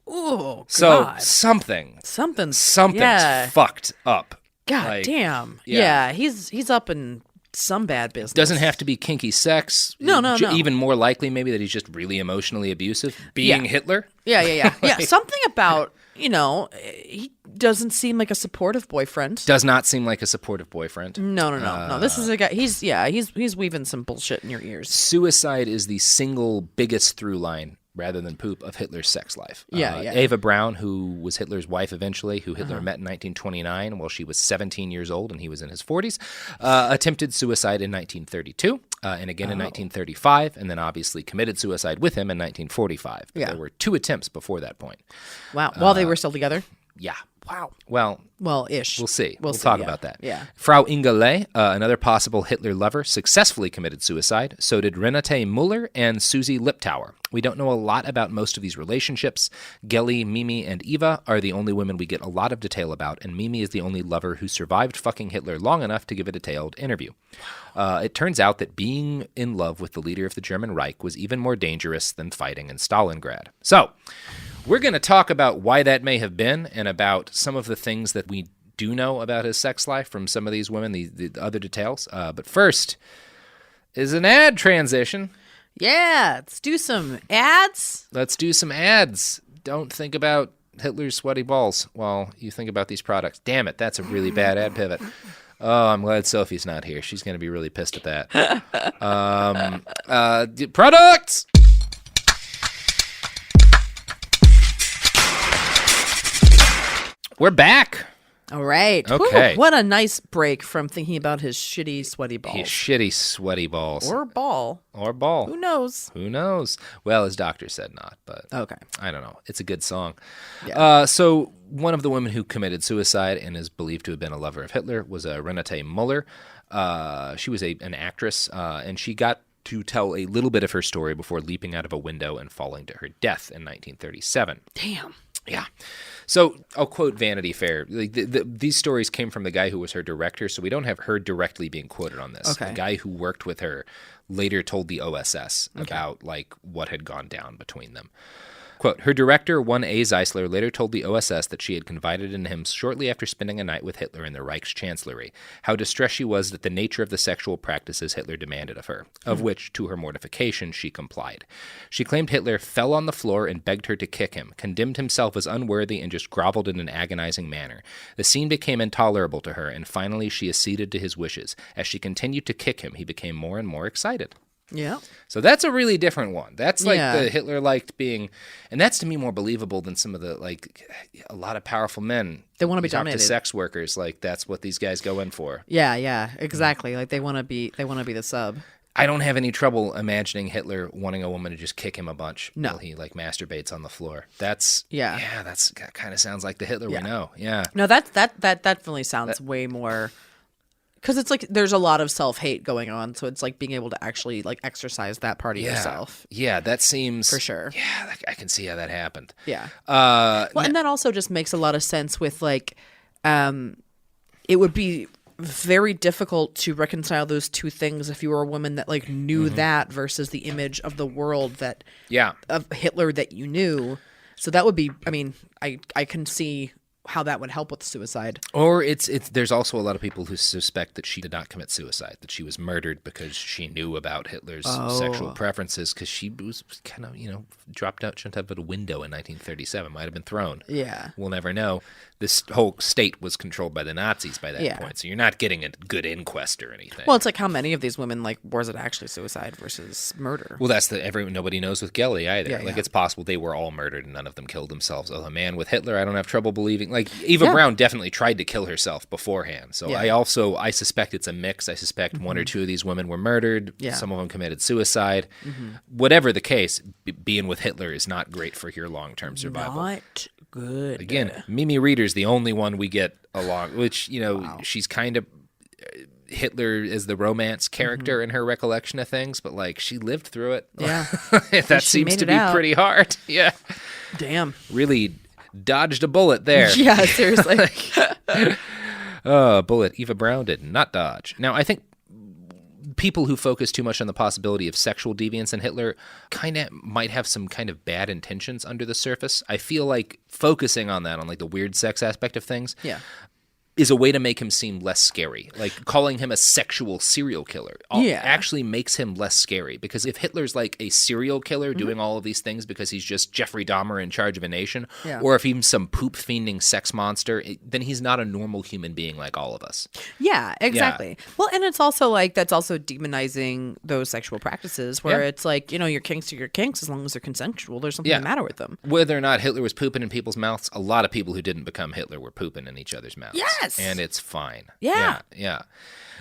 Oh, So God. something's yeah. fucked up. God damn. Yeah, he's up in some bad business. Doesn't have to be kinky sex. No. Even more likely maybe that he's just really emotionally abusive. Being Hitler. Yeah. Yeah, something about, he doesn't seem like a supportive boyfriend. Does not seem like a supportive boyfriend. No. This is a guy, he's weaving some bullshit in your ears. Suicide is the single biggest through line, rather than poop, of Hitler's sex life. Yeah. Eva Braun, who was Hitler's wife eventually, who Hitler met in 1929 while she was 17 years old and he was in his 40s, attempted suicide in 1932 and again in 1935, and then obviously committed suicide with him in 1945. But there were 2 attempts before that point. Wow. While they were still together? Yeah. Wow. Well, ish. We'll see. We'll see, talk about that. Yeah. Frau Inge Ley, another possible Hitler lover, successfully committed suicide. So did Renate Muller and Susie Liptauer. We don't know a lot about most of these relationships. Gelly, Mimi, and Eva are the only women we get a lot of detail about, and Mimi is the only lover who survived fucking Hitler long enough to give a detailed interview. It turns out that being in love with the leader of the German Reich was even more dangerous than fighting in Stalingrad. So, we're going to talk about why that may have been and about some of the things that we do know about his sex life from some of these women, the other details. But first is an ad transition. Yeah, let's do some ads. Don't think about Hitler's sweaty balls while you think about these products. Damn it, that's a really bad ad pivot. Oh, I'm glad Sophie's not here. She's going to be really pissed at that. Products! We're back. All right. Okay. Whew, what a nice break from thinking about his shitty, sweaty balls. His shitty, sweaty balls. Or ball. Who knows? Well, his doctor said not, but okay. I don't know. It's a good song. Yeah. So one of the women who committed suicide and is believed to have been a lover of Hitler was Renate Muller. She was an actress, and she got to tell a little bit of her story before leaping out of a window and falling to her death in 1937. Damn. Yeah. So I'll quote Vanity Fair. These stories came from the guy who was her director, so we don't have her directly being quoted on this. Okay. The guy who worked with her later told the OSS about what had gone down between them. Quote, her director, one A. Zeisler, later told the OSS that she had confided in him shortly after spending a night with Hitler in the Reich's chancellery, how distressed she was at the nature of the sexual practices Hitler demanded of her, of which, to her mortification, she complied. She claimed Hitler fell on the floor and begged her to kick him, condemned himself as unworthy, and just groveled in an agonizing manner. The scene became intolerable to her, and finally she acceded to his wishes. As she continued to kick him, he became more and more excited. Yeah. So that's a really different one. That's the Hitler liked being, and that's to me more believable than some of the a lot of powerful men. They want to be talk dominated. To sex workers, that's what these guys go in for. Yeah, exactly. They want to be the sub. I don't have any trouble imagining Hitler wanting a woman to just kick him a bunch while he like masturbates on the floor. That kind of sounds like the Hitler we know. Yeah. No, that definitely sounds way more, because it's like there's a lot of self-hate going on, so it's like being able to actually like exercise that part of yourself. Yeah, that seems for sure. Yeah, I can see how that happened. Yeah. And that also just makes a lot of sense with like, it would be very difficult to reconcile those two things if you were a woman that like knew that versus the image of the world that of Hitler that you knew. So that would be, I mean, I can see how that would help with suicide. Or there's also a lot of people who suspect that she did not commit suicide, that she was murdered because she knew about Hitler's sexual preferences, because she was kind of, dropped out, jumped out of a window in 1937, might have been thrown. Yeah. We'll never know. This whole state was controlled by the Nazis by that point, so you're not getting a good inquest or anything. Well, it's like how many of these women, like, was it actually suicide versus murder? Well, that's nobody knows with Gelly either. It's possible they were all murdered and none of them killed themselves. Oh, a man with Hitler, I don't have trouble believing. Like, Eva Braun definitely tried to kill herself beforehand. So I suspect it's a mix. I suspect one or two of these women were murdered. Yeah. Some of them committed suicide. Whatever the case, being with Hitler is not great for your long-term survival. Not good. Again, Mimi Reeder's the only one we get along, which, she's kind of Hitler is the romance character in her recollection of things, but like she lived through it. Yeah. That seems to be pretty hard. Yeah. Damn. Really dodged a bullet there. Yeah, seriously. Bullet Eva Braun did not dodge. Now, I think people who focus too much on the possibility of sexual deviance in Hitler kind of might have some kind of bad intentions under the surface. I feel like focusing on that, on like the weird sex aspect of things, is a way to make him seem less scary. Like calling him a sexual serial killer actually makes him less scary, because if Hitler's like a serial killer doing all of these things because he's just Jeffrey Dahmer in charge of a nation, or if he's some poop-fiending sex monster, then he's not a normal human being like all of us. Yeah, exactly. Yeah. Well, and it's also like that's also demonizing those sexual practices where it's like, your kinks are your kinks as long as they're consensual. There's something the matter with them. Whether or not Hitler was pooping in people's mouths, a lot of people who didn't become Hitler were pooping in each other's mouths. Yes. And it's fine. Yeah.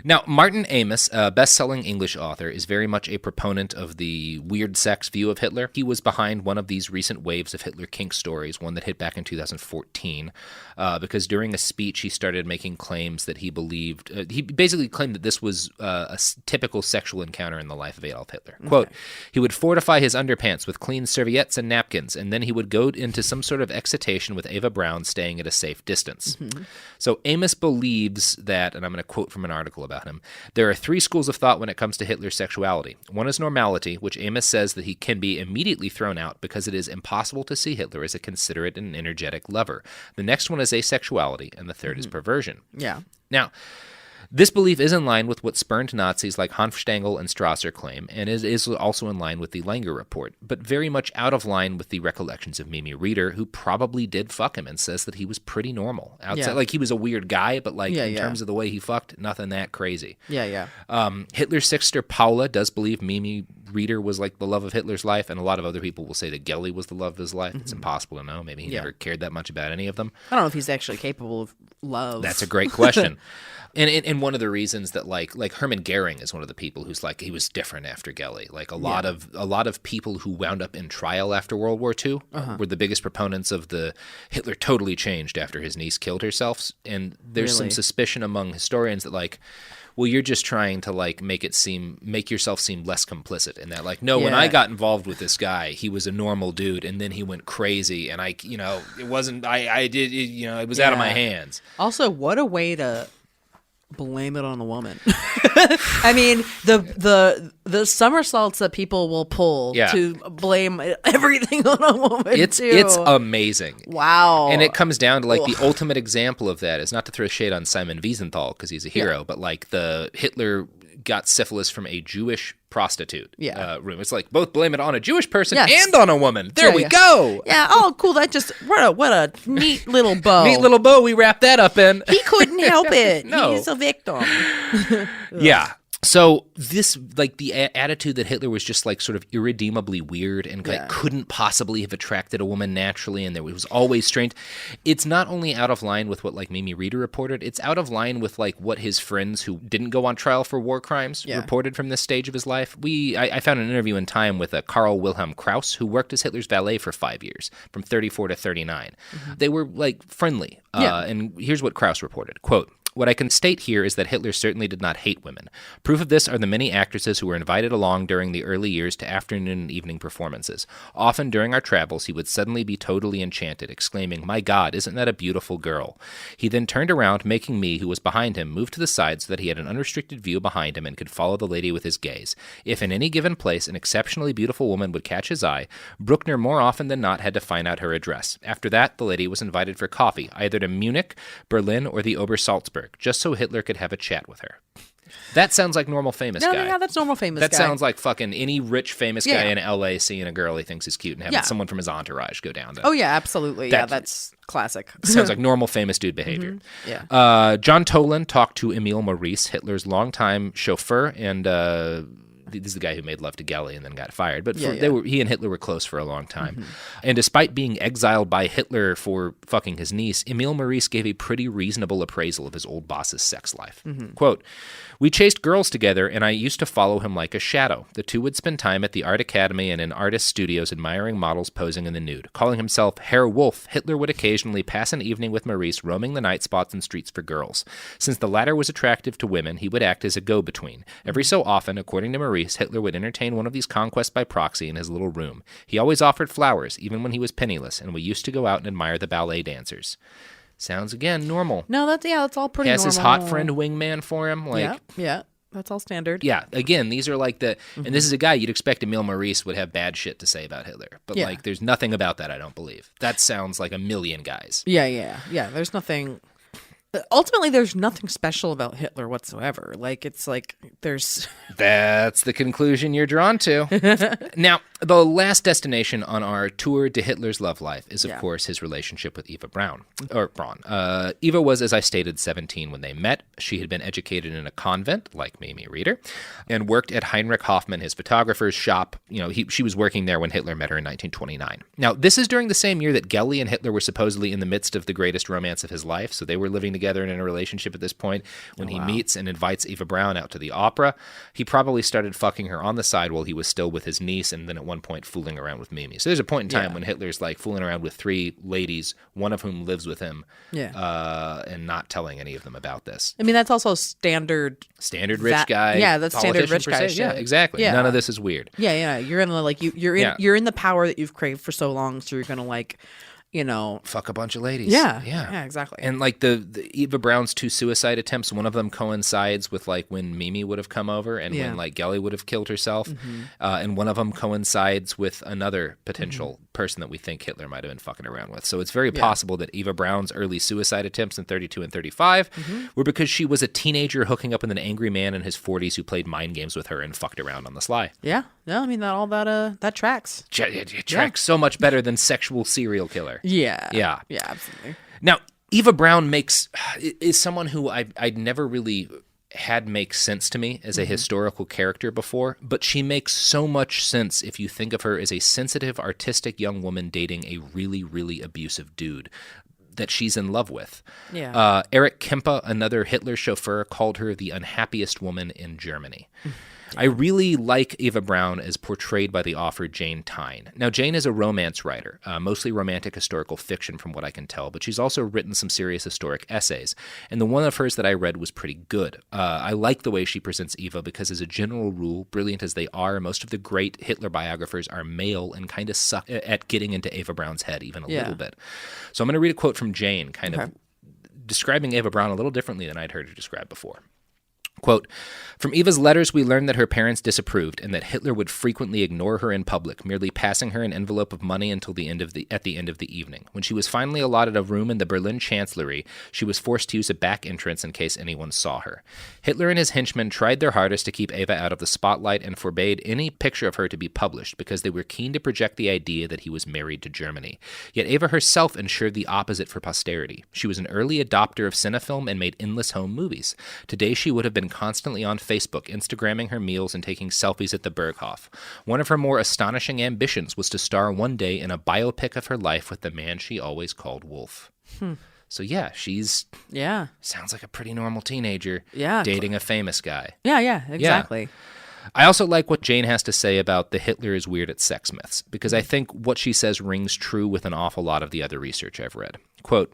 Now, Martin Amis, a best-selling English author, is very much a proponent of the weird sex view of Hitler. He was behind one of these recent waves of Hitler kink stories, one that hit back in 2014, because during a speech he started making claims that he believed, he basically claimed that this was a typical sexual encounter in the life of Adolf Hitler. Okay. Quote, he would fortify his underpants with clean serviettes and napkins, and then he would go into some sort of excitation with Eva Braun staying at a safe distance. So Amos believes that, and I'm going to quote from an article about him, there are three schools of thought when it comes to Hitler's sexuality. One is normality, which Amos says that he can be immediately thrown out because it is impossible to see Hitler as a considerate and energetic lover. The next one is asexuality, and the third is perversion. Yeah. Now, this belief is in line with what spurned Nazis like Hanfstaengl and Strasser claim, and is also in line with the Langer report, but very much out of line with the recollections of Mimi Reeder, who probably did fuck him and says that he was pretty normal. Outside, like he was a weird guy, but like in terms of the way he fucked, nothing that crazy. Hitler's sister Paula does believe Mimi Reeder was like the love of Hitler's life, and a lot of other people will say that Gelly was the love of his life. It's impossible to know. Maybe he never cared that much about any of them. I don't know if he's actually capable of love. That's a great question. And one of the reasons that like Hermann Goering is one of the people who's like he was different after Gelly. Like a lot of people who wound up in trial after World War II were the biggest proponents of the Hitler totally changed after his niece killed herself. And there's some suspicion among historians that like, well, you're just trying to like make yourself seem less complicit in that. Like, no, when I got involved with this guy, he was a normal dude, and then he went crazy, and it wasn't. It was out of my hands. Also, what a way to blame it on the woman. I mean, the somersaults that people will pull to blame everything on a woman. It's amazing. Wow. And it comes down to like the ultimate example of that is not to throw shade on Simon Wiesenthal because he's a hero, but like the Hitler got syphilis from a Jewish prostitute room. It's like both blame it on a Jewish person and on a woman. There we go. Yeah. Oh, cool. That just what a neat little bow. Neat little bow we wrapped that up in. He couldn't help it. No. He's a victim. Yeah. So this, like, the attitude that Hitler was just, like, sort of irredeemably weird and like, couldn't possibly have attracted a woman naturally, and there was always strained. It's not only out of line with what, like, Mimi Reeder reported, it's out of line with, like, what his friends who didn't go on trial for war crimes reported from this stage of his life. I found an interview in Time with Karl Wilhelm Krauss, who worked as Hitler's valet for 5 years, from 34 to 39. They were, like, friendly. And here's what Krauss reported, quote, "What I can state here is that Hitler certainly did not hate women. Proof of this are the many actresses who were invited along during the early years to afternoon and evening performances. Often during our travels, he would suddenly be totally enchanted, exclaiming, 'My God, isn't that a beautiful girl?' He then turned around, making me, who was behind him, move to the side so that he had an unrestricted view behind him and could follow the lady with his gaze. If in any given place an exceptionally beautiful woman would catch his eye, Bruckner more often than not had to find out her address. After that, the lady was invited for coffee, either to Munich, Berlin, or the Obersalzberg, just so Hitler could have a chat with her." That sounds like normal famous guy. Yeah, that's normal famous guy. That sounds like fucking any rich famous guy in LA seeing a girl he thinks is cute and having someone from his entourage go down to. Oh, yeah, absolutely. That's classic. Sounds like normal famous dude behavior. John Toland talked to Emil Maurice, Hitler's longtime chauffeur, and this is the guy who made love to Gelly and then got fired. But he and Hitler were close for a long time. And despite being exiled by Hitler for fucking his niece, Emil Maurice gave a pretty reasonable appraisal of his old boss's sex life. Quote, "We chased girls together, and I used to follow him like a shadow. The two would spend time at the art academy and in artist studios admiring models posing in the nude. Calling himself Herr Wolf, Hitler would occasionally pass an evening with Maurice roaming the night spots and streets for girls. Since the latter was attractive to women, he would act as a go-between. Every so often, according to Maurice, Hitler would entertain one of these conquests by proxy in his little room. He always offered flowers, even when he was penniless, and we used to go out and admire the ballet dancers." Sounds, again, normal. No, that's all pretty He has normal. his hot friend wingman for him. Like, yeah, that's all standard. Yeah, again, these are like and this is a guy you'd expect Emil Maurice would have bad shit to say about Hitler. But, like, there's nothing about that, I don't believe. That sounds like a million guys. Yeah, there's nothing... Ultimately, there's nothing special about Hitler whatsoever. Like, it's like there's... That's the conclusion you're drawn to. Now, the last destination on our tour to Hitler's love life is, of course, his relationship with Eva Braun. Eva was, as I stated, 17 when they met. She had been educated in a convent, like Mimi Reeder, and worked at Heinrich Hoffmann, his photographer's shop. You know, she was working there when Hitler met her in 1929. Now, this is during the same year that Gelly and Hitler were supposedly in the midst of the greatest romance of his life, so they were living together and in a relationship at this point. When he meets and invites Eva Braun out to the opera, he probably started fucking her on the side while he was still with his niece, and then at one point fooling around with Mimi. So there's a point in time when Hitler's like fooling around with 3 ladies, one of whom lives with him, and not telling any of them about this. I mean, that's also standard rich guy. Yeah, that's standard rich guy shit. Yeah, exactly. Yeah. None of this is weird. Yeah. You're in the you're in the power that you've craved for so long, so you're gonna like, you know, fuck a bunch of ladies. Yeah, exactly. And like the Eva Braun's 2 suicide attempts, one of them coincides with like when Mimi would have come over and when like Gelly would have killed herself, and one of them coincides with another potential person that we think Hitler might have been fucking around with. So it's very possible that Eva Braun's early suicide attempts in 32 and 35 were because she was a teenager hooking up with an angry man in his 40s who played mind games with her and fucked around on the sly. Yeah. No, I mean that tracks. It tracks so much better than sexual serial killer. Yeah, absolutely. Now, Eva Braun is someone who I'd never really had make sense to me as a historical character before, but she makes so much sense if you think of her as a sensitive, artistic young woman dating a really, really abusive dude that she's in love with. Yeah. Erich Kempe, another Hitler chauffeur, called her the unhappiest woman in Germany. I really like Eva Braun as portrayed by the author Jane Tyne. Now, Jane is a romance writer, mostly romantic historical fiction from what I can tell, but she's also written some serious historic essays, and the one of hers that I read was pretty good. I like the way she presents Eva because, as a general rule, brilliant as they are, most of the great Hitler biographers are male and kind of suck at getting into Eva Braun's head even a little bit. So I'm going to read a quote from Jane, kind of describing Eva Braun a little differently than I'd heard her described before. Quote, "From Eva's letters, we learned that her parents disapproved and that Hitler would frequently ignore her in public, merely passing her an envelope of money until at the end of the evening. When she was finally allotted a room in the Berlin Chancellery, she was forced to use a back entrance in case anyone saw her. Hitler and his henchmen tried their hardest to keep Eva out of the spotlight and forbade any picture of her to be published because they were keen to project the idea that he was married to Germany. Yet Eva herself ensured the opposite for posterity. She was an early adopter of cinefilm and made endless home movies. Today she would have been been constantly on Facebook, Instagramming her meals and taking selfies at the Berghof. One of her more astonishing ambitions was to star one day in a biopic of her life with the man she always called Wolf. So yeah, she's sounds like a pretty normal teenager dating a famous guy. Yeah, exactly. Yeah. I also like what Jane has to say about the Hitler is weird at sex myths, because I think what she says rings true with an awful lot of the other research I've read. Quote,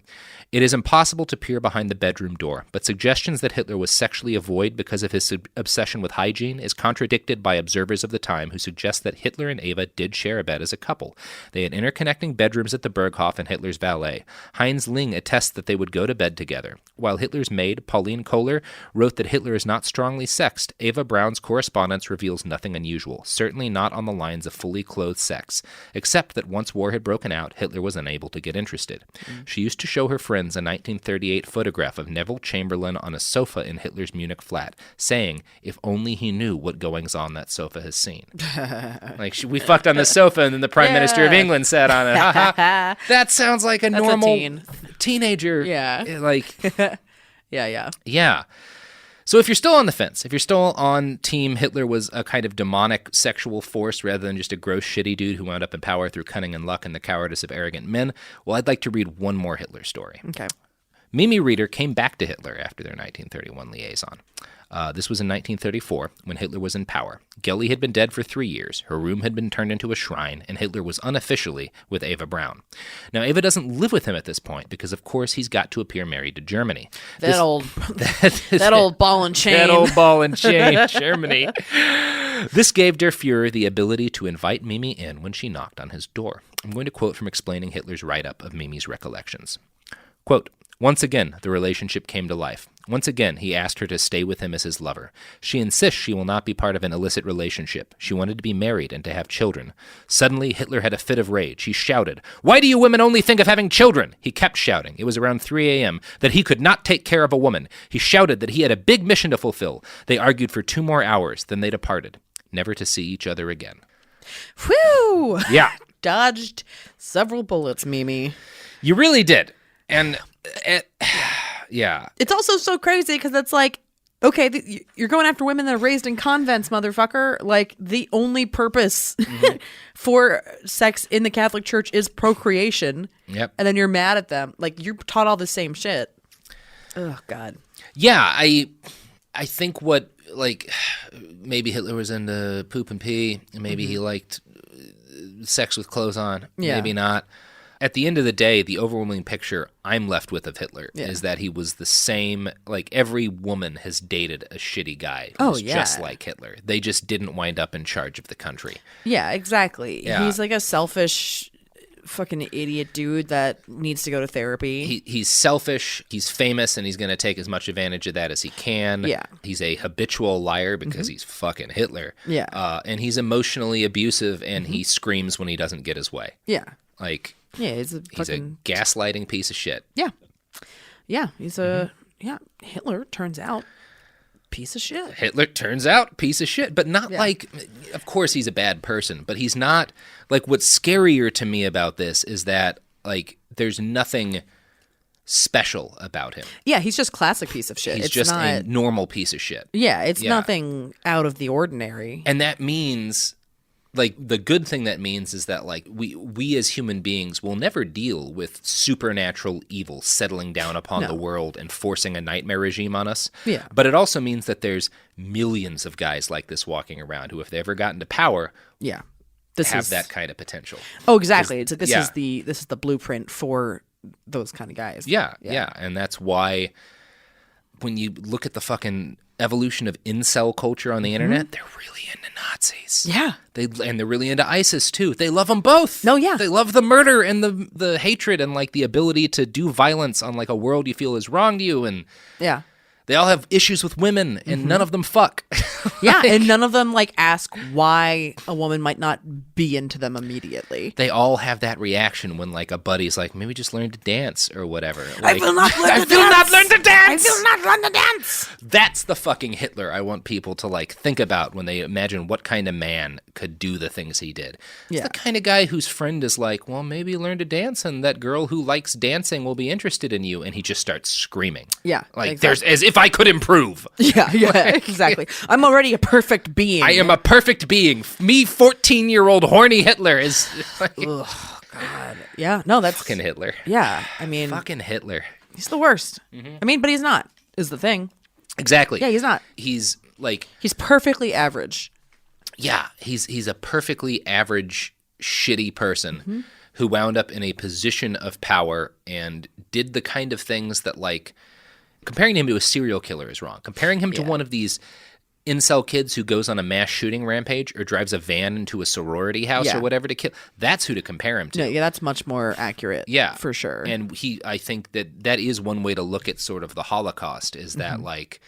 "It is impossible to peer behind the bedroom door, but suggestions that Hitler was sexually avoid because of his obsession with hygiene is contradicted by observers of the time who suggest that Hitler and Eva did share a bed as a couple. They had interconnecting bedrooms at the Berghof and Hitler's valet. Heinz Ling attests that they would go to bed together. While Hitler's maid, Pauline Kohler, wrote that Hitler is not strongly sexed, Eva Braun's correspondence reveals nothing unusual, certainly not on the lines of fully clothed sex, except that once war had broken out, Hitler was unable to get interested. She used to show her friends a 1938 photograph of Neville Chamberlain on a sofa in Hitler's Munich flat, saying, if only he knew what goings-on that sofa has seen." Like, we fucked on the sofa and then the Prime Minister of England sat on it. That sounds like a normal teenager. Yeah. Like, Yeah. yeah. So if you're still on the fence, if you're still on team Hitler was a kind of demonic sexual force rather than just a gross, shitty dude who wound up in power through cunning and luck and the cowardice of arrogant men, well, I'd like to read one more Hitler story. Okay. Mimi Reeder came back to Hitler after their 1931 liaison. This was in 1934, when Hitler was in power. Gellie had been dead for 3 years, her room had been turned into a shrine, and Hitler was unofficially with Eva Braun. Now, Eva doesn't live with him at this point, because of course he's got to appear married to Germany. That old ball and chain. That old ball and chain, Germany. This gave Der Fuhrer the ability to invite Mimi in when she knocked on his door. I'm going to quote from explaining Hitler's write-up of Mimi's recollections. Quote, "Once again, the relationship came to life. Once again, he asked her to stay with him as his lover. She insists she will not be part of an illicit relationship. She wanted to be married and to have children. Suddenly, Hitler had a fit of rage. He shouted, 'Why do you women only think of having children?' He kept shouting. It was around 3 a.m. that he could not take care of a woman. He shouted that he had a big mission to fulfill. They argued for 2 more hours. Then they departed, never to see each other again." Whew! Yeah. Dodged several bullets, Mimi. You really did. And... yeah. It's also so crazy because it's like, okay, you're going after women that are raised in convents, motherfucker. Like, the only purpose for sex in the Catholic Church is procreation. Yep. And then you're mad at them. Like, you're taught all the same shit. Oh, God. Yeah, I think what, like, maybe Hitler was into poop and pee, and maybe he liked sex with clothes on. Yeah. Maybe not. At the end of the day, the overwhelming picture I'm left with of Hitler is that he was the same, like, every woman has dated a shitty guy who's just like Hitler. They just didn't wind up in charge of the country. Yeah, exactly. Yeah. He's like a selfish fucking idiot dude that needs to go to therapy. He's selfish, he's famous, and he's going to take as much advantage of that as he can. Yeah. He's a habitual liar because he's fucking Hitler. Yeah. And he's emotionally abusive, and he screams when he doesn't get his way. Yeah. Like... Yeah, he's a gaslighting piece of shit. Yeah. Yeah, he's a... Yeah, Hitler turns out piece of shit. Hitler turns out piece of shit, but not like... Of course he's a bad person, but he's not... Like, what's scarier to me about this is that, like, there's nothing special about him. Yeah, he's just classic piece of shit. He's it's just not, a normal piece of shit. Yeah, it's nothing out of the ordinary. And that means... Like, the good thing that means is that, like, we as human beings will never deal with supernatural evil settling down upon the world and forcing a nightmare regime on us. Yeah. But it also means that there's millions of guys like this walking around who, if they ever got into power, have that kind of potential. Oh, exactly. It's this is the blueprint for those kind of guys. Yeah. And that's why when you look at the fucking evolution of incel culture on the internet, they're really into Nazis. Yeah. And they're really into ISIS too. They love them both. No, yeah. They love the murder and the hatred and, like, the ability to do violence on, like, a world you feel has wronged you. And yeah. They all have issues with women, and none of them fuck. Yeah, and none of them, like, ask why a woman might not be into them immediately. They all have that reaction when, like, a buddy's like, maybe just learn to dance or whatever. Like, I will not learn to dance. I will not learn to dance. That's the fucking Hitler I want people to, like, think about when they imagine what kind of man could do the things he did. It's the kind of guy whose friend is like, well, maybe learn to dance, and that girl who likes dancing will be interested in you, and he just starts screaming. Yeah, like, exactly. as if if I could improve. Yeah, exactly. I'm already a perfect being. I am a perfect being. Me, 14-year-old horny Hitler is like, Ugh, God. Yeah, no, that's fucking Hitler. Yeah, I mean, Fucking Hitler. he's the worst. I mean, but he's not. Is the thing. Exactly. Yeah, he's not. He's like, He's perfectly average. yeah, he's a perfectly average, shitty person who wound up in a position of power and did the kind of things that, like, comparing him to a serial killer is wrong. Comparing him to one of these incel kids who goes on a mass shooting rampage or drives a van into a sorority house or whatever to kill, that's who to compare him to. No, yeah, that's much more accurate. Yeah, for sure. And I think that is one way to look at sort of the Holocaust, is that like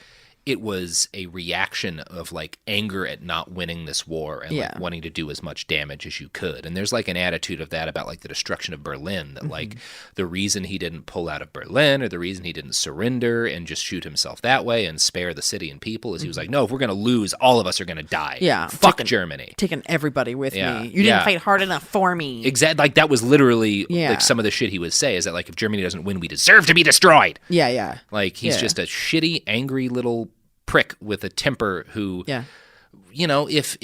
it was a reaction of like anger at not winning this war and like wanting to do as much damage as you could. And there's like an attitude of that about like the destruction of Berlin, that like the reason he didn't pull out of Berlin or the reason he didn't surrender and just shoot himself that way and spare the city and people is he was like, no, if we're going to lose, all of us are going to die. Yeah. Fuck Germany. Taking everybody with Yeah. me. You didn't fight hard enough for me. Exactly. Like that was literally like some of the shit he would say, is that like if Germany doesn't win, we deserve to be destroyed. Yeah, yeah. Like he's just a shitty, angry little prick with a temper who, you know, if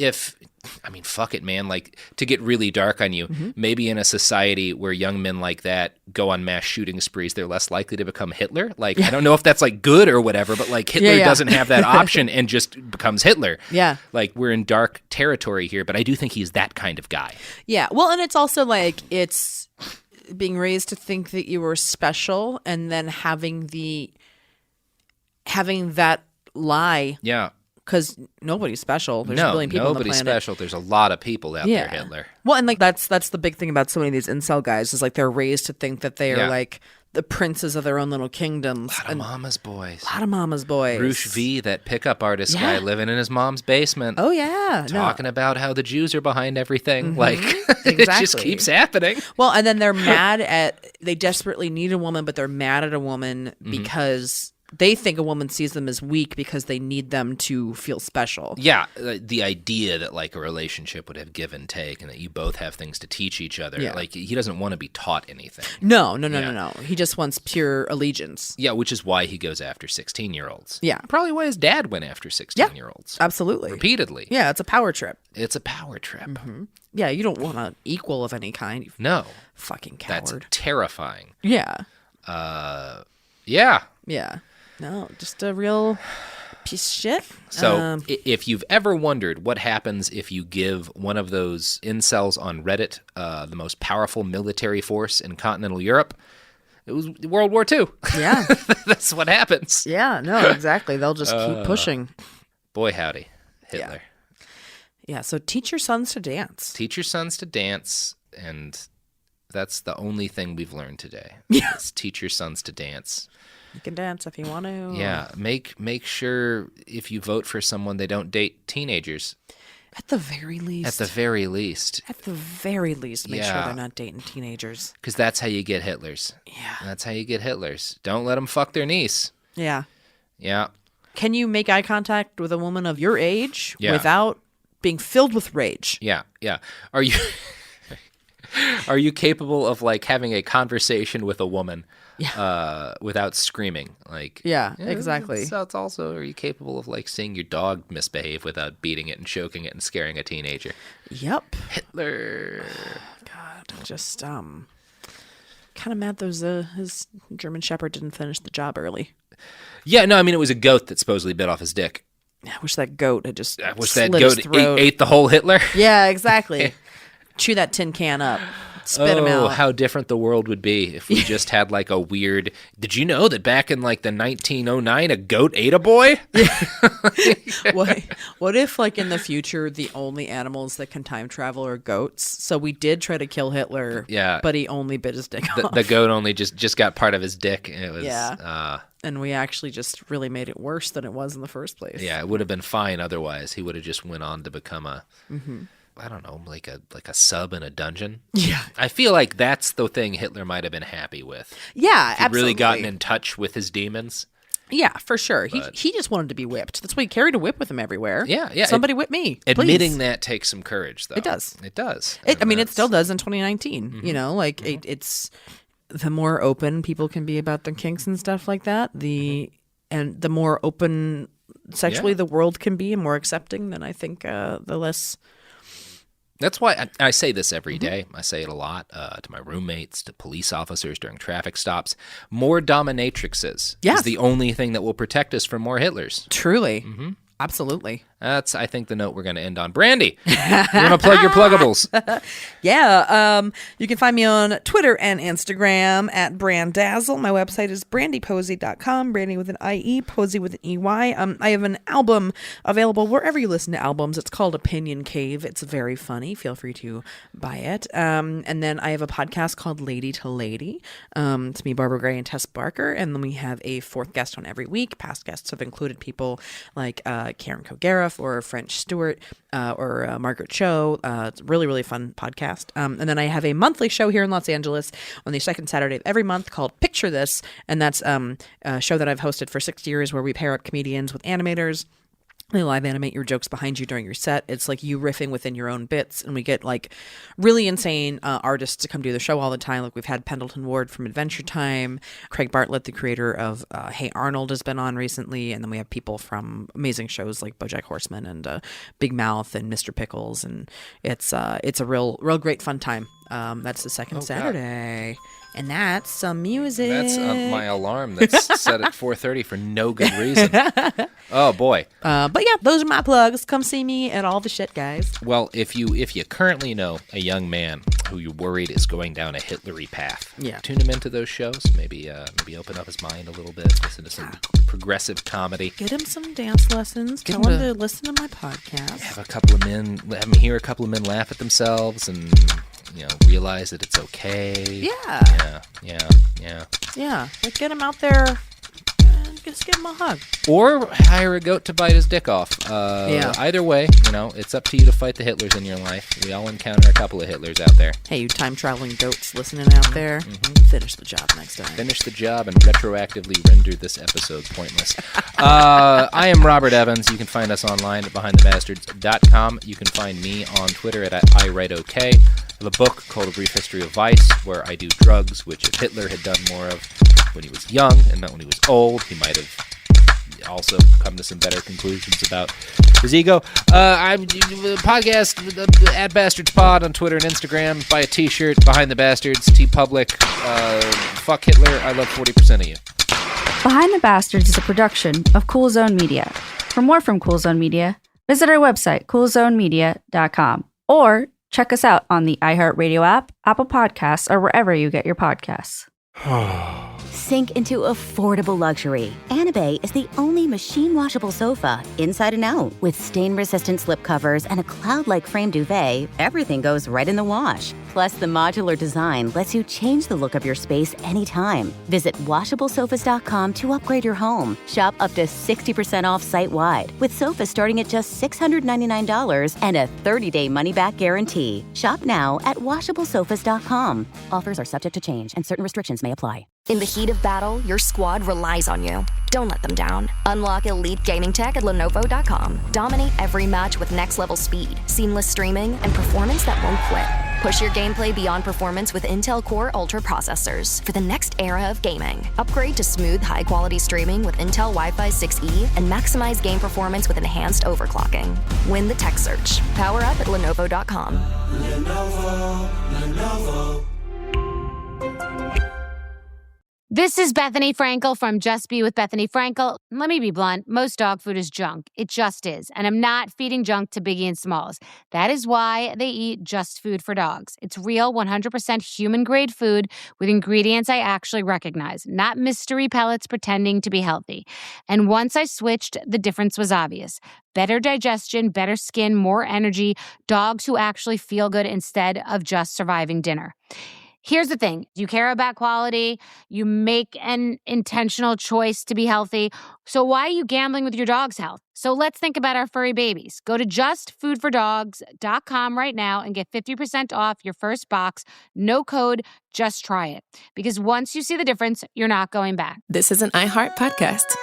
I mean, fuck it, man. Like, to get really dark on you, maybe in a society where young men like that go on mass shooting sprees, they're less likely to become Hitler. Like, I don't know if that's like good or whatever, but like Hitler doesn't have that option and just becomes Hitler. Yeah. Like, we're in dark territory here, but I do think he's that kind of guy. Yeah. Well, and it's also like it's being raised to think that you were special and then having that lie. Yeah. Because nobody's special. There's a billion people on the planet. Nobody's special. There's a lot of people out there, Hitler. Well, and like that's the big thing about so many of these incel guys is like they're raised to think that they are like the princes of their own little kingdoms. A lot of mama's boys. A lot of mama's boys. Roosh V, that pickup artist guy living in his mom's basement. Oh, yeah. Talking about how the Jews are behind everything. Like, Exactly. it just keeps happening. Well, and then they're mad they desperately need a woman, but they're mad at a woman because they think a woman sees them as weak because they need them to feel special. Yeah, the idea that like a relationship would have give and take and that you both have things to teach each other. Yeah. Like he doesn't want to be taught anything. No. He just wants pure allegiance. Yeah, which is why he goes after 16-year-olds. Yeah. Probably why his dad went after 16-year-olds. Absolutely. Repeatedly. Yeah, it's a power trip. It's a power trip. Yeah, you don't want an equal of any kind. No. Fucking coward. That's terrifying. Yeah. Yeah. Yeah. No, just a real piece of shit. So if you've ever wondered what happens if you give one of those incels on Reddit the most powerful military force in continental Europe, it was World War II. Yeah. That's what happens. Yeah, no, exactly. They'll just keep pushing. Boy, howdy, Hitler. Yeah, so teach your sons to dance. Teach your sons to dance, and that's the only thing we've learned today. Yeah. Is teach your sons to dance. You can dance if you want to. Yeah, make sure if you vote for someone, they don't date teenagers. At the very least. At the very least. At the very least, make sure they're not dating teenagers. Because that's how you get Hitlers. Yeah. That's how you get Hitlers. Don't let them fuck their niece. Yeah. Yeah. Can you make eye contact with a woman of your age without being filled with rage? Yeah, yeah. Are you capable of like having a conversation with a woman without screaming? Like, exactly. So it's also, are you capable of like seeing your dog misbehave without beating it and choking it and scaring a teenager? Yep. Hitler. God, just kind of mad those his German Shepherd didn't finish the job early. Yeah, no, I mean it was a goat that supposedly bit off his dick. I wish that goat had just I wish slit that his goat throat. ate the whole Hitler. Yeah, exactly. Chew that tin can up. Spit him out. Oh, how different the world would be if we just had like a weird... Did you know that back in like the 1909, a goat ate a boy? What if like in the future, the only animals that can time travel are goats? So we did try to kill Hitler, but he only bit his dick off. The goat only just got part of his dick. And it was, and we actually just really made it worse than it was in the first place. Yeah, it would have been fine otherwise. He would have just went on to become a... I don't know, like a sub in a dungeon. Yeah. I feel like that's the thing Hitler might have been happy with. Yeah, He'd really gotten in touch with his demons. Yeah, for sure. He just wanted to be whipped. That's why he carried a whip with him everywhere. Yeah. Somebody whip me, Admitting please. that takes some courage, though. It does. It does. I mean, it still does in 2019. You know, like it's the more open people can be about their kinks and stuff like that, the and the more open sexually the world can be and more accepting, then I think the less. That's why I say this every day. I say it a lot to my roommates, to police officers during traffic stops. More dominatrixes is the only thing that will protect us from more Hitlers. Truly. Absolutely. That's, I think, the note we're going to end on. Brandie, you want to plug your pluggables? You can find me on Twitter and Instagram at Brandazzle. My website is brandieposey.com, Brandie with an I-E, Posey with an E-Y. I have an album available wherever you listen to albums. It's called Opinion Cave. It's very funny. Feel free to buy it. And then I have a podcast called Lady to Lady. It's me, Barbara Gray, and Tess Barker. And then we have a fourth guest on every week. Past guests have included people like Karen Kogara, or French Stewart, or Margaret Cho. It's a really, really fun podcast. And then I have a monthly show here in Los Angeles on the second Saturday of every month called Picture This. And that's a show that I've hosted for 6 years where we pair up comedians with animators. They live animate your jokes behind you during your set. It's like you riffing within your own bits. And we get like really insane artists to come do the show all the time. Like we've had Pendleton Ward from Adventure Time. Craig Bartlett, the creator of Hey Arnold, has been on recently. And then we have people from amazing shows like BoJack Horseman and Big Mouth and Mr. Pickles. And it's a real great fun time. That's the second Saturday. God. And that's some music. That's my alarm that's set at 4:30 for no good reason. Oh, boy. But yeah, those are my plugs. Come see me at all the shit, guys. Well, if you currently know a young man who you're worried is going down a Hitlery path, tune him into those shows. Maybe open up his mind a little bit. Listen to some progressive comedy. Get him some dance lessons. Tell him to listen to my podcast. Have him hear a couple of men laugh at themselves and realize that it's okay. Yeah. Like get him out there and just give him a hug. Or hire a goat to bite his dick off. Either way, it's up to you to fight the Hitlers in your life. We all encounter a couple of Hitlers out there. Hey, you time-traveling goats listening out there, finish the job next time. Finish the job and retroactively render this episode pointless. I am Robert Evans. You can find us online at BehindTheBastards.com. You can find me on Twitter at iWriteOK. I have a book called A Brief History of Vice, where I do drugs, which if Hitler had done more of when he was young and not when he was old, he might have also come to some better conclusions about his ego. I'm podcast at BastardsPod on Twitter and Instagram. Buy a t-shirt, Behind the Bastards, TeePublic. Fuck Hitler, I love 40% of you. Behind the Bastards is a production of Cool Zone Media. For more from Cool Zone Media, visit our website, coolzonemedia.com, or check us out on the iHeartRadio app, Apple Podcasts, or wherever you get your podcasts. Sink into affordable luxury. Anabay is the only machine-washable sofa, inside and out. With stain-resistant slip covers and a cloud-like frame duvet, everything goes right in the wash. Plus, the modular design lets you change the look of your space anytime. Visit WashableSofas.com to upgrade your home. Shop up to 60% off site-wide, with sofas starting at just $699 and a 30-day money-back guarantee. Shop now at WashableSofas.com. Offers are subject to change, and certain restrictions may apply. In the heat of battle, your squad relies on you. Don't let them down. Unlock elite gaming tech at Lenovo.com. Dominate every match with next-level speed, seamless streaming, and performance that won't quit. Push your gameplay beyond performance with Intel Core Ultra processors for the next era of gaming. Upgrade to smooth, high-quality streaming with Intel Wi-Fi 6E and maximize game performance with enhanced overclocking. Win the tech search. Power up at Lenovo.com. Lenovo. This is Bethany Frankel from Just Be with Bethany Frankel. Let me be blunt. Most dog food is junk. It just is. And I'm not feeding junk to Biggie and Smalls. That is why they eat Just Food for Dogs. It's real, 100% human-grade food with ingredients I actually recognize, not mystery pellets pretending to be healthy. And once I switched, the difference was obvious. Better digestion, better skin, more energy, dogs who actually feel good instead of just surviving dinner. Here's the thing. You care about quality. You make an intentional choice to be healthy. So why are you gambling with your dog's health? So let's think about our furry babies. Go to justfoodfordogs.com right now and get 50% off your first box. No code, just try it. Because once you see the difference, you're not going back. This is an iHeart podcast.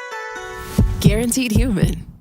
Guaranteed Human.